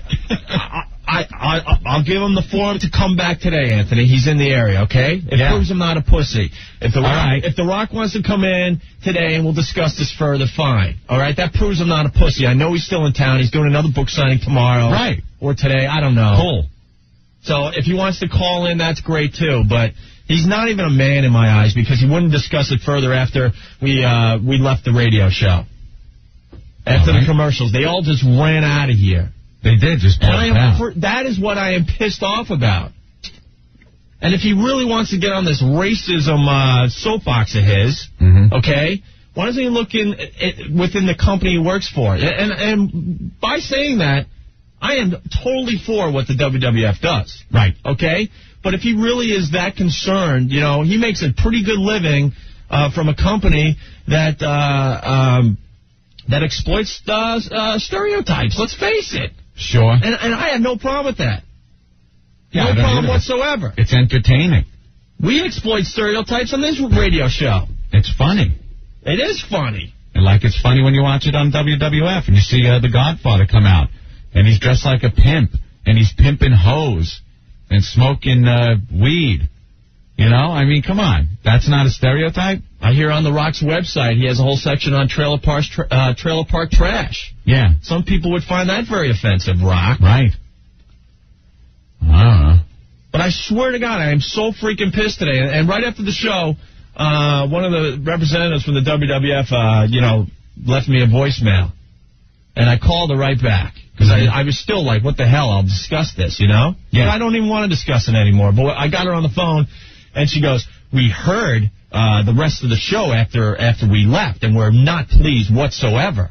I'll give him the forum to come back today, Anthony. He's in the area, okay? It proves I'm not a pussy. If the Rock wants to come in today and we'll discuss this further, fine. All right? That proves I'm not a pussy. I know he's still in town. He's doing another book signing tomorrow. Right. Or today. I don't know. Cool. So if he wants to call in, that's great, too. But he's not even a man in my eyes because he wouldn't discuss it further after we left the radio show. After the commercials. They all just ran out of here. They did, just that is what I am pissed off about. And if he really wants to get on this racism soapbox of his, okay, why doesn't he look within the company he works for? And by saying that, I am totally for what the WWF does. Right. Okay? But if he really is that concerned, you know, he makes a pretty good living from a company that exploits stereotypes. Let's face it. Sure. And I have no problem with that. Yeah, no problem whatsoever. It's entertaining. We exploit stereotypes on this radio show. It's funny. It is funny. And like it's funny when you watch it on WWF and you see The Godfather come out. And he's dressed like a pimp. And he's pimping hoes. And smoking weed. You know? I mean, come on. That's not a stereotype? I hear on The Rock's website he has a whole section on trailer park trash. Yeah. Some people would find that very offensive, Rock. Right. I don't know. But I swear to God, I am so freaking pissed today. And right after the show, one of the representatives from the WWF, left me a voicemail. And I called her right back. Because I was still like, what the hell, I'll discuss this, you know? Yeah. But I don't even want to discuss it anymore. But I got her on the phone, and she goes, we heard the rest of the show after we left, and we're not pleased whatsoever.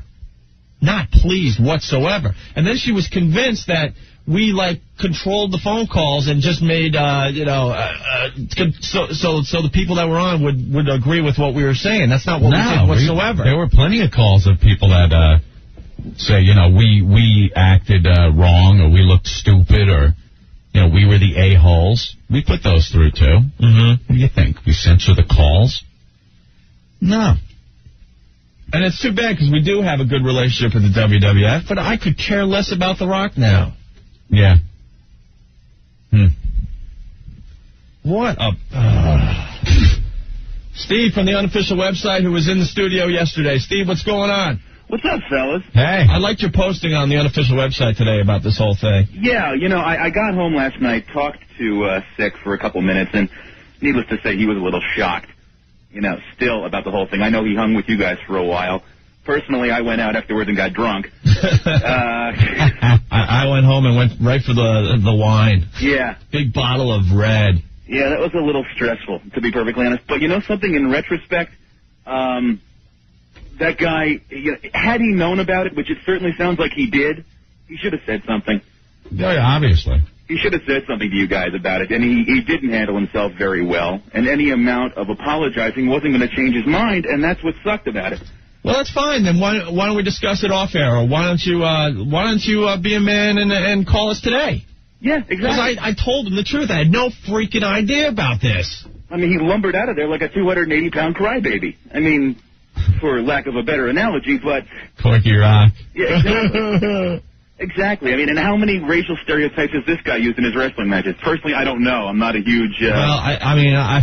Not pleased whatsoever. And then she was convinced that we, controlled the phone calls and just made, so the people that were on would agree with what we were saying. That's not what we did whatsoever. There were plenty of calls of people that say, we acted wrong, or we looked stupid, or, we were the a-holes. We put those through, too. Mm-hmm. What do you think? We censor the calls? No. And it's too bad, because we do have a good relationship with the WWF, but I could care less about The Rock now. Yeah. What a... Steve from the unofficial website, who was in the studio yesterday. Steve, what's going on? What's up, fellas? Hey. I liked your posting on the unofficial website today about this whole thing. Yeah, I got home last night, talked to Sick for a couple minutes, and needless to say, he was a little shocked, still about the whole thing. I know he hung with you guys for a while. Personally, I went out afterwards and got drunk. I went home and went right for the wine. Yeah. Big bottle of red. Yeah, that was a little stressful, to be perfectly honest. But something, in retrospect, that guy, had he known about it, which it certainly sounds like he did, he should have said something. Yeah, obviously. He should have said something to you guys about it, and he didn't handle himself very well. And any amount of apologizing wasn't going to change his mind, and that's what sucked about it. Well, that's fine. Then why don't we discuss it off air? Or why don't you be a man and call us today? Yeah, exactly. Because I told him the truth. I had no freaking idea about this. I mean, he lumbered out of there like a 280-pound crybaby. I mean, for lack of a better analogy, but... Corky Rock. Yeah, exactly. Exactly. I mean, and how many racial stereotypes has this guy used in his wrestling matches? Personally, I don't know. I'm not a huge... Well, I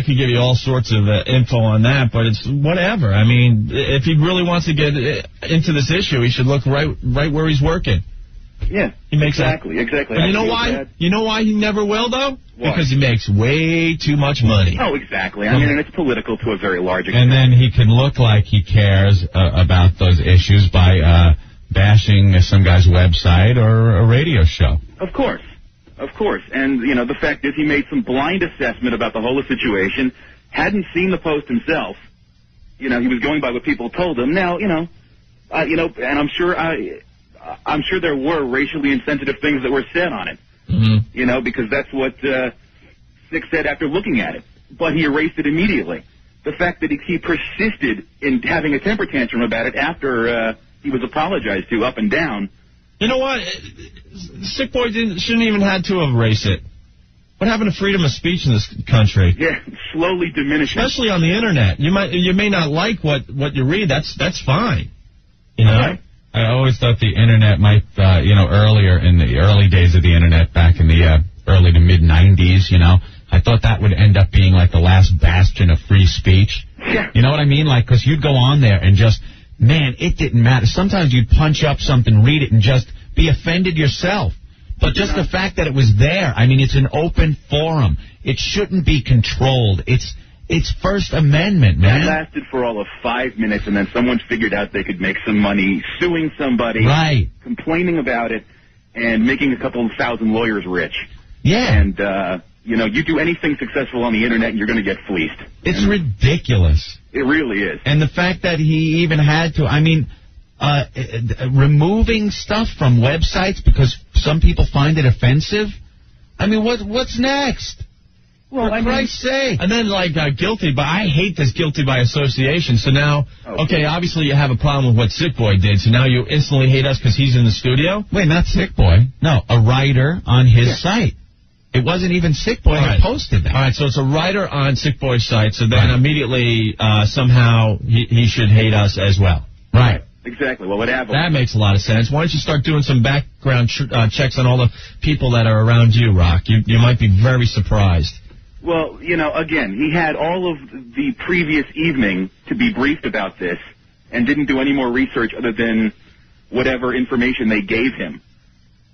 could give you all sorts of info on that, but it's whatever. I mean, if he really wants to get into this issue, he should look right where he's working. Yeah, he makes exactly. But you know why? Bad. You know why he never will, though? Why? Because he makes way too much money. Oh, exactly. I mean, and it's political to a very large extent. And then he can look like he cares about those issues by bashing some guy's website or a radio show. Of course. And, you know, the fact is he made some blind assessment about the whole situation, hadn't seen the post himself. You know, he was going by what people told him. Now, and I'm sure there were racially insensitive things that were said on it. Mm-hmm. You know, because that's what Sick said after looking at it. But he erased it immediately. The fact that he persisted in having a temper tantrum about it after he was apologized to up and down. You know what? Sick Boy shouldn't even had to erase it. What happened to freedom of speech in this country? Yeah, slowly diminishing. Especially on the internet. You may not like what you read. That's fine. You know. Right. I always thought the internet might, earlier in the early days of the internet, back in the early to mid '90s, I thought that would end up being like the last bastion of free speech. Yeah. You know what I mean? Like, because you'd go on there and just, man, it didn't matter. Sometimes you'd punch up something, read it, and just be offended yourself. But just the fact that it was there, I mean, it's an open forum. It shouldn't be controlled. It's First Amendment, man. That lasted for all of 5 minutes, and then someone figured out they could make some money suing somebody, right, complaining about it, and making a couple of thousand lawyers rich. Yeah. And, you do anything successful on the internet, and you're going to get fleeced. It's ridiculous. It really is. And the fact that he even had to, removing stuff from websites because some people find it offensive. I mean, what's next? Well, for Christ's sake. And then, guilty, but I hate this guilty by association. So now, okay, obviously you have a problem with what Sick Boy did, so now you instantly hate us because he's in the studio? Wait, not Sick Boy. No, a writer on his site. It wasn't even Sick Boy that posted that. All right, so it's a writer on Sick Boy's site, so then immediately, somehow, he should hate us as well. Right. Exactly. Well, what happened? That makes a lot of sense. Why don't you start doing some background checks on all the people that are around you, Rock? You might be very surprised. Well, again, he had all of the previous evening to be briefed about this and didn't do any more research other than whatever information they gave him,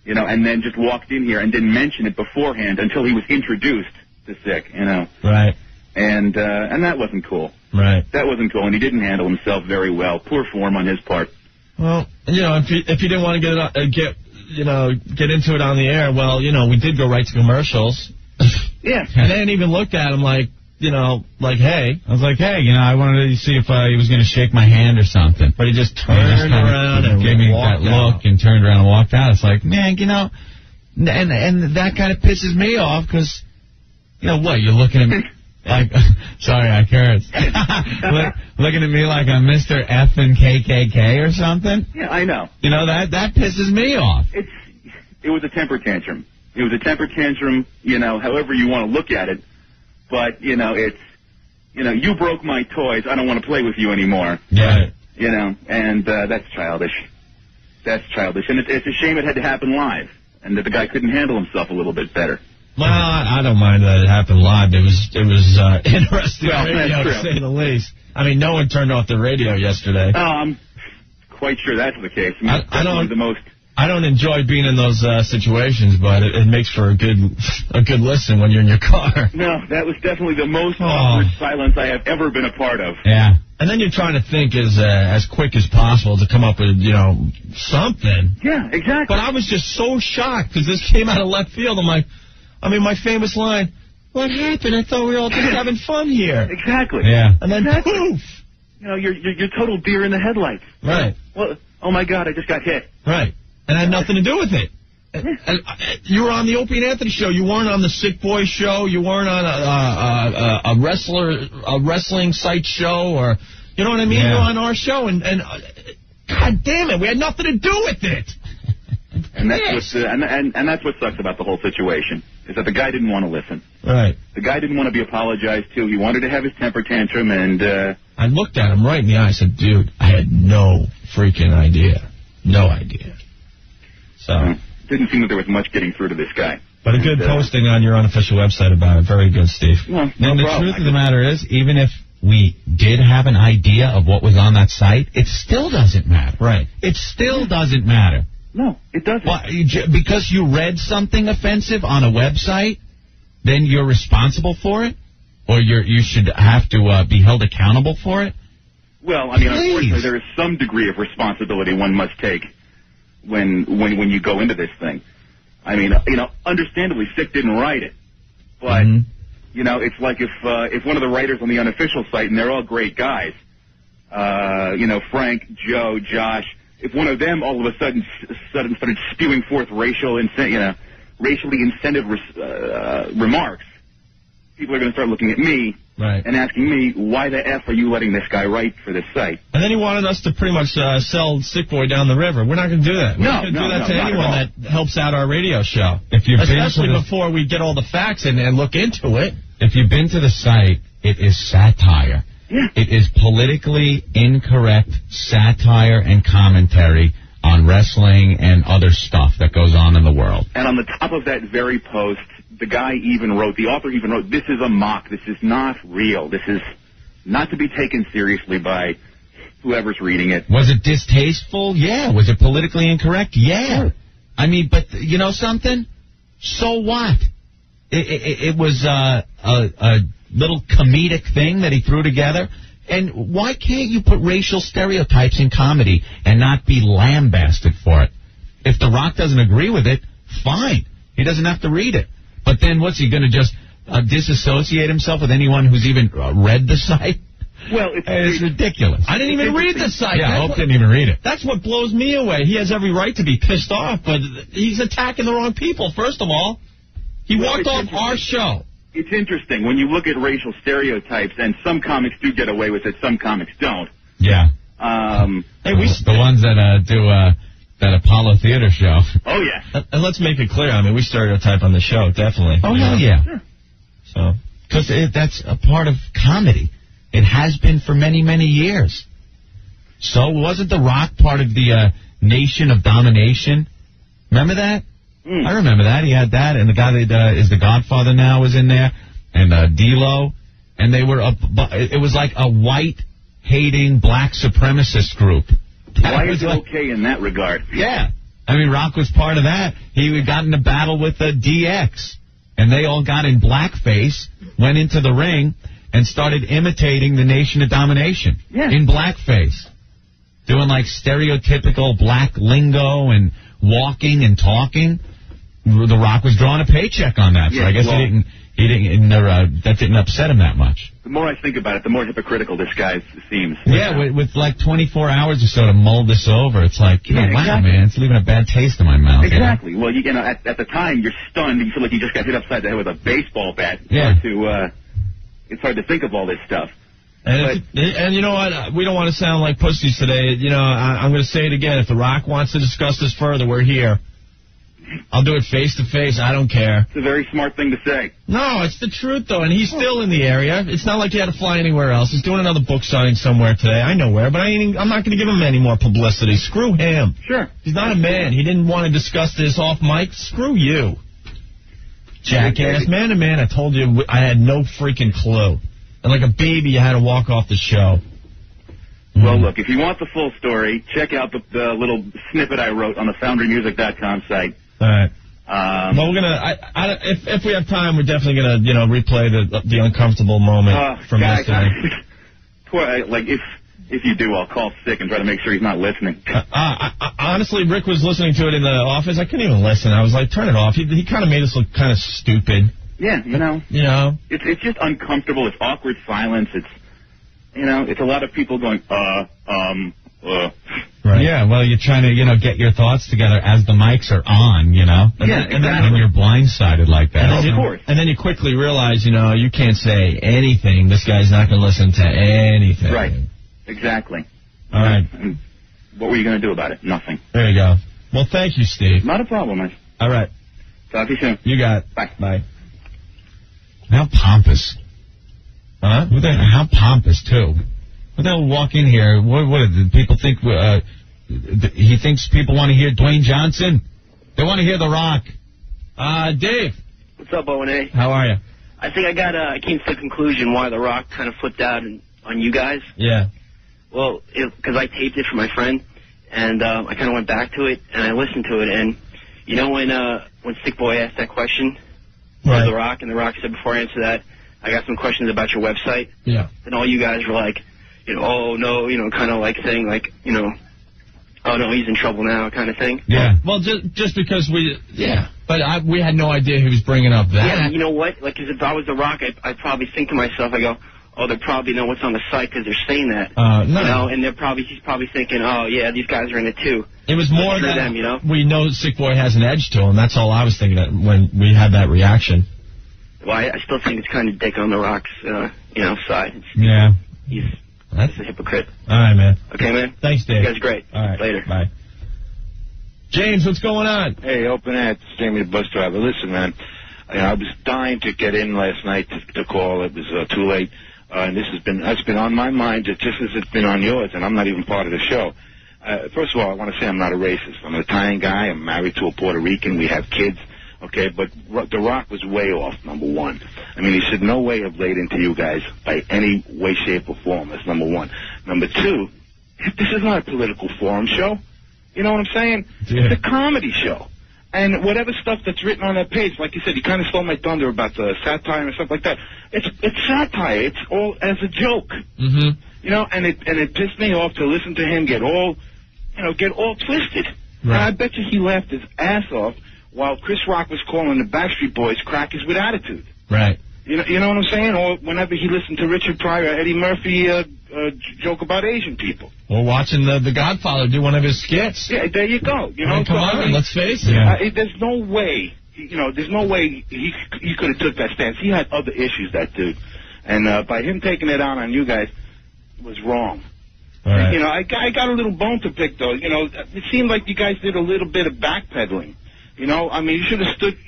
and then just walked in here and didn't mention it beforehand until he was introduced to Sick, Right. And that wasn't cool. Right. That wasn't cool, and he didn't handle himself very well. Poor form on his part. Well, if you didn't want to get into it on the air, well, we did go right to commercials. Yeah. And they didn't even look at him hey. I was like, hey, I wanted to see if he was going to shake my hand or something. But he just turned around and gave me that look and turned around and walked out. It's like, man, and that kind of pisses me off because, what, you're looking at me like, sorry, I cursed. Looking at me like I'm Mr. F and KKK or something? Yeah, I know. That pisses me off. It was a temper tantrum. It was a temper tantrum, however you want to look at it. But, it's, you broke my toys. I don't want to play with you anymore. Yeah. And that's childish. That's childish. And it's a shame it had to happen live and that the guy couldn't handle himself a little bit better. Well, I don't mind that it happened live. It was interesting radio, to say the least. I mean, no one turned off the radio yesterday. Oh, I'm quite sure that's the case. I don't enjoy being in those situations, but it makes for a good listen when you're in your car. No, that was definitely the most awkward silence I have ever been a part of. Yeah. And then you're trying to think as quick as possible to come up with, something. Yeah, exactly. But I was just so shocked because this came out of left field. I'm like, my famous line, what happened? I thought we were all just having fun here. Exactly. Yeah. And then poof. You're total deer in the headlights. Right. Well, oh my God, I just got hit. Right. And I had nothing to do with it. You were on the Opie Anthony show. You weren't on the Sick Boy show. You weren't on a wrestling site show, or you know what I mean. Yeah. You were on our show, and God damn it, we had nothing to do with it. And that's what sucks about the whole situation is that the guy didn't want to listen. Right. The guy didn't want to be apologized to. He wanted to have his temper tantrum, and I looked at him right in the eye. I said, dude, I had no freaking idea. No idea. So. Didn't seem that there was much getting through to this guy. But a good posting on your unofficial website about it. Very good, Steve. Well, and the truth of the matter is, even if we did have an idea of what was on that site, it still doesn't matter. Right. It still doesn't matter. No, it doesn't. Well, because you read something offensive on a website, then you're responsible for it? Or you should have to be held accountable for it? Well, I mean, unfortunately, there is some degree of responsibility one must take when you go into this thing. I mean, understandably, Sick didn't write it, but it's like if one of the writers on the unofficial site, and they're all great guys, Frank, Joe, Josh, if one of them all of a sudden started spewing forth racially incentive remarks, people are going to start looking at me and asking me, why the F are you letting this guy write for this site? And then he wanted us to pretty much sell Sick Boy down the river. We're not going to do that. We're not going to do that to anyone that helps out our radio show. Especially before we get all the facts and look into it. If you've been to the site, it is satire. Yeah. It is politically incorrect satire and commentary on wrestling and other stuff that goes on in the world. And on the top of that very post, the author even wrote, this is a mock. This is not real. This is not to be taken seriously by whoever's reading it. Was it distasteful? Yeah. Was it politically incorrect? Yeah. Sure. I mean, but you know something? So what? It was a little comedic thing that he threw together. And why can't you put racial stereotypes in comedy and not be lambasted for it? If The Rock doesn't agree with it, fine. He doesn't have to read it. But then what's he going to just disassociate himself with anyone who's even read the site? Well, it's ridiculous. I didn't even read the site. Yeah, Hope didn't even read it. That's what blows me away. He has every right to be pissed off, but he's attacking the wrong people, first of all. He walked off our show. It's interesting when you look at racial stereotypes, and some comics do get away with it, some comics don't. Yeah. The ones that do that Apollo Theater show. Oh, yeah. And let's make it clear. I mean, we stereotype on the show, definitely. Oh, hell yeah. Sure. So, because that's a part of comedy. It has been for many, many years. So, wasn't The Rock part of the Nation of Domination? Remember that? I remember that. He had that, and the guy that is the Godfather now was in there, and D-Lo, and they were it was like a white-hating black supremacist group. Why is it okay in that regard? Yeah. I mean, Rock was part of that. He got in a battle with the DX, and they all got in blackface, went into the ring, and started imitating the Nation of Domination in blackface, doing like stereotypical black lingo and walking and talking. The Rock was drawing a paycheck on that, so I guess that didn't upset him that much. The more I think about it, the more hypocritical this guy seems. Yeah, with like 24 hours or so to mull this over, it's like, wow, man, it's leaving a bad taste in my mouth. Exactly. You know? Well, at the time, you're stunned. You feel like you just got hit upside the head with a baseball bat. It's hard to think of all this stuff. And you know what? We don't want to sound like pussies today. You know, I'm going to say it again. If The Rock wants to discuss this further, we're here. I'll do it face to face. I don't care. It's a very smart thing to say. No, it's the truth, though, and he's still in the area. It's not like he had to fly anywhere else. He's doing another book signing somewhere today. I know where, but I'm not going to give him any more publicity. Screw him. Sure. He's not a man. He didn't want to discuss this off mic. Screw you. Jackass. Man to man, I told you I had no freaking clue. And like a baby, you had to walk off the show. Well, look, if you want the full story, check out the little snippet I wrote on the FoundryMusic.com site. All right. Well, we're gonna. If we have time, we're definitely gonna, replay the uncomfortable moment from yesterday. If you do, I'll call Sick and try to make sure he's not listening. Honestly, Rick was listening to it in the office. I couldn't even listen. I was like, turn it off. He kind of made us look kind of stupid. Yeah, it's just uncomfortable. It's awkward silence. It's a lot of people going, Right. Yeah, well, you're trying to, get your thoughts together as the mics are on, And then you're blindsided like that. Of course. And then you quickly realize, you can't say anything. This guy's not going to listen to anything. Right. Exactly. All right. And what were you going to do about it? Nothing. There you go. Well, thank you, Steve. Not a problem, man. All right. Talk to you soon. You got it. Bye. Bye. How pompous. Huh? How pompous, too. Well, they'll walk in here. What did people think? He thinks people want to hear Dwayne Johnson. They want to hear The Rock. Dave. What's up, O&A? How are you? I think I came to the conclusion why The Rock kind of flipped out on you guys. Yeah. Well, because I taped it for my friend, and I kind of went back to it, and I listened to it, and you know when Sick Boy asked that question to The Rock, and The Rock said, before I answer that, I got some questions about your website. Yeah. And all you guys were like, oh, no, kind of like saying, like, oh, no, he's in trouble now kind of thing. Yeah. Well, just because we... Yeah. But we had no idea he was bringing up that. Yeah, you know what? Like, 'cause if I was The Rock, I'd probably think to myself, I go, oh, they probably know what's on the site because they're saying that. No. And he's probably thinking, oh, yeah, these guys are in it too. It was more than them, we know Sick Boy has an edge to him. That's all I was thinking when we had that reaction. Well, I still think it's kind of dick on The Rock's, side. Yeah. He's a hypocrite. All right, man. Okay, man. Thanks, Dave. You guys are great. All right. Later. Bye. James, what's going on? Hey, Open Hat, it's Jamie the bus driver. Listen, man, I was dying to get in last night to call. It was too late. And it's been on my mind just as it's been on yours, and I'm not even part of the show. First of all, I want to say I'm not a racist. I'm an Italian guy. I'm married to a Puerto Rican. We have kids. Okay, but The Rock was way off, number one. I mean, he should no way have laid into you guys by any way, shape, or form. That's number one. Number two, this is not a political forum show. You know what I'm saying? Yeah. It's a comedy show. And whatever stuff that's written on that page, like you said, you kind of stole my thunder about the satire and stuff like that. It's satire. It's all as a joke. Mm-hmm. And it pissed me off to listen to him get all twisted. Right. And I bet you he laughed his ass off while Chris Rock was calling the Backstreet Boys crackers with attitude. Right. You know what I'm saying? Or whenever he listened to Richard Pryor or Eddie Murphy joke about Asian people. Or watching the Godfather do one of his skits. Yeah, there you go. Come on, let's face it. There's no way, there's no way he could have took that stance. He had other issues, that dude. And by him taking it out on you guys, it was wrong. All right. I got a little bone to pick, though. It seemed like you guys did a little bit of backpedaling. I mean, you should have stood,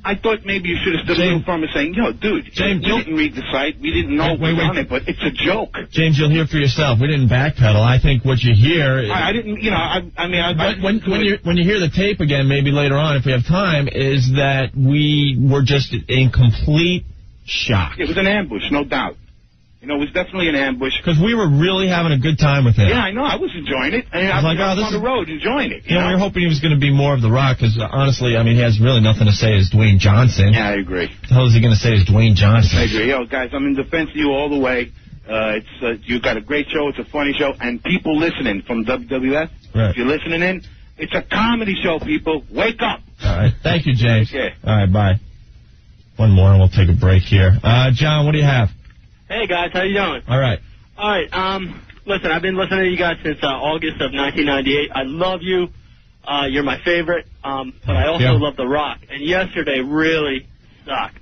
I thought maybe you should have stood a little firm and saying, dude, James, we didn't read the site. We didn't know what was on it, but it's a joke. James, you'll hear for yourself. We didn't backpedal. I think what you hear... I didn't, when you hear the tape again, maybe later on, if we have time, is that we were just in complete shock. It was an ambush, no doubt. It was definitely an ambush. Because we were really having a good time with him. Yeah, I know. I was enjoying it. I was on the road enjoying it. We were hoping he was going to be more of The Rock, because honestly, I mean, he has really nothing to say as Dwayne Johnson. Yeah, I agree. What the hell is he going to say as Dwayne Johnson? I agree. Guys, I'm in defense of you all the way. You've got a great show. It's a funny show. And people listening from WWF, if you're listening in, it's a comedy show, people. Wake up. All right. Thank you, James. Okay. All right, bye. One more, and we'll take a break here. John, what do you have? Hey, guys, how you doing? All right. Listen, I've been listening to you guys since August of 1998. I love you. You're my favorite. But I also love The Rock. And yesterday really sucked.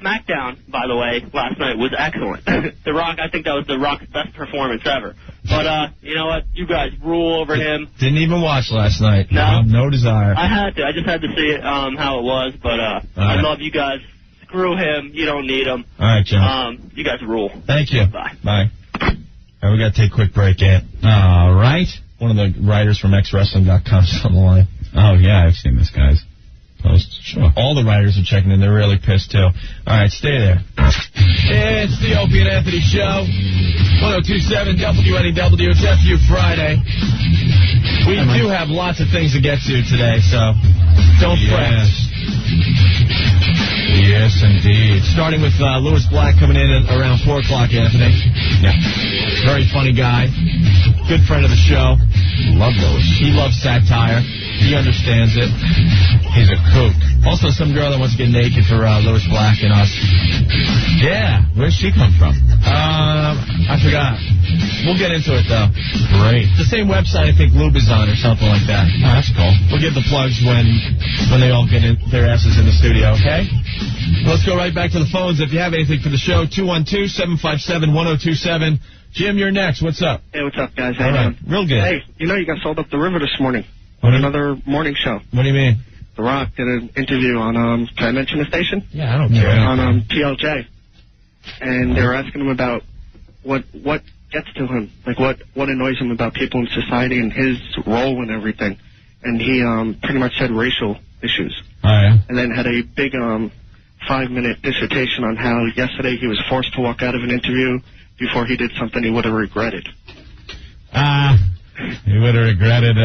SmackDown, by the way, last night was excellent. The Rock, I think that was The Rock's best performance ever. But you know what? You guys rule over him. Didn't even watch last night. No. No desire. I had to. I just had to see it, how it was. But I love you guys. Screw him. You don't need him. All right, John. You guys rule. Thank you. Bye. Bye. All right, we got to take a quick break, Ant. All right. One of the writers from XWrestling.com is on the line. Oh, yeah, I've seen this guy's post. Sure. All the writers are checking in. They're really pissed, too. All right, stay there. It's the Opie and Anthony Show. 1027 WNEW. It's FU Friday. We do have lots of things to get to today, so don't fret. Yes, indeed. Starting with Lewis Black coming in at around 4 o'clock, Anthony. Yeah. Very funny guy. Good friend of the show. Love Lewis. He loves satire. He understands it. He's a kook. Also, some girl that wants to get naked for Lewis Black and us. Yeah. Where'd she come from? I forgot. We'll get into it, though. Great. The same website I think Lube is on or something like that. Oh, that's cool. We'll give the plugs when they all get their asses in the studio, okay? Let's go right back to the phones. If you have anything for the show, 212-757-1027. Jim, you're next. What's up? Hey, what's up, guys? How you doing? Real good. Hey, you got sold up the river this morning on another morning show. What do you mean? The Rock did an interview on, can I mention the station? Yeah, I don't care. On TLJ. and they were asking him about what gets to him, like what annoys him about people in society and his role and everything. And he pretty much said racial issues. Oh, yeah? And then had a big 5-minute dissertation on how yesterday he was forced to walk out of an interview before he did something he would have regretted. He would have regretted,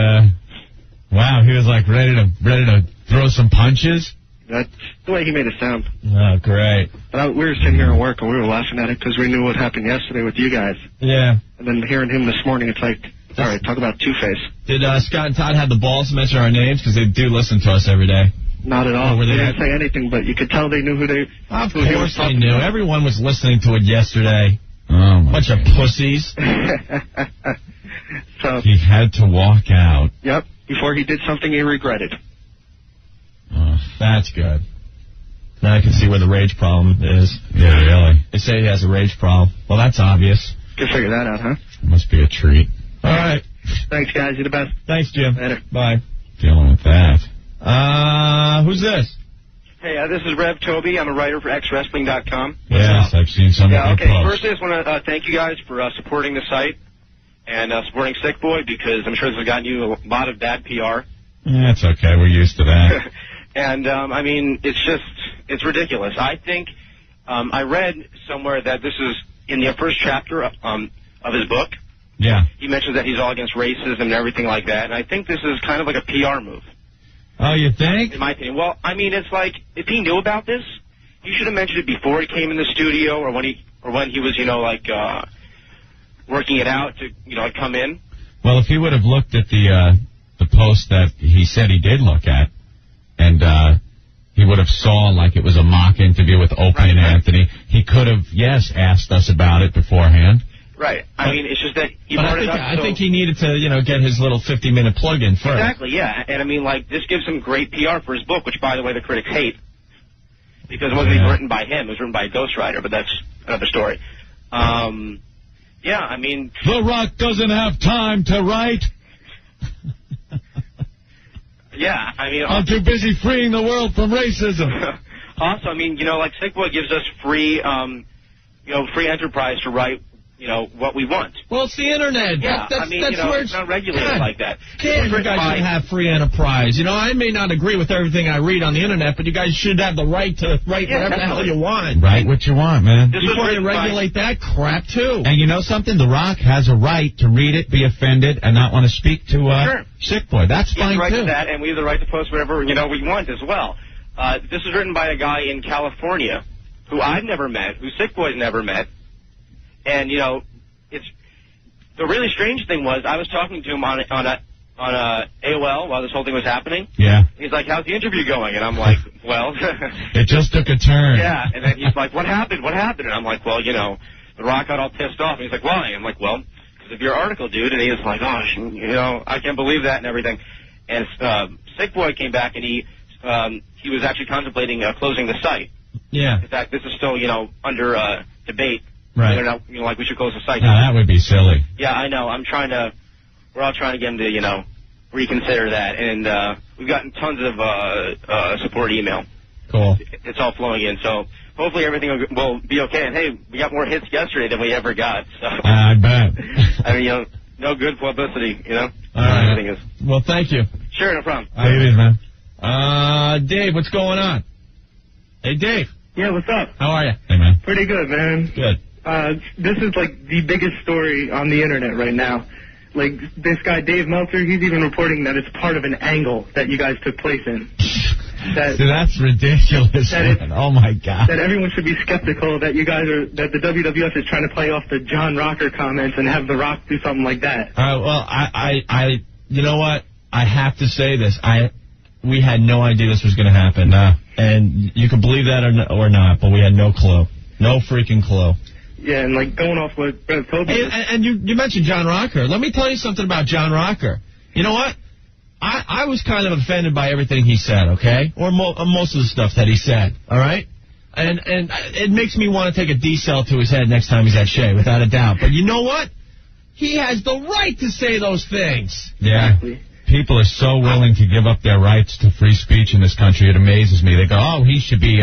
wow, he was like ready to throw some punches? That's the way he made it sound. Oh, great. But we were sitting here at work and we were laughing at it because we knew what happened yesterday with you guys. Yeah. And then hearing him this morning, it's like, all right, talk about Two-Face. Did Scott and Todd have the balls to mention our names? Because they do listen to us every day. Not at all. Or were They they didn't say anything, but you could tell they knew who they... Of course they knew. Everyone was listening to it yesterday. Oh, my Bunch of pussies. So he had to walk out. Yep, before he did something he regretted. Oh, that's good. Now I can see where the rage problem is. Yeah, really. They say he has a rage problem. Well, that's obvious. Could figure that out, huh? Must be a treat. All right. Thanks, guys. You're the best. Thanks, Jim. Later. Bye. Dealing with that. Who's this? Hey, this is Rev Toby. I'm a writer for xwrestling.com. Yes, I've seen some of your okay. posts. First, I just want to thank you guys for supporting the site and supporting Sick Boy, because I'm sure this has gotten you a lot of bad PR. That's okay. We're used to that. And, I mean, it's ridiculous. I think I read somewhere that this is in the first chapter of his book. Yeah. He mentions that he's all against racism and everything like that, and I think this is kind of like a PR move. Oh, you think? In my opinion. Well, I mean, it's like, if he knew about this, he should have mentioned it before he came in the studio or when he was, working it out to, like, come in. Well, if he would have looked at the post that he said he did look at, and he would have saw like it was a mock interview with Opie and Anthony, he could have, asked us about it beforehand. Right. I mean, it's just that he brought it up. I think he needed to, get his little 50-minute plug-in first. Exactly, yeah. And I mean, like, this gives him great PR for his book, which, by the way, the critics hate. Because it wasn't even written by him. It was written by a ghostwriter, but that's another story. Yeah, I mean... The Rock doesn't have time to write. Yeah, I mean... I'm too busy freeing the world from racism. Also, I mean, like, Sick Boy gives us free enterprise to write, what we want. Well, it's the Internet. Yeah, that's where it's not regulated like that. You guys should have free enterprise. I may not agree with everything I read on the Internet, but you guys should have the right to write whatever the hell you want. Write what you want, man. Before you regulate that crap, too. And you know something? The Rock has a right to read it, be offended, and not want to speak to Sick Boy. That's fine, he has the right too. to that, and we have the right to post whatever, we want as well. This was written by a guy in California who I've never met, who Sick Boy's never met. And, it's the really strange thing was I was talking to him on AOL while this whole thing was happening. Yeah. He's like, how's the interview going? And I'm like, well. It just took a turn. Yeah. And then he's like, what happened? What happened? And I'm like, well, The Rock got all pissed off. And he's like, why? I'm like, well, because of your article, dude. And he was like, oh, I can't believe that and everything. And Sick Boy came back and he was actually contemplating closing the site. Yeah. In fact, this is still, under debate. Right. They're not, we should close the site. No, that would be silly. Yeah, I know. We're all trying to get him to, reconsider that. And we've gotten tons of support email. Cool. It's all flowing in. So hopefully everything will be okay. And, hey, we got more hits yesterday than we ever got. So I bet. I mean, no good publicity, All right. Everything is. Well, thank you. Sure, no problem. Take it easy, man. Dave, what's going on? Hey, Dave. Yeah, what's up? How are you? Hey, man. Pretty good, man. Good. This is like the biggest story on the internet right now. Like, this guy, Dave Meltzer, he's even reporting that it's part of an angle that you guys took place in. That's ridiculous, man. Oh, my God. That everyone should be skeptical that that the WWF is trying to play off the John Rocker comments and have The Rock do something like that. Well, I you know what? I have to say this. We had no idea this was going to happen. And you can believe that or not, but we had no clue. No freaking clue. Yeah, and like going off what Brett told you. And you mentioned John Rocker. Let me tell you something about John Rocker. You know what? I was kind of offended by everything he said, okay? Or most of the stuff that he said, all right? And it makes me want to take a D-cell to his head next time he's at Shea, without a doubt. But you know what? He has the right to say those things. Yeah. Exactly. People are so willing to give up their rights to free speech in this country. It amazes me. They go, oh, he should be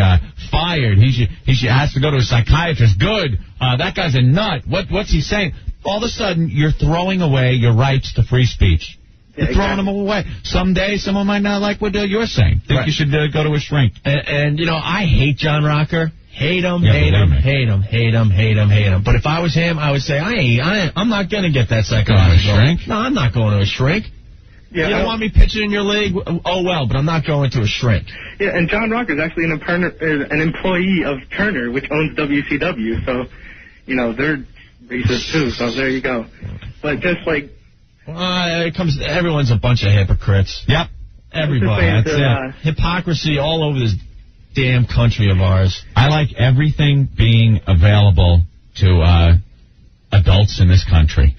fired. He has to go to a psychiatrist. Good. That guy's a nut. What's he saying? All of a sudden, you're throwing away your rights to free speech. You're throwing them away. Someday, someone might not like what you're saying. Think you should go to a shrink. And, you know, I hate John Rocker. Hate him. But if I was him, I would say, I'm not going to get that psychiatrist. Shrink? No, I'm not going to a shrink. Yeah, you don't want me pitching in your league? Oh, well, but I'm not going to a shrink. Yeah, and John Rocker's actually an employee of Turner, which owns WCW. So, you know, they're racist, too. So there you go. But just like... everyone's a bunch of hypocrites. Yep. Everybody. That's it. Hypocrisy all over this damn country of ours. I like everything being available to adults in this country.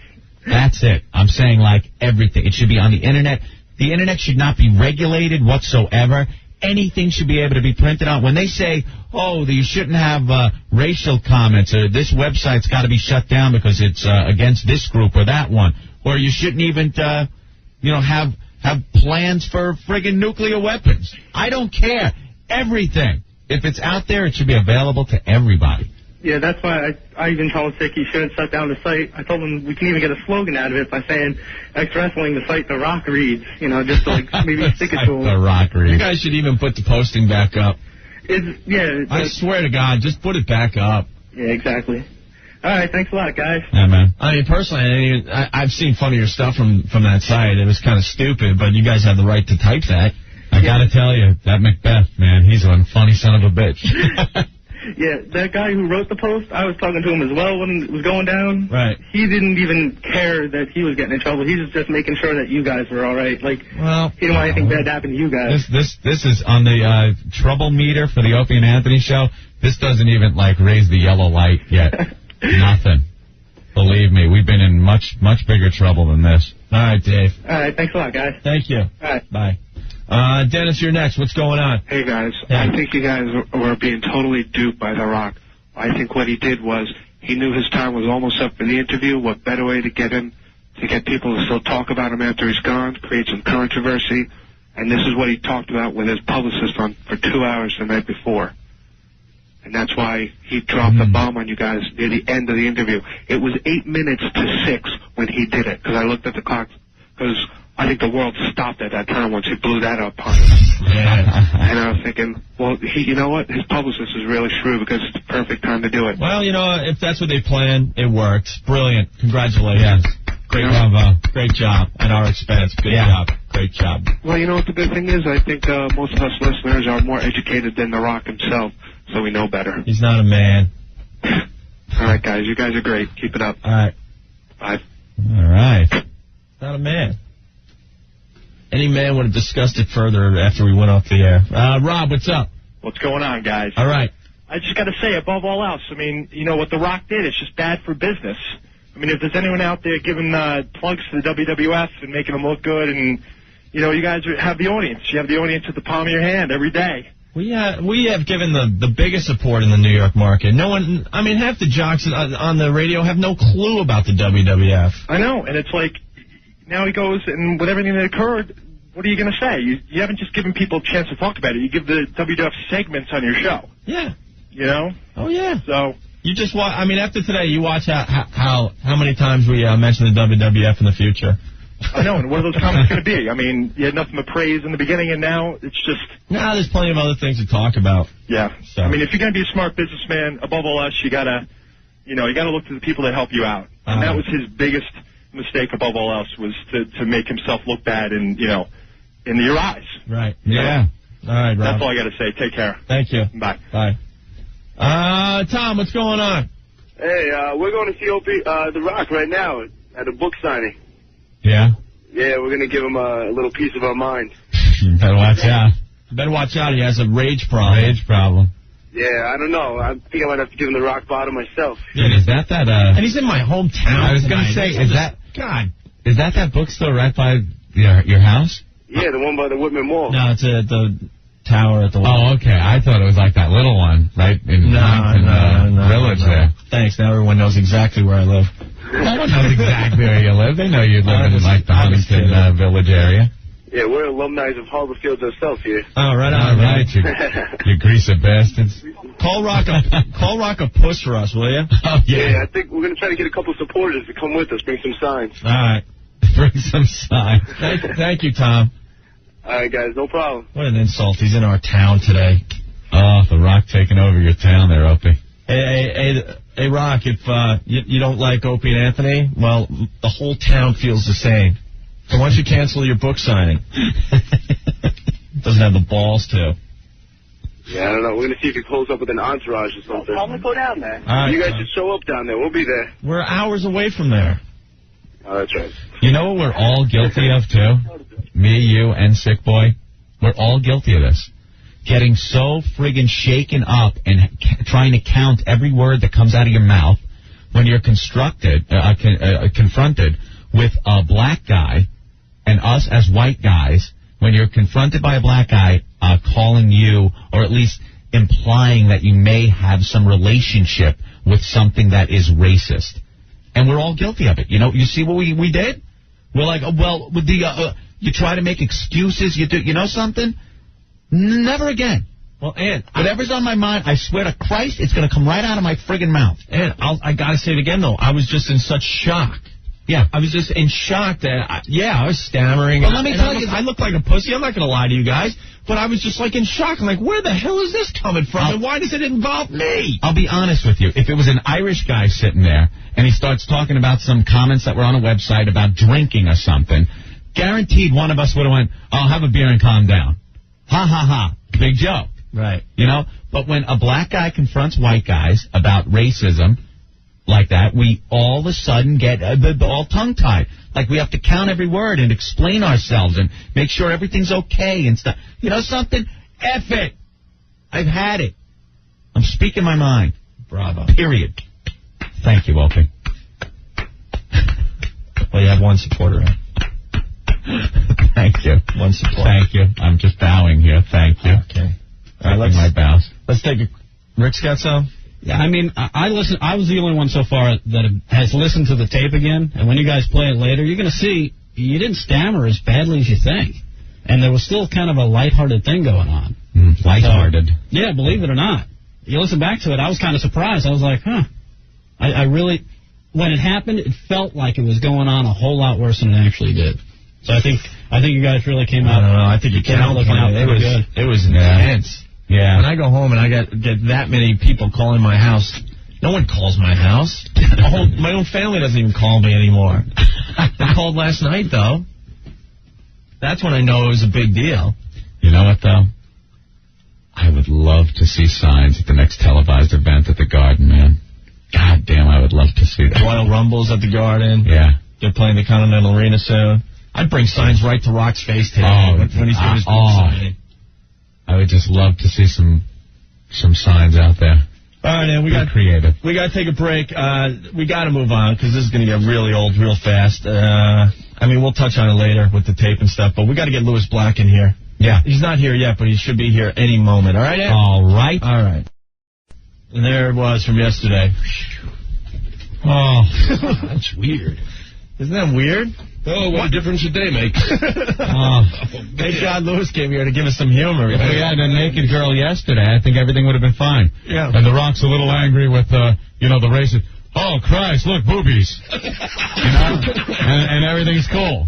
That's it. I'm saying like everything. It should be on the Internet. The Internet should not be regulated whatsoever. Anything should be able to be printed out. When they say, you shouldn't have racial comments, or this website's got to be shut down because it's against this group or that one, or you shouldn't even, have plans for friggin' nuclear weapons. I don't care. Everything. If it's out there, it should be available to everybody. Yeah, that's why I even told Sick he shouldn't shut down the site. I told him we can even get a slogan out of it by saying X Wrestling, the site The Rock reads, just to like maybe stick it to him. The Rock reads. You guys should even put the posting back up. I swear to God, just put it back up. Yeah, exactly. All right, thanks a lot, guys. Yeah, man. I mean, personally, I've seen funnier stuff from that site. It was kind of stupid, but you guys have the right to type that. I gotta tell you, that Macbeth, man, he's one funny son of a bitch. Yeah, that guy who wrote the post, I was talking to him as well when it was going down. Right. He didn't even care that he was getting in trouble. He was just making sure that you guys were all right. Like, he didn't want anything bad to happen to you guys. This is on the trouble meter for the Opie and Anthony show. This doesn't even, raise the yellow light yet. Nothing. Believe me, we've been in much, much bigger trouble than this. All right, Dave. All right, thanks a lot, guys. Thank you. All right. Bye. Dennis, you're next. What's going on? Hey, guys. I think you guys were being totally duped by The Rock. I think what he did was he knew his time was almost up for the interview. What better way to get people to still talk about him after he's gone, create some controversy. And this is what he talked about with his publicist for 2 hours the night before. And that's why he dropped the bomb on you guys near the end of the interview. It was 8 minutes to 6 when he did it, because I looked at the clock, because I think the world stopped at that time once he blew that up on him. Yeah. And I was thinking, well, you know what? His publicist is really shrewd because it's the perfect time to do it. Well, if that's what they planned, it worked. Brilliant. Congratulations. Great job. Great job at our expense. Good job. Great job. Well, you know what the good thing is? I think most of us listeners are more educated than The Rock himself, so we know better. He's not a man. All right, guys. You guys are great. Keep it up. All right. Bye. All right. Not a man. Any man would have discussed it further after we went off the air. Rob, what's up? What's going on, guys? All right. I just got to say, above all else, I mean, what The Rock did, it's just bad for business. I mean, if there's anyone out there giving plugs to the WWF and making them look good, and, you guys have the audience. You have the audience at the palm of your hand every day. We have given the biggest support in the New York market. No one, I mean, half the jocks on the radio have no clue about the WWF. I know, and it's like, now he goes, and with everything that occurred, what are you going to say? You haven't just given people a chance to talk about it. You give the WWF segments on your show. Yeah. Oh, yeah. So you just watch. I mean, after today, you watch how many times we mention the WWF in the future. I know, and what are those comments going to be? I mean, you had nothing but praise in the beginning, and now it's just... Nah, there's plenty of other things to talk about. Yeah. So. I mean, if you're going to be a smart businessman, above all else, you got to look to the people that help you out. And that was his biggest mistake, above all else, was to make himself look bad in your eyes. Right. Yeah. All right, Rob. That's all I got to say. Take care. Thank you. Bye. Bye. Tom, what's going on? Hey, we're going to see Opie, The Rock right now at a book signing. Yeah? Yeah, we're going to give him a little piece of our mind. You better watch out. Better watch out. He has a rage problem. Yeah, I don't know. I think I might have to give him the rock bottom myself. Yeah, is that And he's in my hometown. I was going to say, is that bookstore right by your house? Yeah, the one by the Whitman Mall. No, it's at the tower at the wall. Oh, okay. I thought it was like that little one, right? In no, Village there. Thanks. Now everyone knows exactly where I live. I don't know exactly where you live. They know you live in, like, the Huntington Village area. Yeah, we're alumni of Harbor Fields ourselves here. Oh, right on. All right, you grease of bastards. Call Rock a push for us, will you? Oh, yeah, I think we're going to try to get a couple supporters to come with us, bring some signs. All right. Bring some signs. Thank you, Tom. All right, guys, no problem. What an insult. He's in our town today. Oh, the Rock taking over your town there, Opie. Hey, Rock, if you don't like Opie and Anthony, well, the whole town feels the same. So why don't you cancel your book signing? Doesn't have the balls to. Yeah, I don't know. We're going to see if he pulls up with an entourage or something. I'm going to go down there. Right, you guys should show up down there. We'll be there. We're hours away from there. Oh, that's right. You know what we're all guilty of, too? Me, you, and Sick Boy? We're all guilty of this. Getting so friggin' shaken up and trying to count every word that comes out of your mouth when you're confronted with a black guy and us as white guys, when you're confronted by a black guy calling you, or at least implying that you may have some relationship with something that is racist. And we're all guilty of it. You know, you see what we did? We're like, oh, well, with the you try to make excuses. You do, you know something? Never again. Well, and whatever's on my mind, I swear to Christ, it's going to come right out of my friggin' mouth. And I got to say it again, though. I was just in such shock. Yeah. I was just in shock that, I was stammering. But let me tell you, I look like a pussy. I'm not going to lie to you guys. But I was just, like, in shock. I'm like, where the hell is this coming from? And why does it involve me? I'll be honest with you. If it was an Irish guy sitting there and he starts talking about some comments that were on a website about drinking or something, guaranteed one of us would have went, I'll have a beer and calm down. Ha, ha, ha. Big joke. Right. You know? But when a black guy confronts white guys about racism like that, we all of a sudden get all tongue-tied. Like we have to count every word and explain ourselves and make sure everything's okay and stuff. You know something? F it. I've had it. I'm speaking my mind. Bravo. Period. Thank you, Opie. Well, you have one supporter. Thank you. One supporter. Thank you. I'm just bowing here. Thank you. Okay. All right, my bows. Let's take a... Rick's got some? Yeah, I mean, I was the only one so far that has listened to the tape again. And when you guys play it later, you're going to see you didn't stammer as badly as you think. And there was still kind of a lighthearted thing going on. Lighthearted. So, yeah, believe it or not. You listen back to it, I was kind of surprised. I was like, huh. I really, when it happened, it felt like it was going on a whole lot worse than it actually did. So I think you guys really came out. I don't know. I think you came out looking out pretty good. It was intense. Yeah. When I go home and I get that many people calling my house, no one calls my house. My own family doesn't even call me anymore. They called last night, though. That's when I know it was a big deal. You know what, though? I would love to see signs at the next televised event at the Garden, man. God damn, I would love to see that. Royal Rumbles at the Garden. Yeah. They're playing the Continental Arena soon. I'd bring signs right to Rock's face today when he's doing his book signing. I would just love to see some signs out there. All right, man, we got creative. We got to take a break. We got to move on because this is going to get really old real fast. I mean, we'll touch on it later with the tape and stuff, but we got to get Lewis Black in here. Yeah. He's not here yet, but he should be here any moment. All right, Ed? All right. All right. And there it was from yesterday. Oh, that's weird. Isn't that weird? Oh, what a difference a day makes. Thank God Lewis came here to give us some humor. If we had a naked girl yesterday, I think everything would have been fine. Yeah. And The Rock's a little angry with, the racist. Oh, Christ, look, boobies. And everything's cool.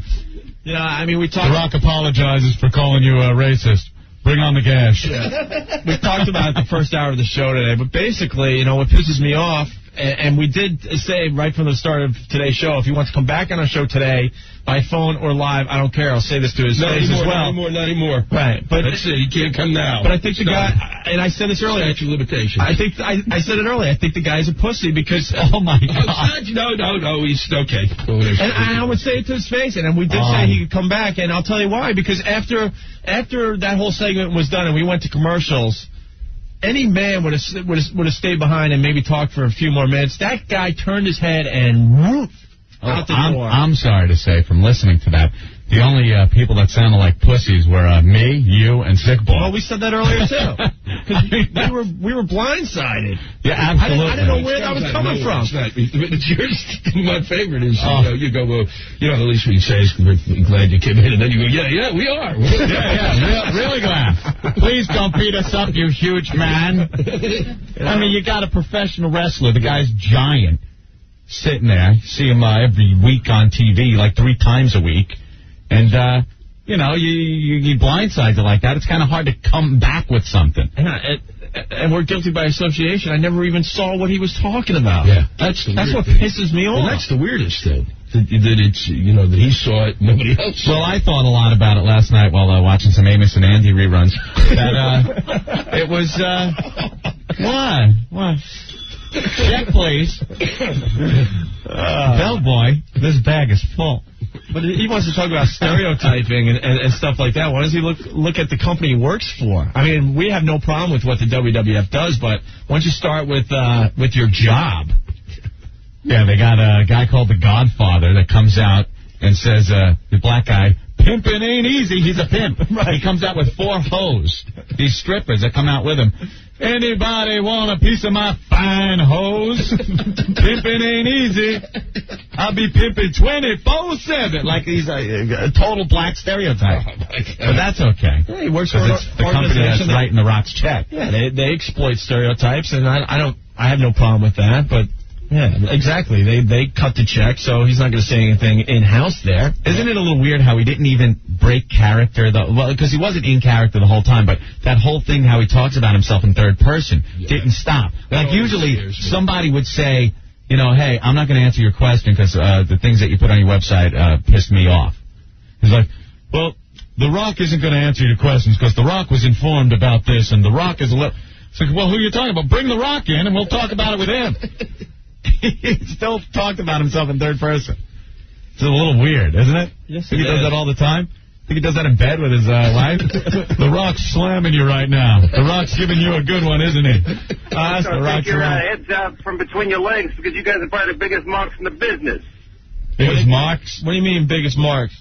Yeah, I mean, we talked... The Rock apologizes for calling you a racist. Bring on the gash. Yeah. We talked about it the first hour of the show today, but basically, what pisses me off, and we did say right from the start of today's show, if he wants to come back on our show today, by phone or live, I don't care. I'll say this to his face as well. Not anymore. Right. But that's it. He can't come now. But I think the guy, and I said this earlier. Statute of limitations. I said it earlier. I think the guy's a pussy because, oh my God. No, he's okay. And I would say it to his face, and we did say he could come back, and I'll tell you why. Because after that whole segment was done and we went to commercials, any man would have stayed behind and maybe talked for a few more minutes. That guy turned his head and whoop. Out the door. I'm sorry to say, from listening to that, The only people that sounded like pussies were me, you, and Sick Boy. Well, we said that earlier, too. Because we were blindsided. Yeah, absolutely. I didn't know where that was coming from. It's yours. My favorite is, you go, well, the least we can say is we're glad you came in. And then you go, yeah, we are. Really glad. Please don't beat us up, you huge man. I mean, you got a professional wrestler. The guy's giant. Sitting there. See him every week on TV, like 3 times a week. And, you blindside you like that. It's kind of hard to come back with something. And we're guilty by association. I never even saw what he was talking about. Yeah. That's what pisses me off. Well, that's the weirdest thing. That it's, that he saw it, nobody else saw it. Well, I thought a lot about it last night while watching some Amos and Andy reruns. That, it was, what? Check, please. Bellboy, this bag is full. But he wants to talk about stereotyping and stuff like that. Why does he look at the company he works for? I mean, we have no problem with what the WWF does, but once you start with your job. Yeah, they got a guy called the Godfather that comes out and says, the black guy, pimping ain't easy. He's a pimp. Right. He comes out with 4 hoes. These strippers that come out with him. Anybody want a piece of my fine hose? Pimping ain't easy. I'll be pimping 24/7. Like he's a total black stereotype. Oh, but that's okay. Yeah, he works for the company that's writing the Rock's check. Yeah, they exploit stereotypes, and I have no problem with that, but... Yeah, exactly. They cut the check, so he's not going to say anything in-house there. Isn't it a little weird how he didn't even break character? Because he wasn't in character the whole time, but that whole thing how he talks about himself in third person didn't stop. Like usually somebody would say, hey, I'm not going to answer your question because the things that you put on your website pissed me off. He's like, well, The Rock isn't going to answer your questions because The Rock was informed about this, and The Rock is It's like, well, who are you talking about? Bring The Rock in, and we'll talk about it with him. He still talked about himself in third person. It's a little weird, isn't it? Yes, Think he does that all the time? Think he does that in bed with his wife? The Rock's slamming you right now. The Rock's giving you a good one, isn't he? That's The Rock's take your heads out from between your legs because you guys are probably the biggest marks in the business. Biggest marks? What do you mean biggest marks?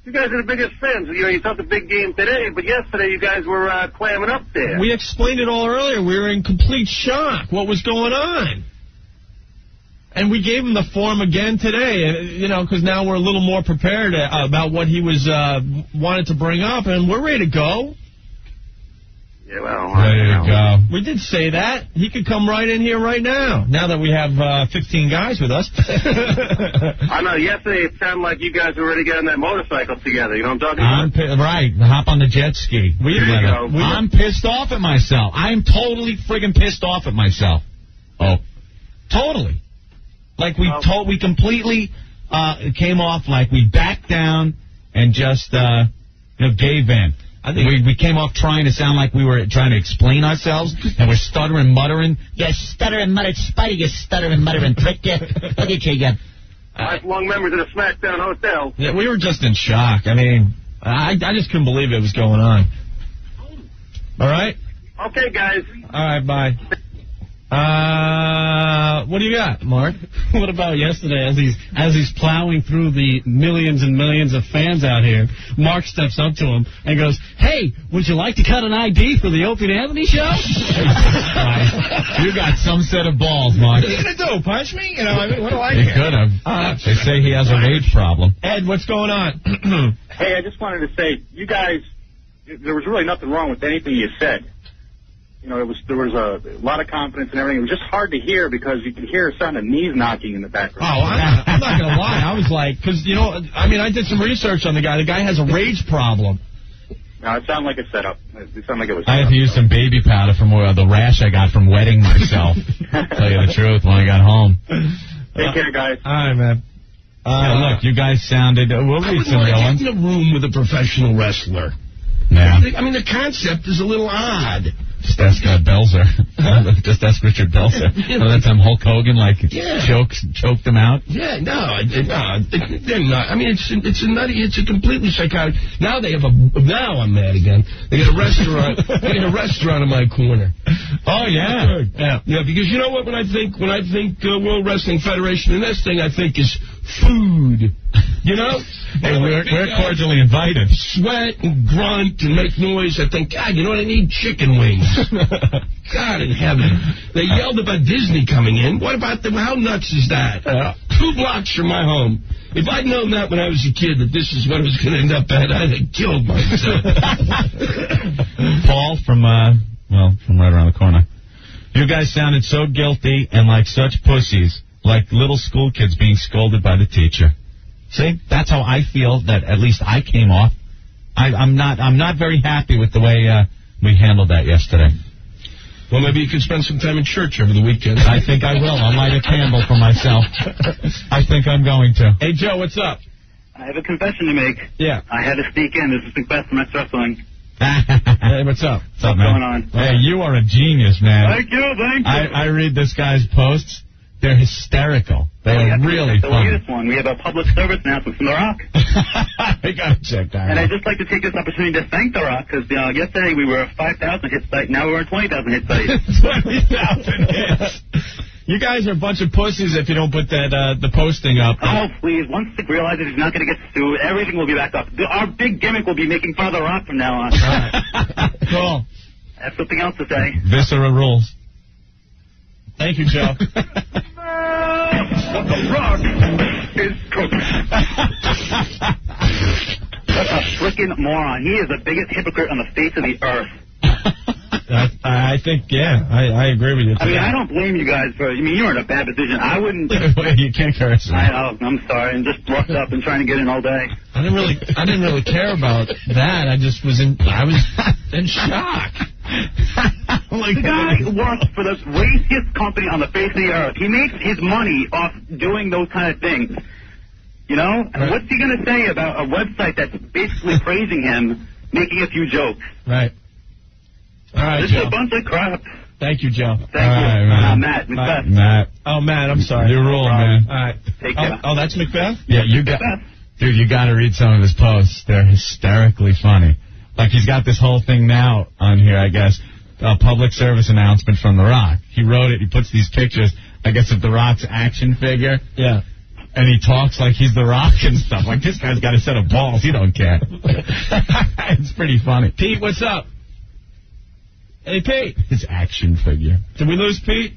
You guys are the biggest fans. You thought the big game today, but yesterday you guys were clamming up there. We explained it all earlier. We were in complete shock. What was going on? And we gave him the form again today, because now we're a little more prepared about what he was wanted to bring up, and we're ready to go. Yeah, well, ready to go. We did say that. He could come right in here right now that we have 15 guys with us. I know, yesterday it sounded like you guys were ready to get on that motorcycle together. You know what I'm talking about? Right, hop on the jet ski. I'm pissed off at myself. I'm totally friggin' pissed off at myself. Oh, totally. Like we completely came off like we backed down and just gave in. I think we came off trying to sound like we were trying to explain ourselves, and we're stuttering, muttering. You stuttering, muttering, Spidey, you stuttering, muttering prick. Look at you. Lifelong members of the SmackDown Hotel. Yeah, we were just in shock. I mean, I just couldn't believe it was going on. All right? Okay, guys. All right, bye. What do you got, Mark? What about yesterday as he's plowing through the millions and millions of fans out here, Mark steps up to him and goes, hey, would you like to cut an ID for the Opie Anthony show? You got some set of balls, Mark. What are you going to do, punch me? What do I He care? could have. They say he has a rage problem. Ed, what's going on? Hey, I just wanted to say, you guys, there was really nothing wrong with anything you said. There was a lot of confidence and everything. It was just hard to hear because you could hear a sound of knees knocking in the background. Oh, I'm not going to lie. I was like, because, I did some research on the guy. The guy has a rage problem. No, it sounded like a setup. It sounded like it was I had to use some baby powder from the rash I got from wetting myself. Tell you the truth, when I got home. Take care, guys. All right, man. Look, you guys sounded... we'll read some real ones. I wouldn't want to get in a room with a professional wrestler. Yeah. I mean, the concept is a little odd. Just ask Belzer. Just ask Richard Belzer. That time Hulk Hogan choked him out. Yeah, no, they're not. I mean, it's a completely psychotic. Now I'm mad again. They got a restaurant. They got a restaurant in my corner. Oh yeah, yeah. Because you know what? When I think World Wrestling Federation and this thing, I think is food. You know? Hey, we're cordially invited. Sweat and grunt and make noise. I think, God, you know what? I need chicken wings. God in heaven. They yelled about Disney coming in. What about them? How nuts is that? 2 blocks from my home. If I'd known that when I was a kid, that this is what it was going to end up at, I'd have killed myself. Paul from right around the corner. You guys sounded so guilty and like such pussies, like little school kids being scolded by the teacher. See, that's how I feel that at least I came off. I'm not very happy with the way we handled that yesterday. Well, maybe you could spend some time in church over the weekend. I think I will. I'll light a candle for myself. I think I'm going to. Hey, Joe, what's up? I have a confession to make. Yeah. I had to sneak in. This is Macbeth from X Wrestling. Hey, what's up? What's up, man? Going on? Hey, you are a genius, man. Thank you. I read this guy's posts. They're hysterical. They are really the funny. latest one. We have a public service announcement from The Rock. I gotta check that out. And I'd just like to take this opportunity to thank The Rock, because yesterday we were a 5,000 hit site, now we're a 20,000 hit site. 20,000 hits. You guys are a bunch of pussies if you don't put that the posting up. Oh, please. Once Stick realizes he's not going to get sued, everything will be back up. Our big gimmick will be making fun of The Rock from now on. All right. Cool. I have something else to say. Viscera rules. Thank you, Joe. The Rock is cooking. What a frickin' moron. He is the biggest hypocrite on the face of the earth. I think, yeah, I agree with you. I mean, I don't blame you guys for, you're in a bad position. I wouldn't. You can't curse. I'm sorry. I'm just roughed up and trying to get in all day. I didn't really care about that. I was in shock. The guy works for the raciest company on the face of the earth. He makes his money off doing those kind of things. You know? Right. What's he going to say about a website that's basically praising him, making a few jokes? Right. All right, This Joe. is a bunch of crap. Thank you, Joe. Thank you. Right, Matt. Macbeth. Matt. Oh, Matt, I'm sorry. You're rolling, man. All right. Take care. Oh, that's Macbeth? Yeah, Dude, you got to read some of his posts. They're hysterically funny. Like, he's got this whole thing now on here, I guess, a public service announcement from The Rock. He wrote it. He puts these pictures, I guess, of The Rock's action figure. Yeah. And he talks like he's The Rock and stuff. Like, this guy's got a set of balls. He don't care. It's pretty funny. Pete, what's up? Hey, Pete. His action figure. Did we lose Pete?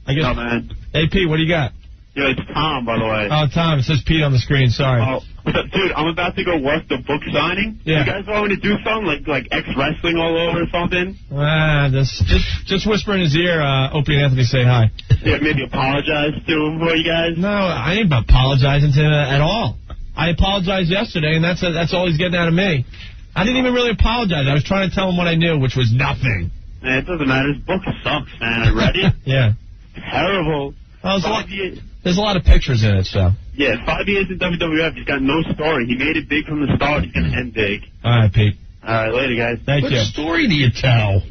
I guess. No, man. Hey, Pete, what do you got? Yo, it's Tom, by the way. Oh, Tom. It says Pete on the screen. Sorry. Oh, dude, I'm about to go work the book signing. Yeah. You guys want me to do something like X-Wrestling all over or something? Just whisper in his ear, Opie Anthony, say hi. Yeah, maybe apologize to him for you guys? No, I ain't apologizing to him at all. I apologized yesterday, and that's all he's getting out of me. I didn't even really apologize. I was trying to tell him what I knew, which was nothing. Man, it doesn't matter. His book sucks, man. I read it. Yeah. Terrible. Well, there's a lot of pictures in it, so. Yeah, 5 years in WWF. He's got no story. He made it big from the start. He's going to end big. All right, Pete. All right, later, guys. Thank you. What story do you tell?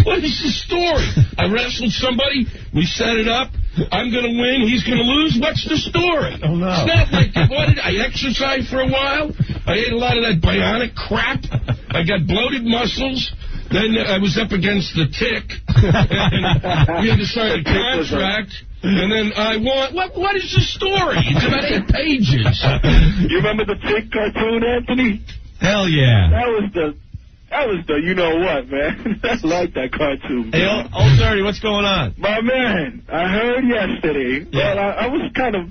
What is the story? I wrestled somebody. We set it up. I'm going to win. He's going to lose. What's the story? Oh, no. It's not like I exercised for a while. I ate a lot of that bionic crap. I got bloated muscles. Then I was up against the Tick. And we had to sign a contract. And then I won. What is the story? It's about 8 pages. You remember the Tick cartoon, Anthony? Hell yeah. That was the you know what, man. I like that cartoon. Hey, old Dirty, what's going on? My man, I heard yesterday. Yeah. Well, I was kind of,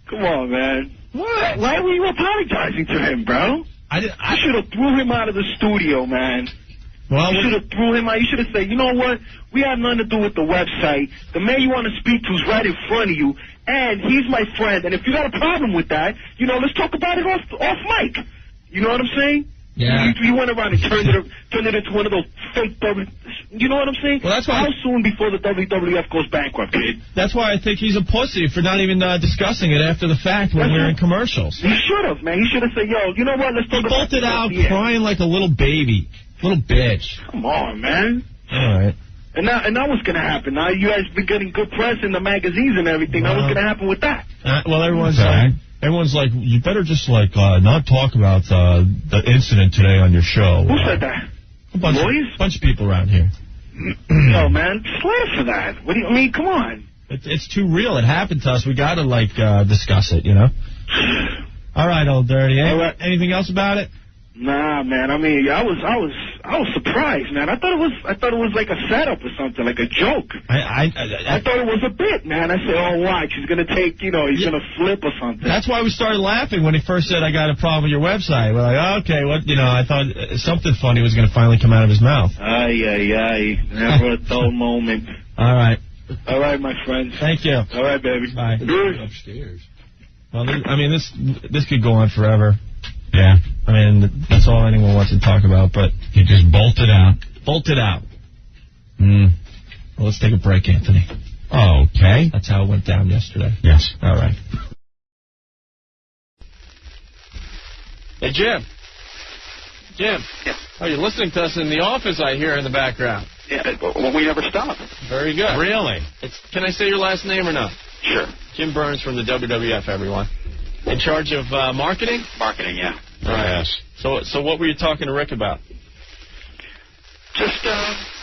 come on, man. What? Why were you apologizing to him, bro? I should have threw him out of the studio, man. Well, you should have threw him out. You should have said, you know what? We have nothing to do with the website. The man you want to speak to is right in front of you, and he's my friend. And if you got a problem with that, let's talk about it off mic. You know what I'm saying? Yeah. You went around and turned it into one of those fake you know what I'm saying? Well, that's why. How soon before the WWF goes bankrupt, kid? That's why I think he's a pussy for not even discussing it after the fact when we're in commercials. He should have, man. He should have said, yo, you know what? Let's talk about it. He bolted out crying like a little baby. Little bitch. Come on, man. All right. And now what's going to happen? Now you guys been getting good press in the magazines and everything. Now what's going to happen with that? Well, everyone's like, you better just not talk about the incident today on your show. Who said that? A bunch of people around here. No, man, slap for that. What do you mean? Come on. It's too real. It happened to us. We got to discuss it, you know. All right, old dirty. Anything else about it? Nah, man. I mean, I was surprised, man. I thought it was like a setup or something, like a joke. I thought it was a bit, man. I said, oh, watch, he's gonna take, he's gonna flip or something. That's why we started laughing when he first said, I got a problem with your website. We're like, okay, what? I thought something funny was gonna finally come out of his mouth. Ay. Never a dull moment. All right. All right, my friend. Thank you. All right, baby. Bye. Upstairs. Well, this could go on forever. Yeah. I mean, that's all anyone wants to talk about, but... He just bolted out. Bolted out. Well, let's take a break, Anthony. Okay. That's how it went down yesterday. Yes. All right. Hey, Jim. Jim. Yeah. Oh, you're listening to us in the office, I hear in the background. Yeah, well, we never stop. Very good. Really? Can I say your last name or not? Sure. Jim Burns from the WWF, everyone. In charge of marketing? Marketing, yeah. Yes. So what were you talking to Rick about? Just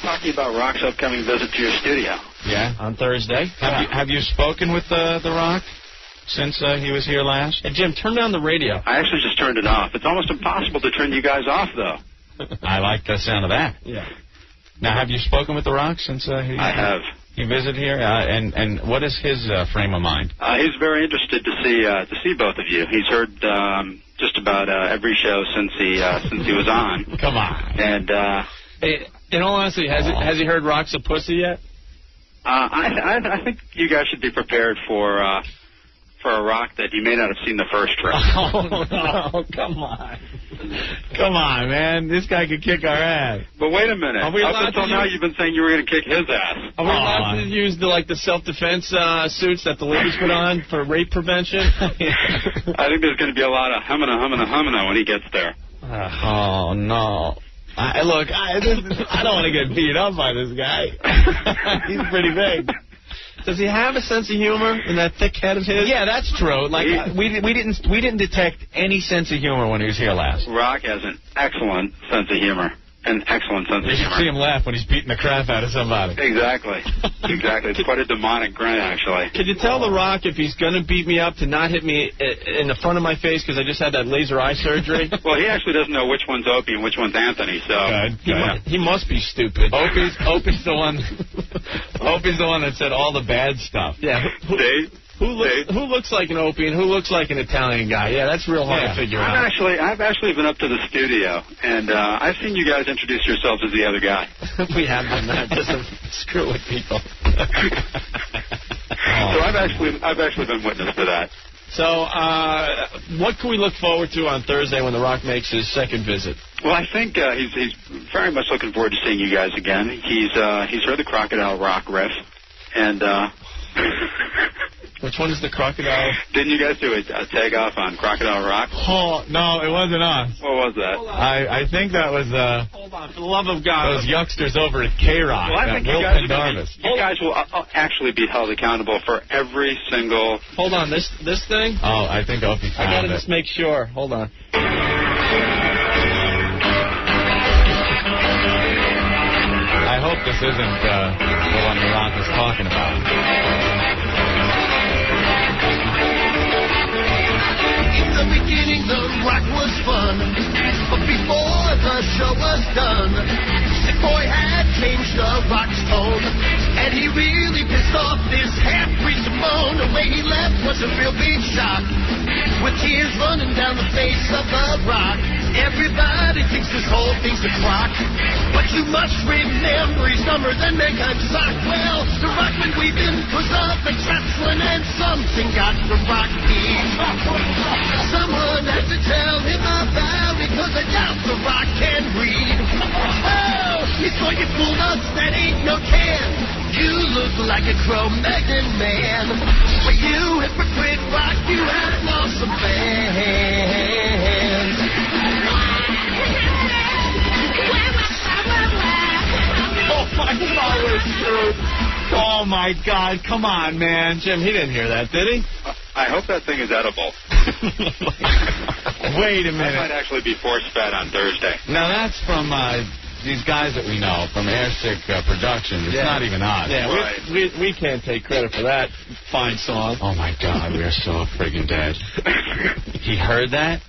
talking about Rock's upcoming visit to your studio. Yeah, on Thursday. Have you spoken with The Rock since he was here last? Hey, Jim, turn down the radio. I actually just turned it off. It's almost impossible to turn you guys off, though. I like the sound of that. Yeah. Now, have you spoken with The Rock since I have. He visited here, and what is his frame of mind? He's very interested to see both of you. He's heard just about every show since he was on. Come on. And hey, in all honesty, has he heard Rock's a pussy yet? I think you guys should be prepared for a Rock that you may not have seen the first trip. Oh no! Come on. Come on, man. This guy could kick our ass. But wait a minute. Up until now, you've been saying you were going to kick his ass. Are we allowed to use the self-defense suits that the ladies put on for rape prevention? I think there's going to be a lot of humming when he gets there. Oh, no. I don't want to get beat up by this guy. He's pretty big. Does he have a sense of humor in that thick head of his? Yeah, that's true. We didn't detect any sense of humor when he was here last. Rock has an excellent sense of humor. An excellent sense of humor. You should see him laugh when he's beating the crap out of somebody. Exactly. It's quite a demonic grin, actually. Could you tell The Rock if he's going to beat me up to not hit me in the front of my face because I just had that laser eye surgery? Well, he actually doesn't know which one's Opie and which one's Anthony, so... He must be stupid. Opie's the one... Opie's the one that said all the bad stuff. Yeah. Who looks like an Opie and who looks like an Italian guy? Yeah, that's real hard to figure out. I've actually been up to the studio, and I've seen you guys introduce yourselves as the other guy. We have done that just to screw with people. So I've actually been witness to that. So what can we look forward to on Thursday when The Rock makes his second visit? Well, I think he's very much looking forward to seeing you guys again. He's heard the Crocodile Rock riff, and... Which one is the Crocodile? Didn't you guys do a takeoff on Crocodile Rock? Oh, no, it wasn't us. What was that? I think that was... Hold on, for the love of God. Those youngsters over at K-Rock. Well, I think you guys will actually be held accountable for every single... Hold on, this thing? Oh, I think Opie found I gotta just make sure. Hold on. I hope this isn't the one The Rock is talking about. In the beginning, The Rock was fun, but before the show was done, Sick Boy had changed The Rock's tone, and he really pissed off this half-breed Simone. The way he left was a real big shock, with tears running down the face of The Rock. Everybody thinks this whole thing's a crock, but you must remember he's dumber than mankind's sock. Well, The Rock been weeping cause of the wrestling, and something got The Rock beat. Someone has to tell him about it, cause I doubt The Rock can read. Oh, he saw you fooled us, that ain't no can. You look like a Cro-Magnon man. For you hypocrite Rock, you have lost some fans. Oh, Oh, my God. Come on, man. Jim, he didn't hear that, did he? I hope that thing is edible. Wait a minute. That might actually be force-fed on Thursday. Now, that's from these guys that we know, from Airsick Productions. It's not even us. Yeah, right. we can't take credit for that fine song. Oh, my God. We are so friggin' dead. He heard that?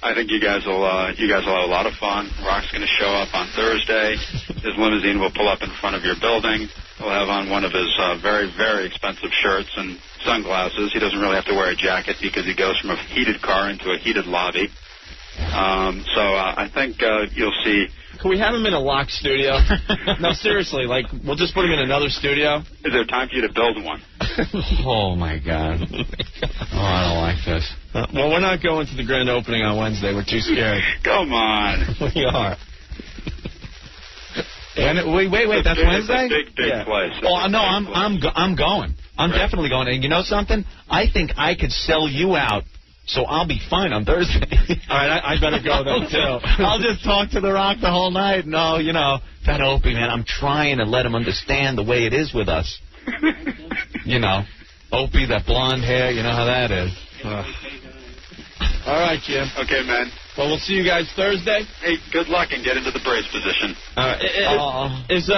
I think you guys will have a lot of fun. Rock's going to show up on Thursday. His limousine will pull up in front of your building. He'll have on one of his very, very expensive shirts and sunglasses. He doesn't really have to wear a jacket because he goes from a heated car into a heated lobby. So I think you'll see. Can we have him in a locked studio? No, seriously, like, we'll just put him in another studio. Is there time for you to build one? Oh, my God. Oh, I don't like this. Well, we're not going to the grand opening on Wednesday. We're too scared. Come on. We are. And wait, that's Wednesday? It's a big place. Oh, no, I'm going. I'm definitely going. And you know something? I think I could sell you out. So I'll be fine on Thursday. All right, I better go then, too. I'll just talk to The Rock the whole night. No, you know, that Opie, man, I'm trying to let him understand the way it is with us. You know, Opie, that blonde hair, you know how that is. All right, Jim. Okay, man. Well, we'll see you guys Thursday. Hey, good luck and get into the Braves position. Is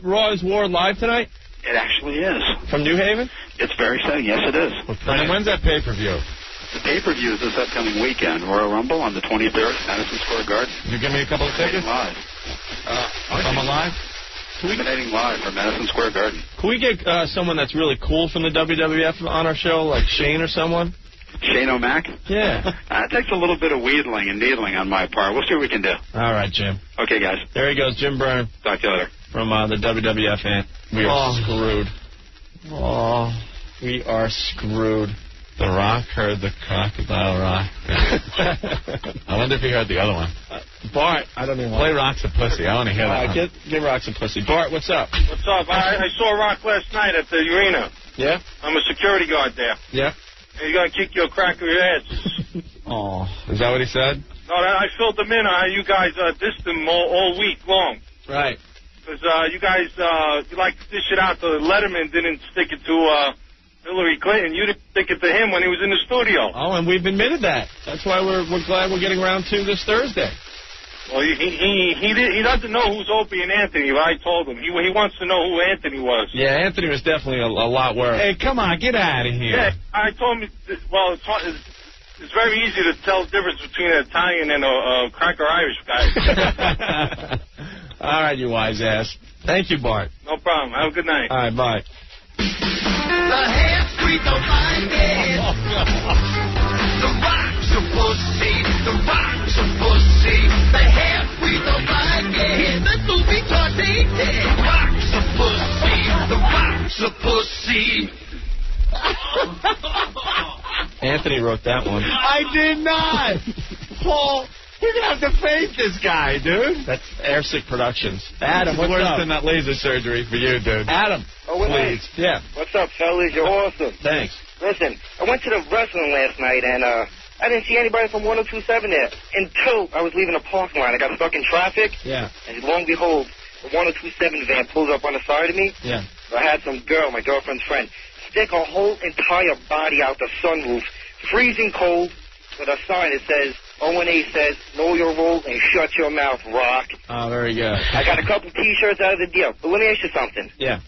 Raw's War live tonight? It actually is. From New Haven? It's very exciting. Yes, it is. And when's that pay-per-view? The pay-per-view is this upcoming weekend. Royal Rumble on the 23rd, Madison Square Garden. You give me a couple of tickets? Live. I'm alive? Emanating live from Madison Square Garden. Can we get someone that's really cool from the WWF on our show, like Shane or someone? Shane O'Mac? Yeah. It takes a little bit of wheedling and needling on my part. We'll see what we can do. All right, Jim. Okay, guys. There he goes, Jim Byrne. Talk to you later. From the WWF, and we are screwed. Oh, we are screwed. The Rock heard the crocodile rock. I wonder if he heard the other one. Bart, I don't even want to. Play Rock's a Pussy. I want to hear that one. Give Rock's a Pussy. Bart, what's up? What's up? I saw Rock last night at the arena. Yeah? I'm a security guard there. Yeah? He's going to kick your crack of your ass. Oh, is that what he said? No, I filled him in on how you guys dissed him all week long. Right. Because you guys, you like to dish it out to Letterman, didn't stick it to Hillary Clinton. You didn't stick it to him when he was in the studio. Oh, and we've admitted that. That's why we're glad we're getting round two this Thursday. Well, he doesn't know who's Opie and Anthony, but I told him. He wants to know who Anthony was. Yeah, Anthony was definitely a lot worse. Hey, come on, get out of here. Yeah, I told him, well, it's very easy to tell the difference between an Italian and a cracker Irish guy. All right, you wise ass. Thank you, Bart. No problem. Have a good night. All right, bye. The half-breed don't like it. The Rock's a pussy. The Rock's a pussy. The half-breed don't like it. That's what we thought they did. The Rock's a pussy. The Rock's a pussy. Anthony wrote that one. I did not. Paul, you're going to have to face this guy, dude. That's Airsick Productions. Adam, what's worse up? than that laser surgery for you, dude. Adam, please. Yeah. What's up, fellas? You're awesome. Thanks. Listen, I went to the wrestling last night, and I didn't see anybody from 102.7 there until I was leaving the parking lot. I got stuck in traffic. Yeah. And lo and behold, the 102.7 van pulled up on the side of me. Yeah. So I had some girl, my girlfriend's friend, stick her whole entire body out the sunroof, freezing cold, with a sign that says, O&A says, know your role and shut your mouth, Rock. Oh, very good. I got a couple T-shirts out of the deal. But let me ask you something. Yeah.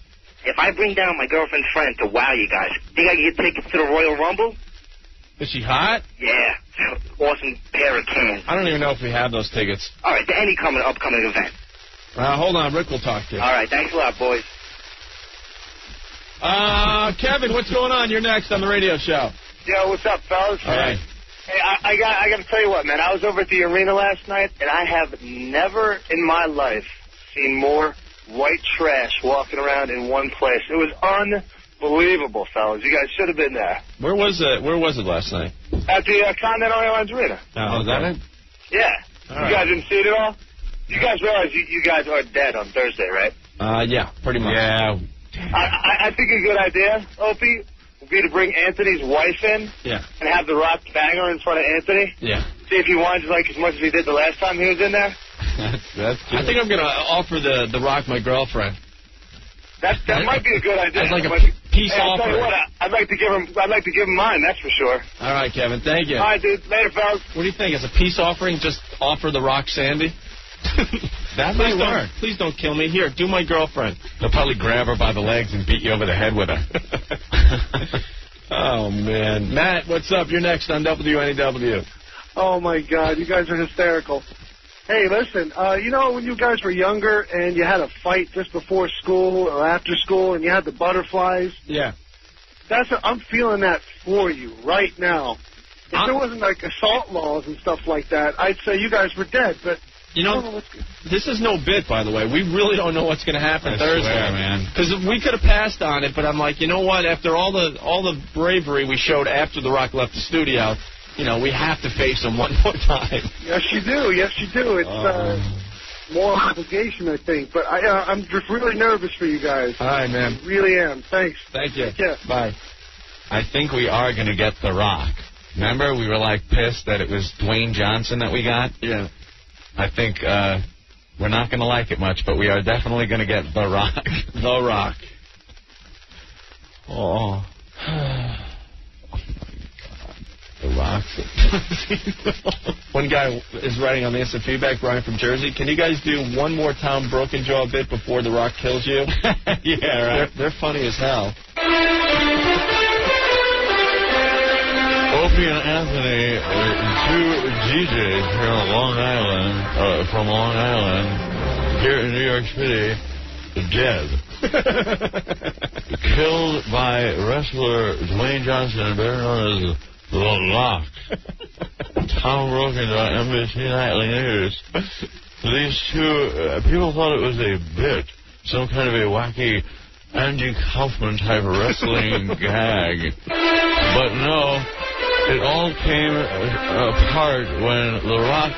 If I bring down my girlfriend's friend to wow you guys, think I can get tickets to the Royal Rumble? Is she hot? Yeah. Awesome pair of cans. I don't even know if we have those tickets. All right, to any upcoming event. Hold on, Rick will talk to you. All right, thanks a lot, boys. Kevin, what's going on? You're next on the radio show. Yo, what's up, fellas? All right. Hey, I got to tell you what, man. I was over at the arena last night, and I have never in my life seen more white trash walking around in one place. It was unbelievable, fellas. You guys should have been there. Where was it last night? At the Continental Airlines Arena. Oh, is that it? Yeah. All you right. guys didn't see it at all? You guys realize you guys are dead on Thursday, right? Yeah, pretty much. Yeah. I think a good idea, Opie, would be to bring Anthony's wife in and have the Rock bang her in front of Anthony. Yeah. See if he whines like as much as he did the last time he was in there. I think I'm going to offer the Rock my girlfriend. That might be a good idea. That's like a peace I'll tell you offering. what, I'd like to give him mine. That's for sure. All right, Kevin. Thank you. All right, dude. Later, fellas. What do you think? As a peace offering, just offer the rock Sandy? That might work. Please don't kill me. Here, do my girlfriend. He'll probably grab her by the legs and beat you over the head with her. Oh, man. Matt, what's up? You're next on WNEW. Oh, my God. You guys are hysterical. Hey, listen, you know when you guys were younger and you had a fight just before school or after school and you had the butterflies? Yeah. I'm feeling that for you right now. If there wasn't, like, assault laws and stuff like that, I'd say you guys were dead, but... You know, this is no bit, by the way. We really don't know what's going to happen Thursday, swear, man. Because we could have passed on it, but I'm like, you know what? After all the bravery we showed after The Rock left the studio, you know, we have to face him one more time. Yes, you do. Yes, you do. It's more obligation, I think. But I'm just really nervous for you guys. All right, man. I really am. Thanks. Thank you. Yeah. Bye. I think we are going to get The Rock. Remember, we were, like, pissed that it was Dwayne Johnson that we got? Yeah. I think we're not going to like it much, but we are definitely going to get The Rock. The Rock. Oh. The Rock. One guy is writing on the instant feedback, Brian from Jersey. Can you guys do one more Tom Brokenjaw bit before The Rock kills you? Yeah, right. They're funny as hell. Opie and Anthony, two DJs here on Long Island, from Long Island, here in New York City, dead. Killed by wrestler Dwayne Johnson, better known as The Rock. Tom Brokenjaw, NBC Nightly News. These two, people thought it was a bit, some kind of a wacky Andy Kaufman type of wrestling gag. But no, it all came apart when The Rock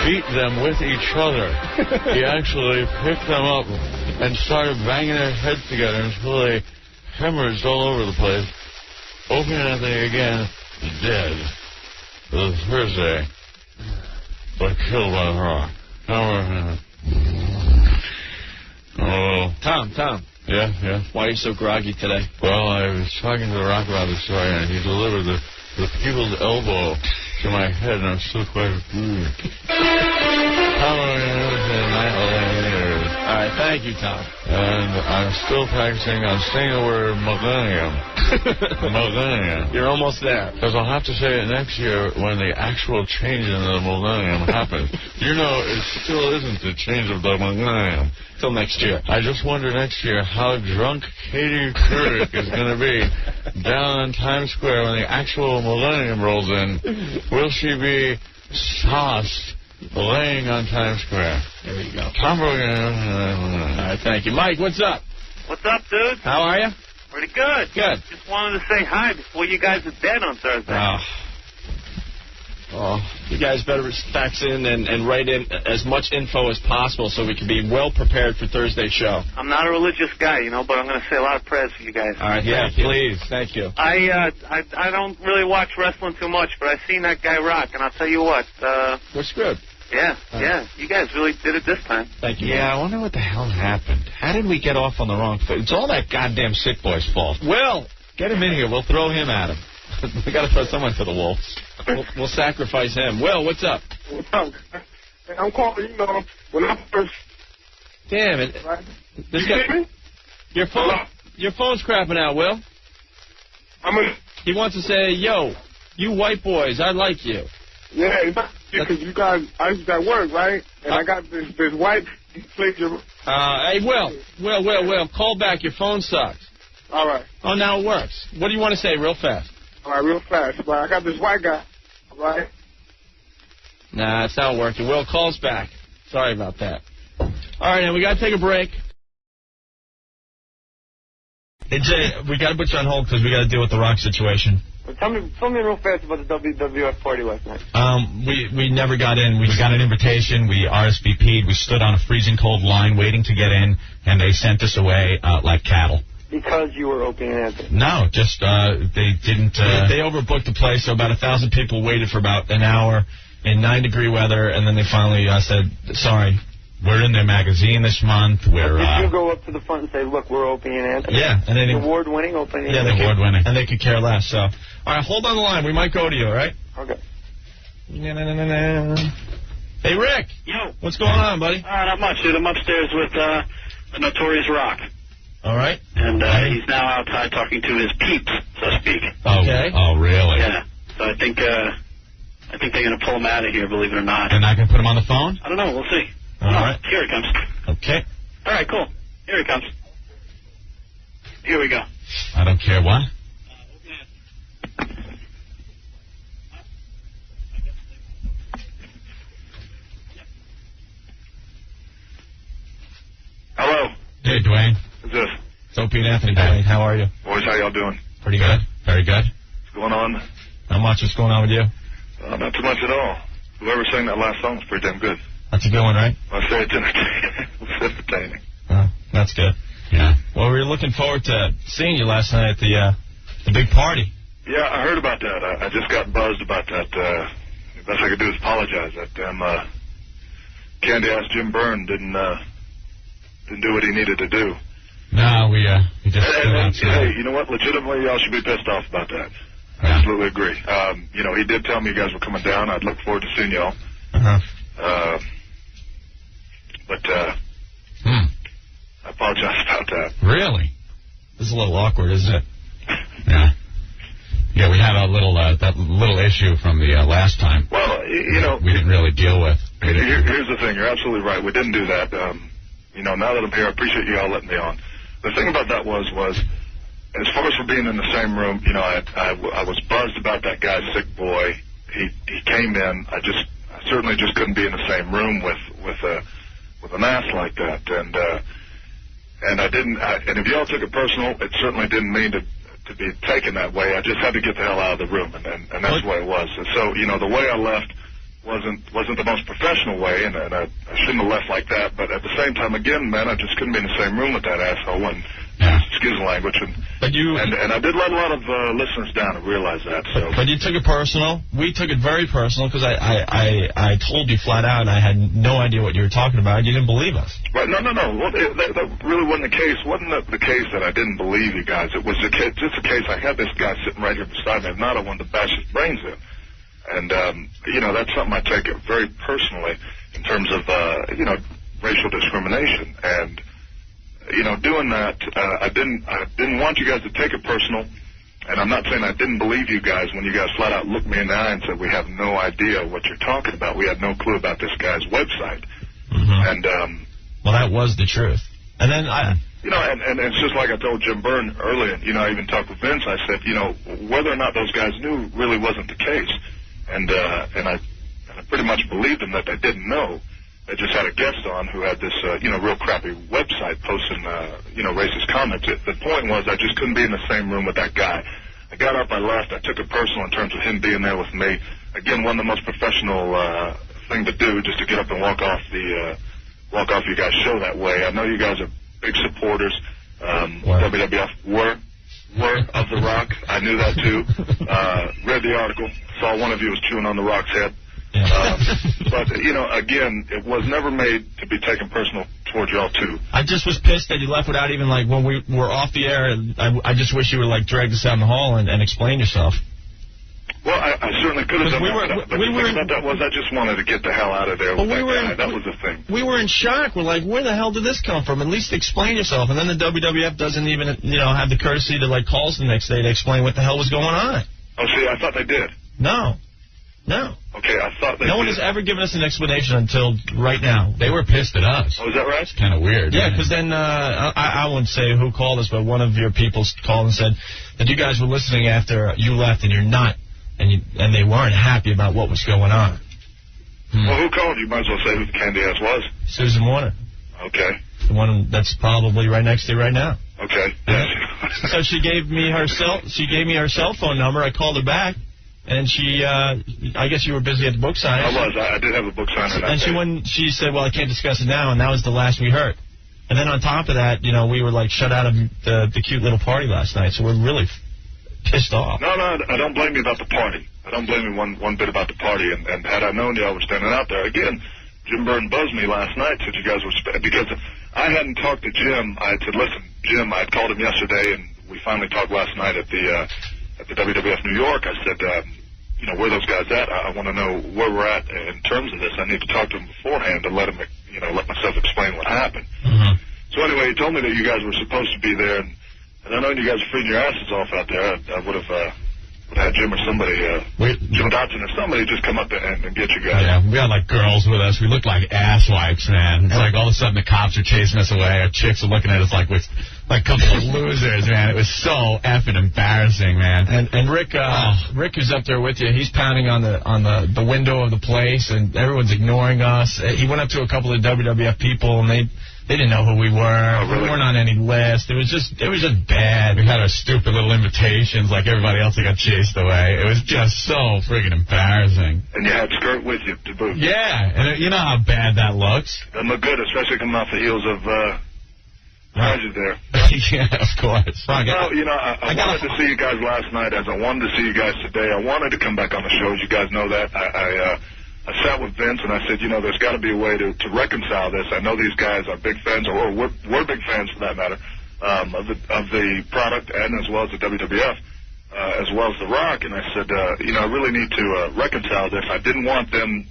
beat them with each other. He actually picked them up and started banging their heads together until they hemorrhaged all over the place. Opie Anthony again, dead. Thursday, but killed by The Rock. Tom. Yeah. Why are you so groggy today? Well, I was talking to The Rock about the story, and he delivered the people's elbow to my head, and I'm still quite... All right, thank you, Tom. And I'm still practicing on saying the word millennium. Millennium. You're almost there. Because I'll have to say it next year when the actual change in the millennium happens. You know, it still isn't the change of the millennium. Till next year. I just wonder next year how drunk Katie Couric is going to be down in Times Square when the actual millennium rolls in. Will she be sauced laying on Times Square? There you go. Tom Brogan. All right, thank you. Mike, what's up? What's up, dude? How are you? Pretty good. Good. Just wanted to say hi before you guys are dead on Thursday. Oh, you guys better fax in and write in as much info as possible so we can be well prepared for Thursday's show. I'm not a religious guy, you know, but I'm going to say a lot of prayers for you guys. All right, please. Thank you. I don't really watch wrestling too much, but I've seen that guy Rock, and I'll tell you what. We're screwed. Yeah. You guys really did it this time. Thank you. Yeah, I wonder what the hell happened. How did we get off on the wrong foot? It's all that goddamn sick boy's fault. Will, get him in here. We'll throw him at him. We got to throw someone to the wolves. We'll sacrifice him. Will, what's up? What's up? I'm calling, you know, when I first... Damn it. You get me? Your phone's crapping out, Will. He wants to say, yo, you white boys, I like you. Yeah, because you guys, I was at work, right? And I got this white... Hey, Will, call back. Your phone sucks. All right. Oh, now it works. What do you want to say real fast? All right, real fast. But I got this white guy, right? Nah, it's not working. Will, call us back. Sorry about that. All right, now we got to take a break. Hey, Jay, we got to put you on hold because we got to deal with the Rock situation. Well, tell me real fast about the WWF party last night. We never got in. We got an invitation. We RSVP'd. We stood on a freezing cold line waiting to get in, and they sent us away like cattle. Because you were Opie Anthony? No, just they didn't. They overbooked the place, so about 1,000 people waited for about an hour in 9-degree weather, and then they finally said, sorry, We're in their magazine this month. Did you go up to the front and say, look, we're Opie and Anthony? Yeah. And they award-winning Opie and Yeah, Anthony. award-winning. And they could care less. So, all right, hold on the line. We might go to you, all right? Okay. Hey, Rick. Yo. What's going on, buddy? Not much, dude. I'm upstairs with the Notorious Rock. All right. And he's now outside talking to his peeps, so to speak. Okay. Oh, really? Yeah. So I think they're going to pull him out of here, believe it or not. And I can put him on the phone? I don't know. We'll see. All right. Here he comes. Okay. All right, cool. Here he comes. Here we go. I don't care what? Hello. Hey, Dwayne. Who's this? It's Opie and Anthony, Dwayne. How are you? Boys, how y'all doing? Pretty good. Very good. What's going on? Not much. What's going on with you? Not too much at all. Whoever sang that last song was pretty damn good. That's a good one, right? I say it's entertaining. It's entertaining. Oh, that's good. Yeah. Well, we were looking forward to seeing you last night at the big party. Yeah, I heard about that. I just got buzzed about that. The best I could do is apologize. That damn candy-ass Jim Byrne didn't do what he needed to do. No, we just stood outside. Hey, you know what? Legitimately, y'all should be pissed off about that. I absolutely agree. He did tell me you guys were coming down. I'd look forward to seeing y'all. Uh-huh. I apologize about that. Really? This is a little awkward, isn't it? Yeah. Yeah, we had a little that little issue from the last time. Well, we didn't really deal with. Here's the thing. You're absolutely right. We didn't do that. Now that I'm here, I appreciate you all letting me on. The thing about that was as far as for being in the same room, I was buzzed about that guy's sick boy. He came in. I certainly just couldn't be in the same room with an ass like that. And I didn't. And if y'all took it personal, it certainly didn't mean to be taken that way. I just had to get the hell out of the room, and that's the way it was. And so the way I left wasn't the most professional way, and I shouldn't have left like that. But at the same time, again, man, I just couldn't be in the same room with that asshole. And excuse the language. And I did let a lot of listeners down to realize that. So. But you took it personal. We took it very personal because I told you flat out I had no idea what you were talking about. You didn't believe us. Right? No. Well, that really wasn't the case. Wasn't the case that I didn't believe you guys? It was just a case. I had this guy sitting right here beside me. If not, I wanted to bash his brains in. And that's something I take it very personally in terms of racial discrimination. And doing that, I didn't want you guys to take it personal. And I'm not saying I didn't believe you guys when you guys flat out looked me in the eye and said we have no idea what you're talking about. We had no clue about this guy's website. Mm-hmm. And well, that was the truth. And then and it's just like I told Jim Byrne earlier. I even talked with Vince. I said, whether or not those guys knew really wasn't the case. And I pretty much believed them that they didn't know. They just had a guest on who had this, real crappy website posting, racist comments. The point was I just couldn't be in the same room with that guy. I got up, I left, I took it personal in terms of him being there with me. Again, one of the most professional thing to do, just to get up and walk off you guys' show that way. I know you guys are big supporters. WWF were of The Rock. I knew that too. Read the article, saw one of you was chewing on The Rock's head. But, again, it was never made to be taken personal towards y'all, too. I just was pissed that you left without even, when we were off the air, I just wish you would, drag us out in the hall and explain yourself. Well, I certainly could have done that. But the thing about that was I just wanted to get the hell out of there with that guy. That was the thing. We were in shock. We're like, where the hell did this come from? At least explain yourself. And then the WWF doesn't even, have the courtesy to, call us the next day to explain what the hell was going on. Oh, see, I thought they did. No. Okay, I thought they No one has ever given us an explanation until right now. They were pissed at us. Oh, is that right? It's kind of weird. Yeah, because then I won't say who called us, but one of your people called and said that you guys were listening after you left and you're not, and they weren't happy about what was going on. Well, who called? You might as well say who the candy ass was. Susan Warner. Okay. The one that's probably right next to you right now. Okay. Yeah. So she gave me her cell phone number. I called her back. And she, I guess you were busy at the book signing. I was. I did have a book signing. And she said, well, I can't discuss it now, and that was the last we heard. And then on top of that, we were, shut out of the cute little party last night, so we're really pissed off. No, I don't blame you about the party. I don't blame you one bit about the party. And had I known y'all were standing out there, again, Jim Byrne buzzed me last night, said you guys were because I hadn't talked to Jim. I had said, listen, Jim, I had called him yesterday, and we finally talked last night at the WWF New York. I said, where are those guys at? I want to know where we're at in terms of this. I need to talk to him beforehand and let him, let myself explain what happened. Mm-hmm. So anyway, he told me that you guys were supposed to be there, and I know you guys are feeding your asses off out there. I would have had Jim or somebody, Jim Dotson or somebody just come up and get you guys. Yeah, we had like girls with us. We looked like asswipes, man. It's like all of a sudden the cops are chasing us away. Our chicks are looking at us like we're like a couple of losers, man. It was so effing embarrassing, man. And Rick, Rick is up there with you. He's pounding on the window of the place, and everyone's ignoring us. He went up to a couple of WWF people, and they didn't know who we were. Oh, really? We weren't on any list. It was just bad. We had our stupid little invitations like everybody else that got chased away. It was just so friggin' embarrassing. And you had Skirt with you to boot. Yeah, and you know how bad that looks. Doesn't look good, especially coming off the heels of Roger there. Yeah, of course. Well, I wanted to see you guys last night as I wanted to see you guys today. I wanted to come back on the show, as you guys know that. I sat with Vince and I said, there's got to be a way to reconcile this. I know these guys are big fans, or we're big fans for that matter, of the product and as well as the WWF, as well as The Rock. And I said, I really need to reconcile this. I didn't want them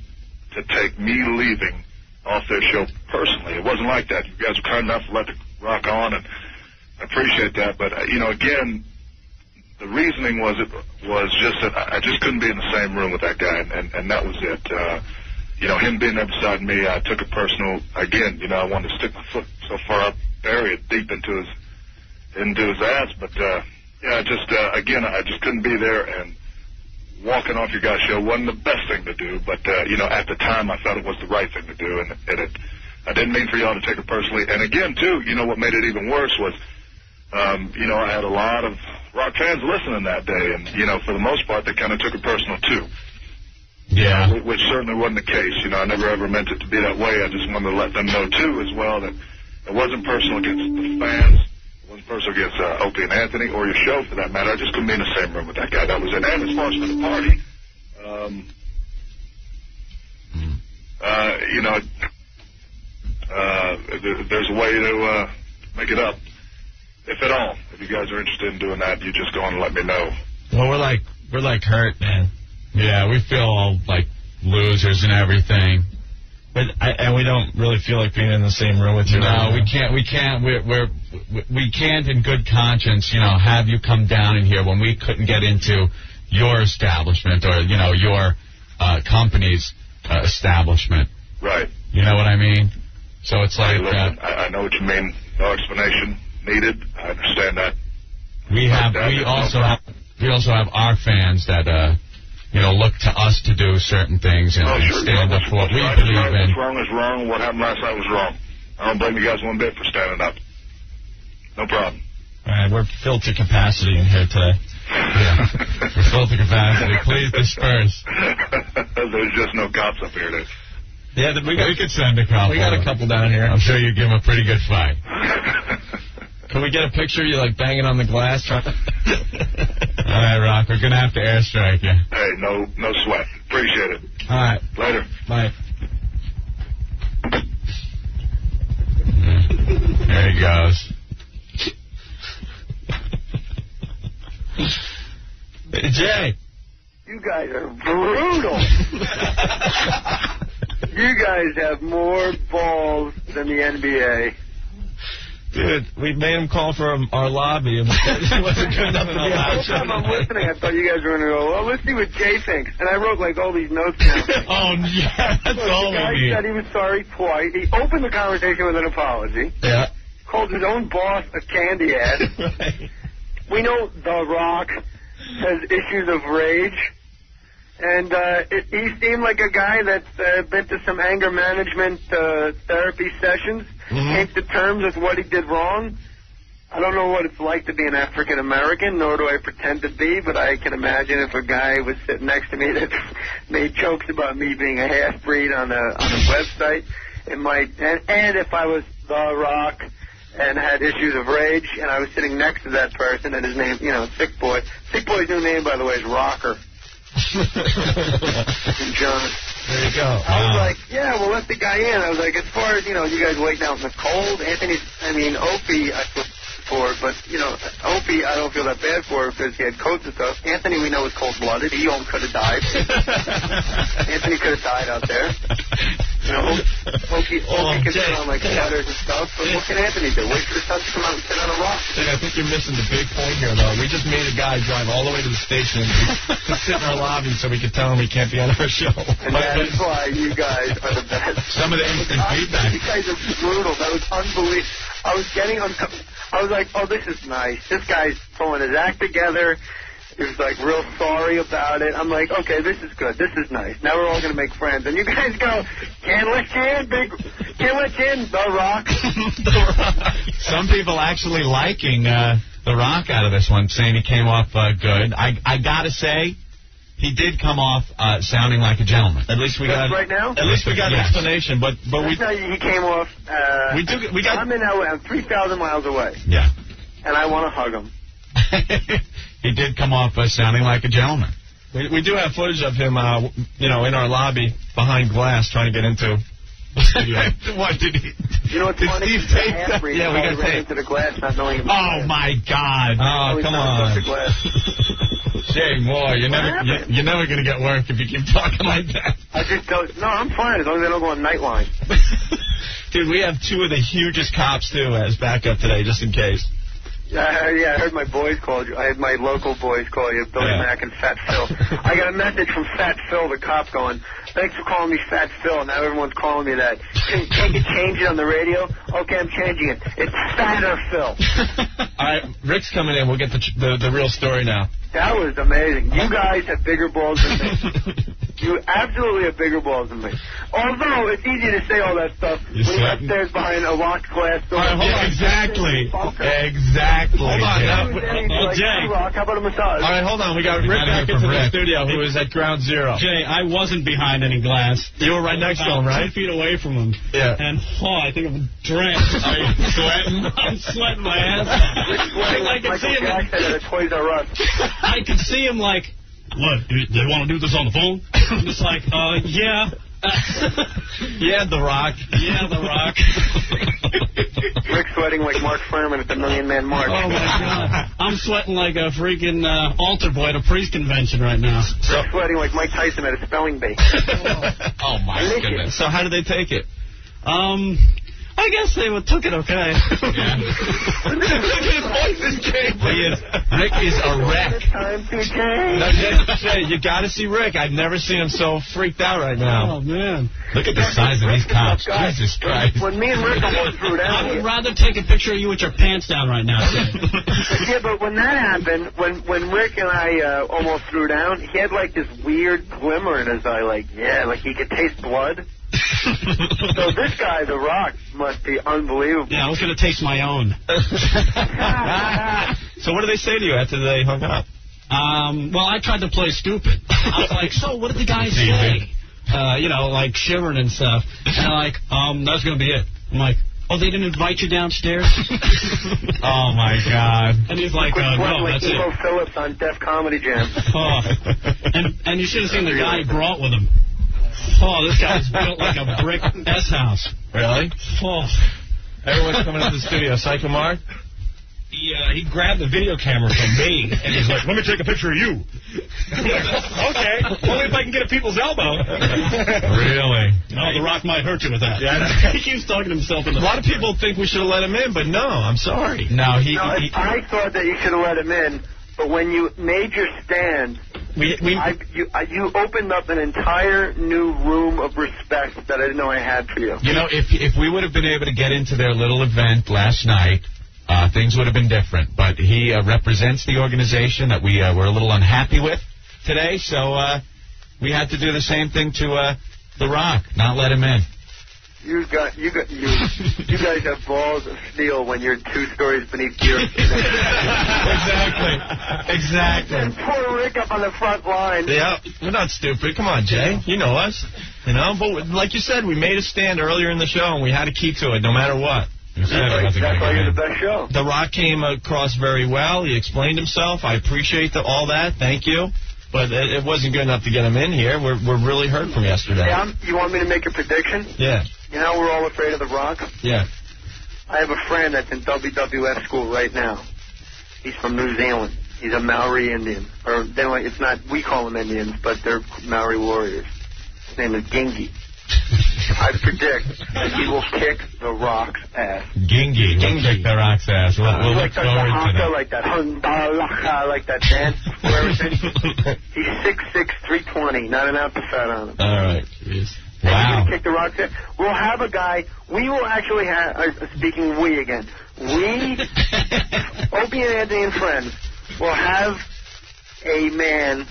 to take me leaving off their show personally. It wasn't like that. You guys were kind enough to let The Rock on, and I appreciate that. But, again, the reasoning was just that I just couldn't be in the same room with that guy, and that was it. Him being there beside me, I took it personal. Again, I wanted to stick my foot so far up, bury it deep into his ass. But I just couldn't be there, and walking off your guys' show wasn't the best thing to do. But at the time, I felt it was the right thing to do, and I didn't mean for y'all to take it personally. And again, too, what made it even worse was, I had a lot of Rock fans listening that day, and, for the most part, they kind of took it personal, too. Yeah. Which certainly wasn't the case. I never ever meant it to be that way. I just wanted to let them know, too, as well, that it wasn't personal against the fans. It wasn't personal against Opie and Anthony or your show, for that matter. I just couldn't be in the same room with that guy. That was it. And as far as for the party, there's a way to make it up. If at all, if you guys are interested in doing that, you just go on and let me know. Well, we're like hurt, man. Yeah, we feel all like losers and everything. But and we don't really feel like being in the same room with you. No, we can't. We can't in good conscience, have you come down in here when we couldn't get into your establishment or your company's establishment. Right. You know what I mean? So it's like I know what you mean. No explanation needed. I understand that. We also have our fans that look to us to do certain things and stand up for what we believe in. What's wrong is wrong. What happened last night was wrong. I don't blame you guys one bit for standing up. No problem. All right, we're filled to capacity in here today. Yeah, we're filled to capacity. Please disperse. There's just no cops up here today. Yeah, we could send a couple. We got a couple down here. I'm sure you'd give them a pretty good fight. Can we get a picture of you, like, banging on the glass? All right, Rock, we're going to have to airstrike you. Hey, no sweat. Appreciate it. All right. Later. Bye. There he goes. Hey, Jay. You guys are brutal. You guys have more balls than the NBA. Dude, we made him call for our lobby, and it wasn't good enough to be on the whole time I'm listening, I thought you guys were going to go, well, let's see what Jay thinks. And I wrote, all these notes down. Oh, yeah, that's all we need. The guy said he was sorry twice. He opened the conversation with an apology. Yeah. Called his own boss a candy ad. Right. We know The Rock has issues of rage. And he seemed like a guy that's been to some anger management therapy sessions, came to terms with what he did wrong. I don't know what it's like to be an African American, nor do I pretend to be, but I can imagine if a guy was sitting next to me that made jokes about me being a half-breed on a website, it might. And if I was The Rock and had issues of rage, and I was sitting next to that person, and his name, Sick Boy. Sick Boy's new name, by the way, is Rocker. John. There you go. I was like, yeah, we'll let the guy in. I was like, as far as, you guys waiting out in the cold, Opie, I feel for, but, Opie, I don't feel that bad for because he had coats and stuff. Anthony, we know, is cold-blooded. He almost could have died. Anthony could have died out there. Opie could sit on, sweaters and stuff, but what can Anthony do? Wait for the sun to come out and sit on a rock. Jay, I think you're missing the big point here, though. We just made a guy drive all the way to the station to sit in our lobby so we could tell him he can't be on our show. And that's why you guys are the best. Some of the instant feedback. You guys are brutal. That was unbelievable. I was like, oh, this is nice. This guy's pulling his act together. He was, real sorry about it. I'm like, okay, this is good. This is nice. Now we're all going to make friends. And you guys go, can't let you in, The Rock. The Rock. Some people actually liking The Rock out of this one, saying he came off good. I got to say, he did come off sounding like a gentleman. At least we got right now. At least we got an explanation. But he came off. I'm in LA. I'm 3,000 miles away. Yeah. And I want to hug him. He did come off sounding like a gentleman. We do have footage of him, in our lobby behind glass trying to get into the studio. What did he? You know what's funny? Yeah, we got tape into the glass, not knowing him. Oh my God! Oh, come on. Jay Moore, you're never going to get work if you keep talking like that. I just don't. No, I'm fine as long as I don't go on Nightline. Dude, we have two of the hugest cops too as backup today, just in case. Yeah, I heard my boys called you. I had my local boys call you, Billy Mack and Fat Phil. I got a message from Fat Phil, the cop, going, thanks for calling me Fat Phil. Now everyone's calling me that. Can't you change it on the radio? Okay, I'm changing it. It's Fatter Phil. All right, Rick's coming in. We'll get the real story now. That was amazing. You guys have bigger balls than me. You absolutely have bigger balls than me. Although it's easy to say all that stuff when you're upstairs behind a locked glass door. All right, hold on. Exactly. Hold on. Jay. How about a massage? All right, hold on. We got Rick back into the studio, who is at ground zero. Jay, I wasn't behind any glass. You were right next to him, right? 2 feet away from him. Yeah. And, I think I'm drenched. Are you sweating? I'm sweating my ass off. I can see him. At a Toys R Us. I could see him what, they want to do this on the phone? I'm just like, yeah. Yeah, The Rock. Yeah, The Rock. Rick sweating like Mark Furman at the Million Man March. Oh, my God. I'm sweating like a freaking altar boy at a priest convention right now. Rick sweating like Mike Tyson at a spelling bee. Oh, my goodness. So how did they take it? I guess they took it okay. Yeah. Look at his voice is changing. Rick is a wreck. No, Jay, you got to see Rick. I've never seen him so freaked out right now. Oh, man. Look at the size of these cops. Jesus Christ. When me and Rick almost threw down. I would rather take a picture of you with your pants down right now. Yeah, but when that happened, when Rick and I almost threw down, he had this weird glimmer in his eye, like he could taste blood. So this guy, The Rock, must be unbelievable. Yeah, I was going to taste my own. So what did they say to you after they hung up? Well, I tried to play stupid. I was like, so what did the guys say? Shivering and stuff. And that's going to be it. I'm like, oh, they didn't invite you downstairs? Oh, my God. And he's like, no, that's it. Phillips on Def Comedy Jam. Oh. And you should have seen the guy he brought with him. Oh, this guy's built like a brick S-house. Really? Oh. Everyone's coming into the studio. Psycho Mark? He grabbed the video camera from me, and he's like, let me take a picture of you. I'm like, okay, only if I can get a people's elbow. Really? No, The Rock might hurt you with that. Yeah, he keeps talking to himself. A lot of people think we should have let him in, but no, I'm sorry. No, I thought that you should have let him in, but when you made your stand, you opened up an entire new room of respect that I didn't know I had for you. You know, if we would have been able to get into their little event last night, things would have been different. But he represents the organization that we were a little unhappy with today, so we had to do the same thing to The Rock, not let him in. You guys have balls of steel when you're 2 stories beneath the earth. Exactly. And poor Rick up on the front line. Yeah, we're not stupid. Come on, Jay. You know us. But like you said, we made a stand earlier in the show, and we had to keep to it no matter what. That's why you're the best show. The Rock came across very well. He explained himself. I appreciate all that. Thank you. But it wasn't good enough to get him in here. We're really hurt from yesterday. Yeah, you want me to make a prediction? Yeah. You know we're all afraid of The Rock? Yeah. I have a friend that's in WWF school right now. He's from New Zealand. He's a Maori Indian. Or it's not, we call them Indians, but they're Maori warriors. His name is Gingy. I predict that he will kick The Rock's ass. Gingy will kick The Rock's ass. We'll look forward to that. Like that like that dance. He's 6'6", 320, not an ounce of fat on him. All right. Jeez. Wow. Wow. He's going to kick The Rock's ass. We'll have a guy, we will actually have, speaking we again, we, Opie and Anthony and friends, will have a man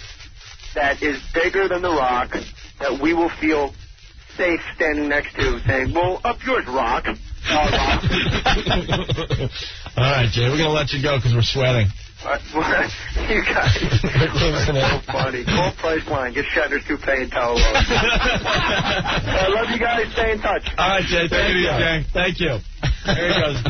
that is bigger than The Rock, that we will feel safe standing next to, saying, well, up yours, Rock. All right, Jay, we're going to let you go because we're sweating. You guys so funny. Call Priceline. Get Shatner's toupee and towel. I love you guys. Stay in touch. All right, Jay. Thank you. Jay. Thank you. There he goes.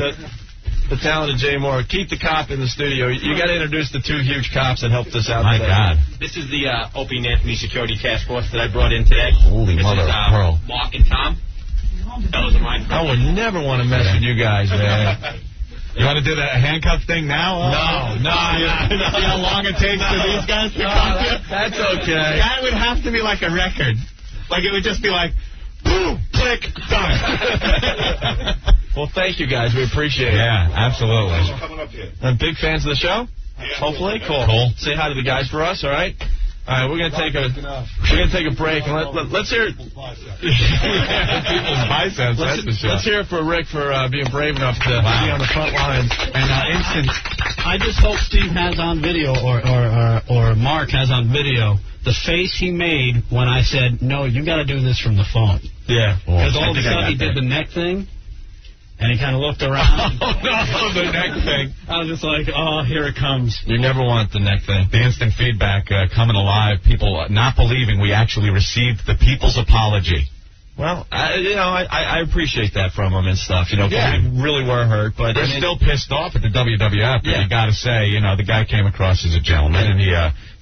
The talented Jay Moore. Keep the cop in the studio. You got to introduce the two huge cops that helped us out My today. God. This is the Opie and Anthony Security Task Force that I brought in today. Holy this mother is, of pearl. Mark and Tom. Fellas of mine. I would never want to mess with you guys, man. You want to do that handcuff thing now? No. See how long it takes for these guys to come to? That's okay. That would have to be like a record. Like, it would just be like, boom, click, done. Well, thank you, guys. We appreciate it. Yeah, absolutely. Big fans of the show? Hopefully. Cool. Say hi to the guys for us, all right? All right, we're gonna take a break and let's hear it. People's biceps. Let's hear it for Rick for being brave enough to be on the front lines. And I just hope Steve has on video or Mark has on video the face he made when I said, no, you got to do this from the phone. Yeah. Because all of a sudden he did the neck thing. And he kind of looked around. Oh, no, the neck thing. I was just like, oh, here it comes. You never want the neck thing. The instant feedback coming alive, people not believing we actually received the people's apology. Well, I appreciate that from them and stuff. You know, yeah. We really were hurt, but they're still pissed off at the WWF. But you got to say, the guy came across as a gentleman, and he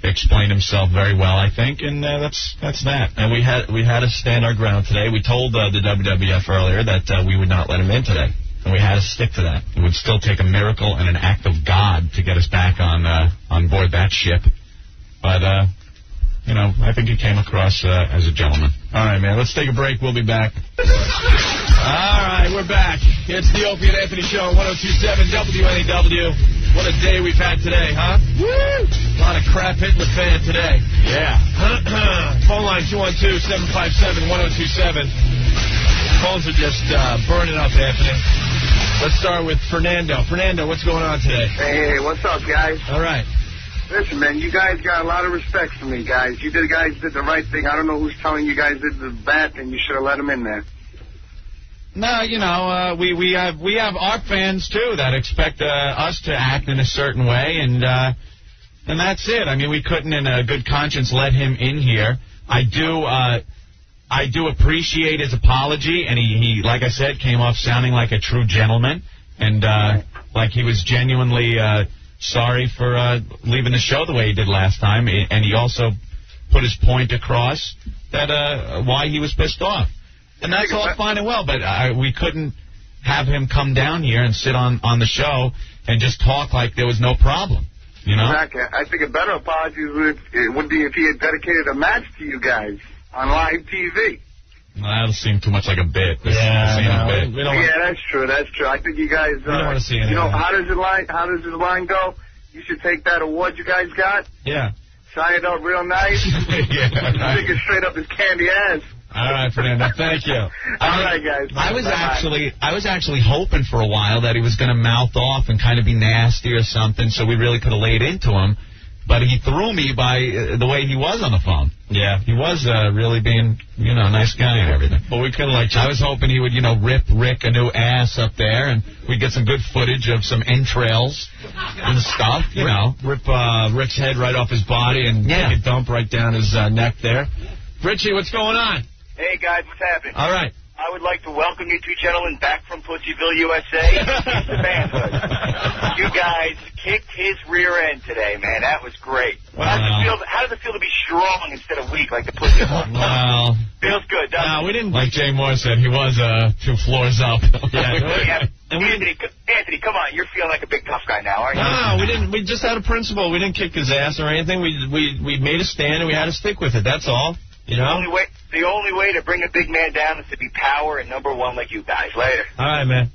explained himself very well, I think, and that's that. And we had to stand our ground today. We told the WWF earlier that we would not let him in today, and we had to stick to that. It would still take a miracle and an act of God to get us back on board that ship, but. I think he came across as a gentleman. All right, man. Let's take a break. We'll be back. All right, we're back. It's the Opie and Anthony Show on 102.7 WNEW. What a day we've had today, huh? Woo! A lot of crap hitting the fan today. Yeah. Phone line 212-757-1027. Phones are just burning up, Anthony. Let's start with Fernando. Fernando, what's going on today? Hey, what's up, guys? All right. Listen, man, you guys got a lot of respect for me, guys. You guys did the right thing. I don't know who's telling you guys did the bad thing. You should have let him in there. No, we have our fans too that expect us to act in a certain way, and that's it. I mean, we couldn't, in a good conscience, let him in here. I do appreciate his apology, and he, like I said, came off sounding like a true gentleman, and like he was genuinely. Sorry for leaving the show the way he did last time, and he also put his point across that why he was pissed off. And that's all fine and well, but we couldn't have him come down here and sit on the show and just talk like there was no problem, Exactly. I think a better apology would be if he had dedicated a match to you guys on live TV. Well, that'll seem too much like a bit. That's true. That's true. I think you guys. We don't want to see anything. How does his line go? You should take that award you guys got. Yeah. Shine it up real nice. Stick it straight up his candy ass. All right, Fernando. Thank you. All right, guys. I was actually hoping for a while that he was going to mouth off and kind of be nasty or something, so we really could have laid into him. But he threw me by the way he was on the phone. Yeah, he was really being, a nice guy and everything. But we could have I was hoping he would, rip Rick a new ass up there, and we'd get some good footage of some entrails and stuff, Rip Rick's head right off his body and take a dump right down his neck there. Richie, what's going on? Hey, guys, what's happening? All right. I would like to welcome you two gentlemen back from Pussyville, USA, to manhood. You guys kicked his rear end today, man. That was great. How does it feel to be strong instead of weak like the Pussyville? Well, feels good, doesn't it? we didn't. Like Jay Moore said, he was 2 floors up. Yeah. Anthony, come on. You're feeling like a big tough guy now, aren't you? No, we didn't. We just had a principle. We didn't kick his ass or anything. We made a stand and we had to stick with it. That's all. You know? The only way to bring a big man down is to be power and number one like you guys. Later. All right, man.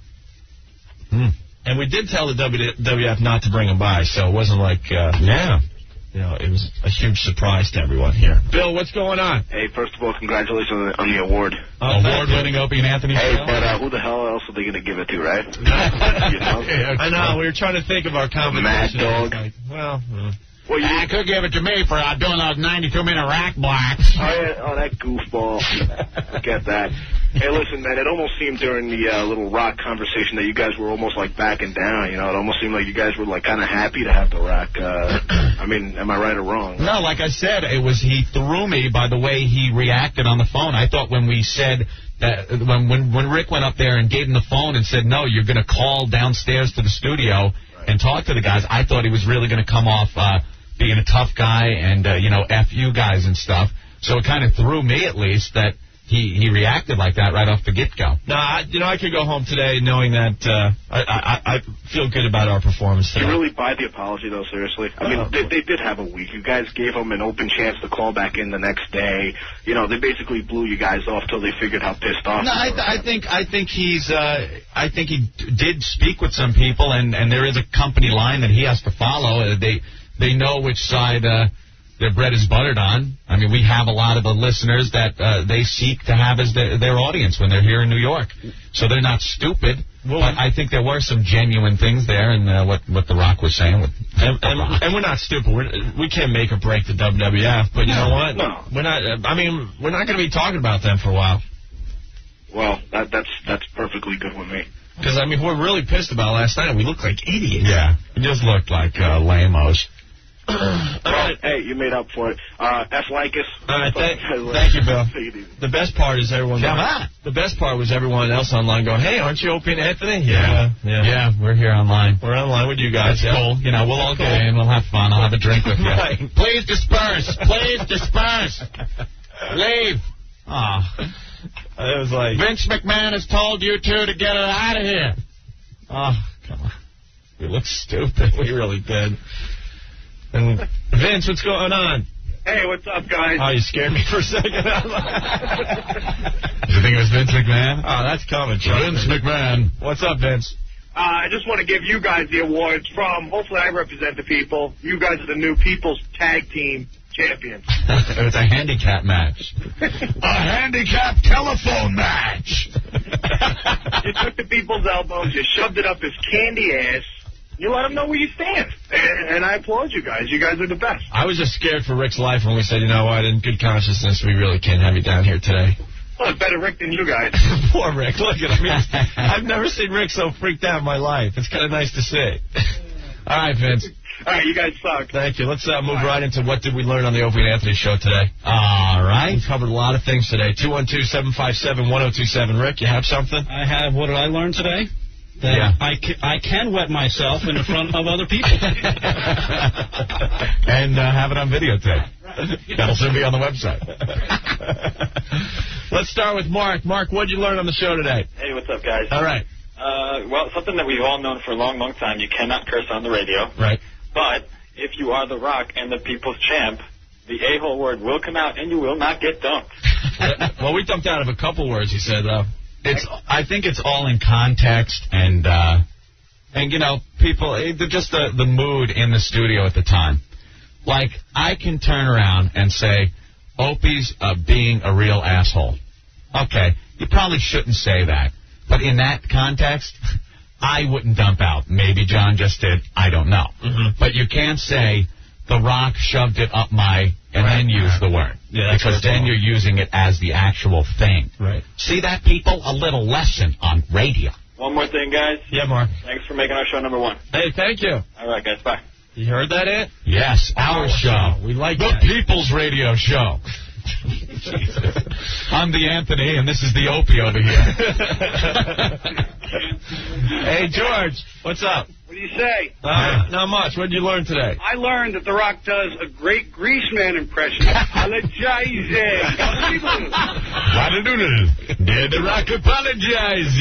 And we did tell the WWF not to bring him by, so it wasn't like, it was a huge surprise to everyone here. Bill, what's going on? Hey, first of all, congratulations on the award. Award-winning Opie Anthony show. Hey, but who the hell else are they going to give it to, right? I know. We were trying to think of our competition. Mad Dog. Well, I could give it to me for doing those 92-minute rack blocks. Oh, that goofball. Get that. Hey, listen, man, it almost seemed during the little rock conversation that you guys were almost like backing down, It almost seemed like you guys were like kind of happy to have the rock. I mean, am I right or wrong? No, like I said, he threw me by the way he reacted on the phone. I thought when we said that, when Rick went up there and gave him the phone and said, no, you're going to call downstairs to the studio and talk to the guys, I thought he was really going to come off being a tough guy and, F you guys and stuff. So it kind of threw me, at least, that he reacted like that right off the get-go. No, I could go home today knowing that I feel good about our performance today. You really buy the apology, though, seriously? I mean, they did have a week. You guys gave them an open chance to call back in the next day. They basically blew you guys off till they figured how pissed off No, I think he did speak with some people, and there is a company line that he has to follow. They know which side their bread is buttered on. I mean, we have a lot of the listeners that they seek to have as their audience when they're here in New York. So they're not stupid. But I think there were some genuine things there in what The Rock was saying. And we're not stupid. We can't make or break the WWF. But you know what? No. We're not. I mean, we're not going to be talking about them for a while. Well, that's perfectly good with me. Because, I mean, we're really pissed about last night. We looked like idiots. Yeah, we just looked like lame-os. Well, hey, you made up for it. F like us. All right, thank you, Bill. The best part is everyone. The best part was everyone else online going, "Hey, aren't you Opie and Anthony?" Yeah, we're here online. We're online with you guys. That's cool. We'll all get in. We'll have fun. I'll have a drink with you. Right. Please disperse. Please disperse. Leave. Oh, it was like Vince McMahon has told you two to get it out of here. Oh, come on. We look stupid. We really did. And Vince, what's going on? Hey, what's up, guys? Oh, you scared me for a second. Did you think it was Vince McMahon? Oh, that's coming. Vince McMahon. What's up, Vince? I just want to give you guys the awards from, hopefully I represent the people. You guys are the new People's Tag Team Champions. It was a handicap match. A handicap telephone match. You took the people's elbows, you shoved it up his candy ass. You let them know where you stand. And I applaud you guys. You guys are the best. I was just scared for Rick's life when we said, you know what, in good consciousness, we really can't have you down here today. Well, it's better Rick than you guys. Poor Rick. Look at him. I've never seen Rick so freaked out in my life. It's kind of nice to see. All right, Vince. All right, you guys suck. Thank you. Let's move right into what did we learn on the Opie and Anthony show today. All right. We covered a lot of things today. 212-757-1027. Rick, you have something? I have. What did I learn today? That I can wet myself in front of other people. And have it on videotape. That'll soon be on the website. Let's start with Mark. Mark, what did you learn on the show today? Hey, what's up, guys? All right. Well, something that we've all known for a long, long time. You cannot curse on the radio. Right. But if you are The Rock and the people's champ, the a-hole word will come out and you will not get dumped. Well, we dumped out of a couple words, he said, though. I think it's all in context and people, just the mood in the studio at the time. Like, I can turn around and say, Opie's being a real asshole. Okay, you probably shouldn't say that. But in that context, I wouldn't dump out. Maybe John just did. I don't know. Mm-hmm. But you can't say, The Rock shoved it up my... and then use the word. Yeah, because then you're using it as the actual thing. Right. See that, people? A little lesson on radio. One more thing, guys. Yeah, Mark. Thanks for making our show number one. Hey, thank you. All right, guys. Bye. You heard that, Ed? Yes, our show. We like the that. People's Radio Show. I'm the Anthony, and this is the Opie over here. Hey, George, what's up? What do you say? Not much. What did you learn today? I learned that The Rock does a great Greaseman impression. Apologize. What to do? Did The Rock apologize?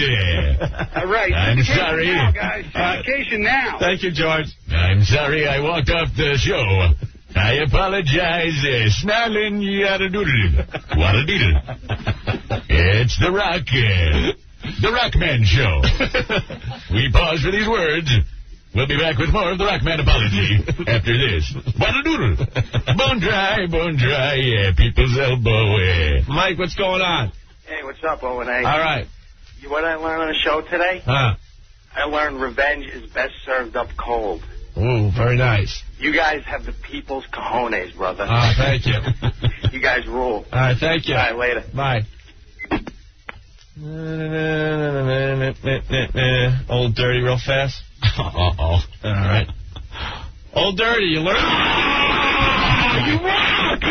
All right. I'm sorry. Now, guys. Syndication now. Thank you, George. I'm sorry I walked off the show. I apologize. Snarling yada-doodle. Wada-doodle. It's The Rock. The Rockman Show. We pause for these words. We'll be back with more of the Rockman apology after this. Wada-doodle. Bone dry, people's elbow. Mike, what's going on? Hey, what's up, O&A? All right. You what I learned on the show today? Huh. I learned revenge is best served up cold. Ooh, very nice. You guys have the people's cojones, brother. Thank you. You guys rule. All right, thank you. All right, later. Bye. Old Dirty real fast. Uh-oh. All right. Old Dirty, you learn? You rock!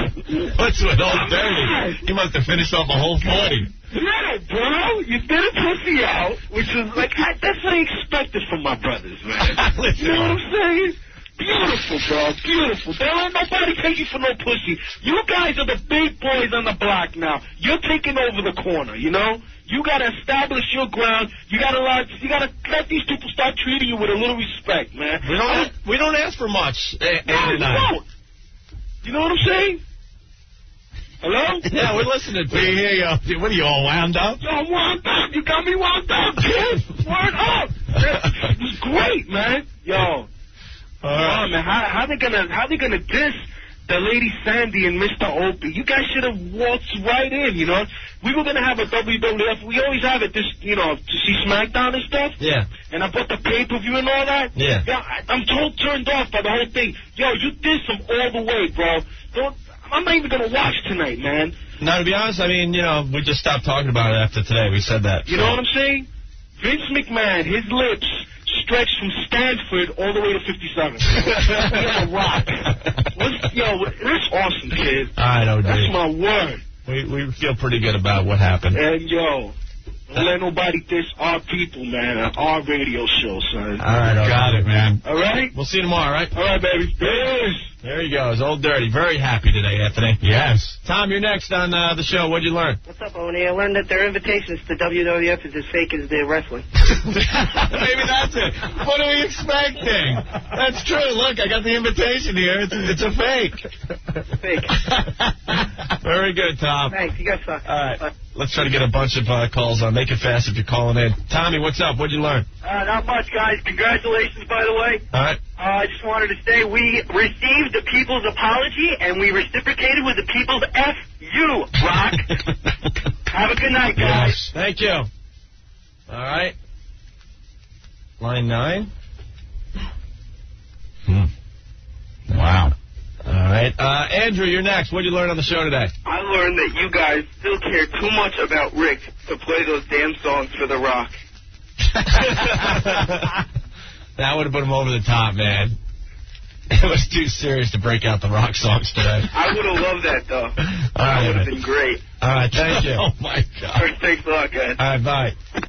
What's with Old Dirty? He must have finished off a whole 40. Yeah, bro. You did a pussy out, which is like, that's what I expected from my brothers, man. You know what I'm saying? Beautiful, bro. Beautiful. Don't let nobody take you for no pussy. You guys are the big boys on the block now. You're taking over the corner, you know? You gotta establish your ground. You gotta let these people start treating you with a little respect, man. We don't ask for much. No, you don't. You know what I'm saying? Hello? Yeah, we're listening to We hear you. What are you, all wound up? Yo, I'm wound up. You got me wound up, kid. Word up. It was great, man. Yo. Man, how they gonna diss the Lady Sandy and Mr. Opie? You guys should have waltzed right in, you know? We were gonna have a WWF. We always have it, to see SmackDown and stuff. Yeah. And I bought the pay-per-view and all that. Yeah. I'm turned off by the whole thing. Yo, you diss them all the way, bro. I'm not even gonna watch tonight, man. Now, to be honest, I mean, we just stopped talking about it after today. We said that. You know what I'm saying? Vince McMahon, his lips stretched from Stanford all the way to 57. He's a rock. That's awesome, kid. I know, dude. That's my word. We feel pretty good about what happened. And, don't let nobody diss our people, man, at our radio show, son. All right, got it, man. All right? We'll see you tomorrow, all right? All right, baby. Peace. There he goes, Old Dirty. Very happy today, Anthony. Yes. Tom, you're next on the show. What'd you learn? What's up, Oni? I learned that their invitations to WWF is as fake as their wrestling. Maybe that's it. What are we expecting? That's true. Look, I got the invitation here. It's a fake. Fake. Very good, Tom. Thanks. You guys suck. All right. Let's try to get a bunch of calls on. Make it fast if you're calling in. Tommy, what's up? What'd you learn? Not much, guys. Congratulations, by the way. All right. I just wanted to say we received the people's apology, and we reciprocated with the people's F you, Rock. Have a good night, guys. Yes. Thank you. All right. Line 9. Wow. All right. Andrew, you're next. What'd you learn on the show today? I learned that you guys still care too much about Rick to play those damn songs for The Rock. That would have put him over the top, man. It was too serious to break out the rock songs today. I would have loved that, though. That would have been great. All right, thank you. Oh, my God. Thanks a lot, guys. All right, bye.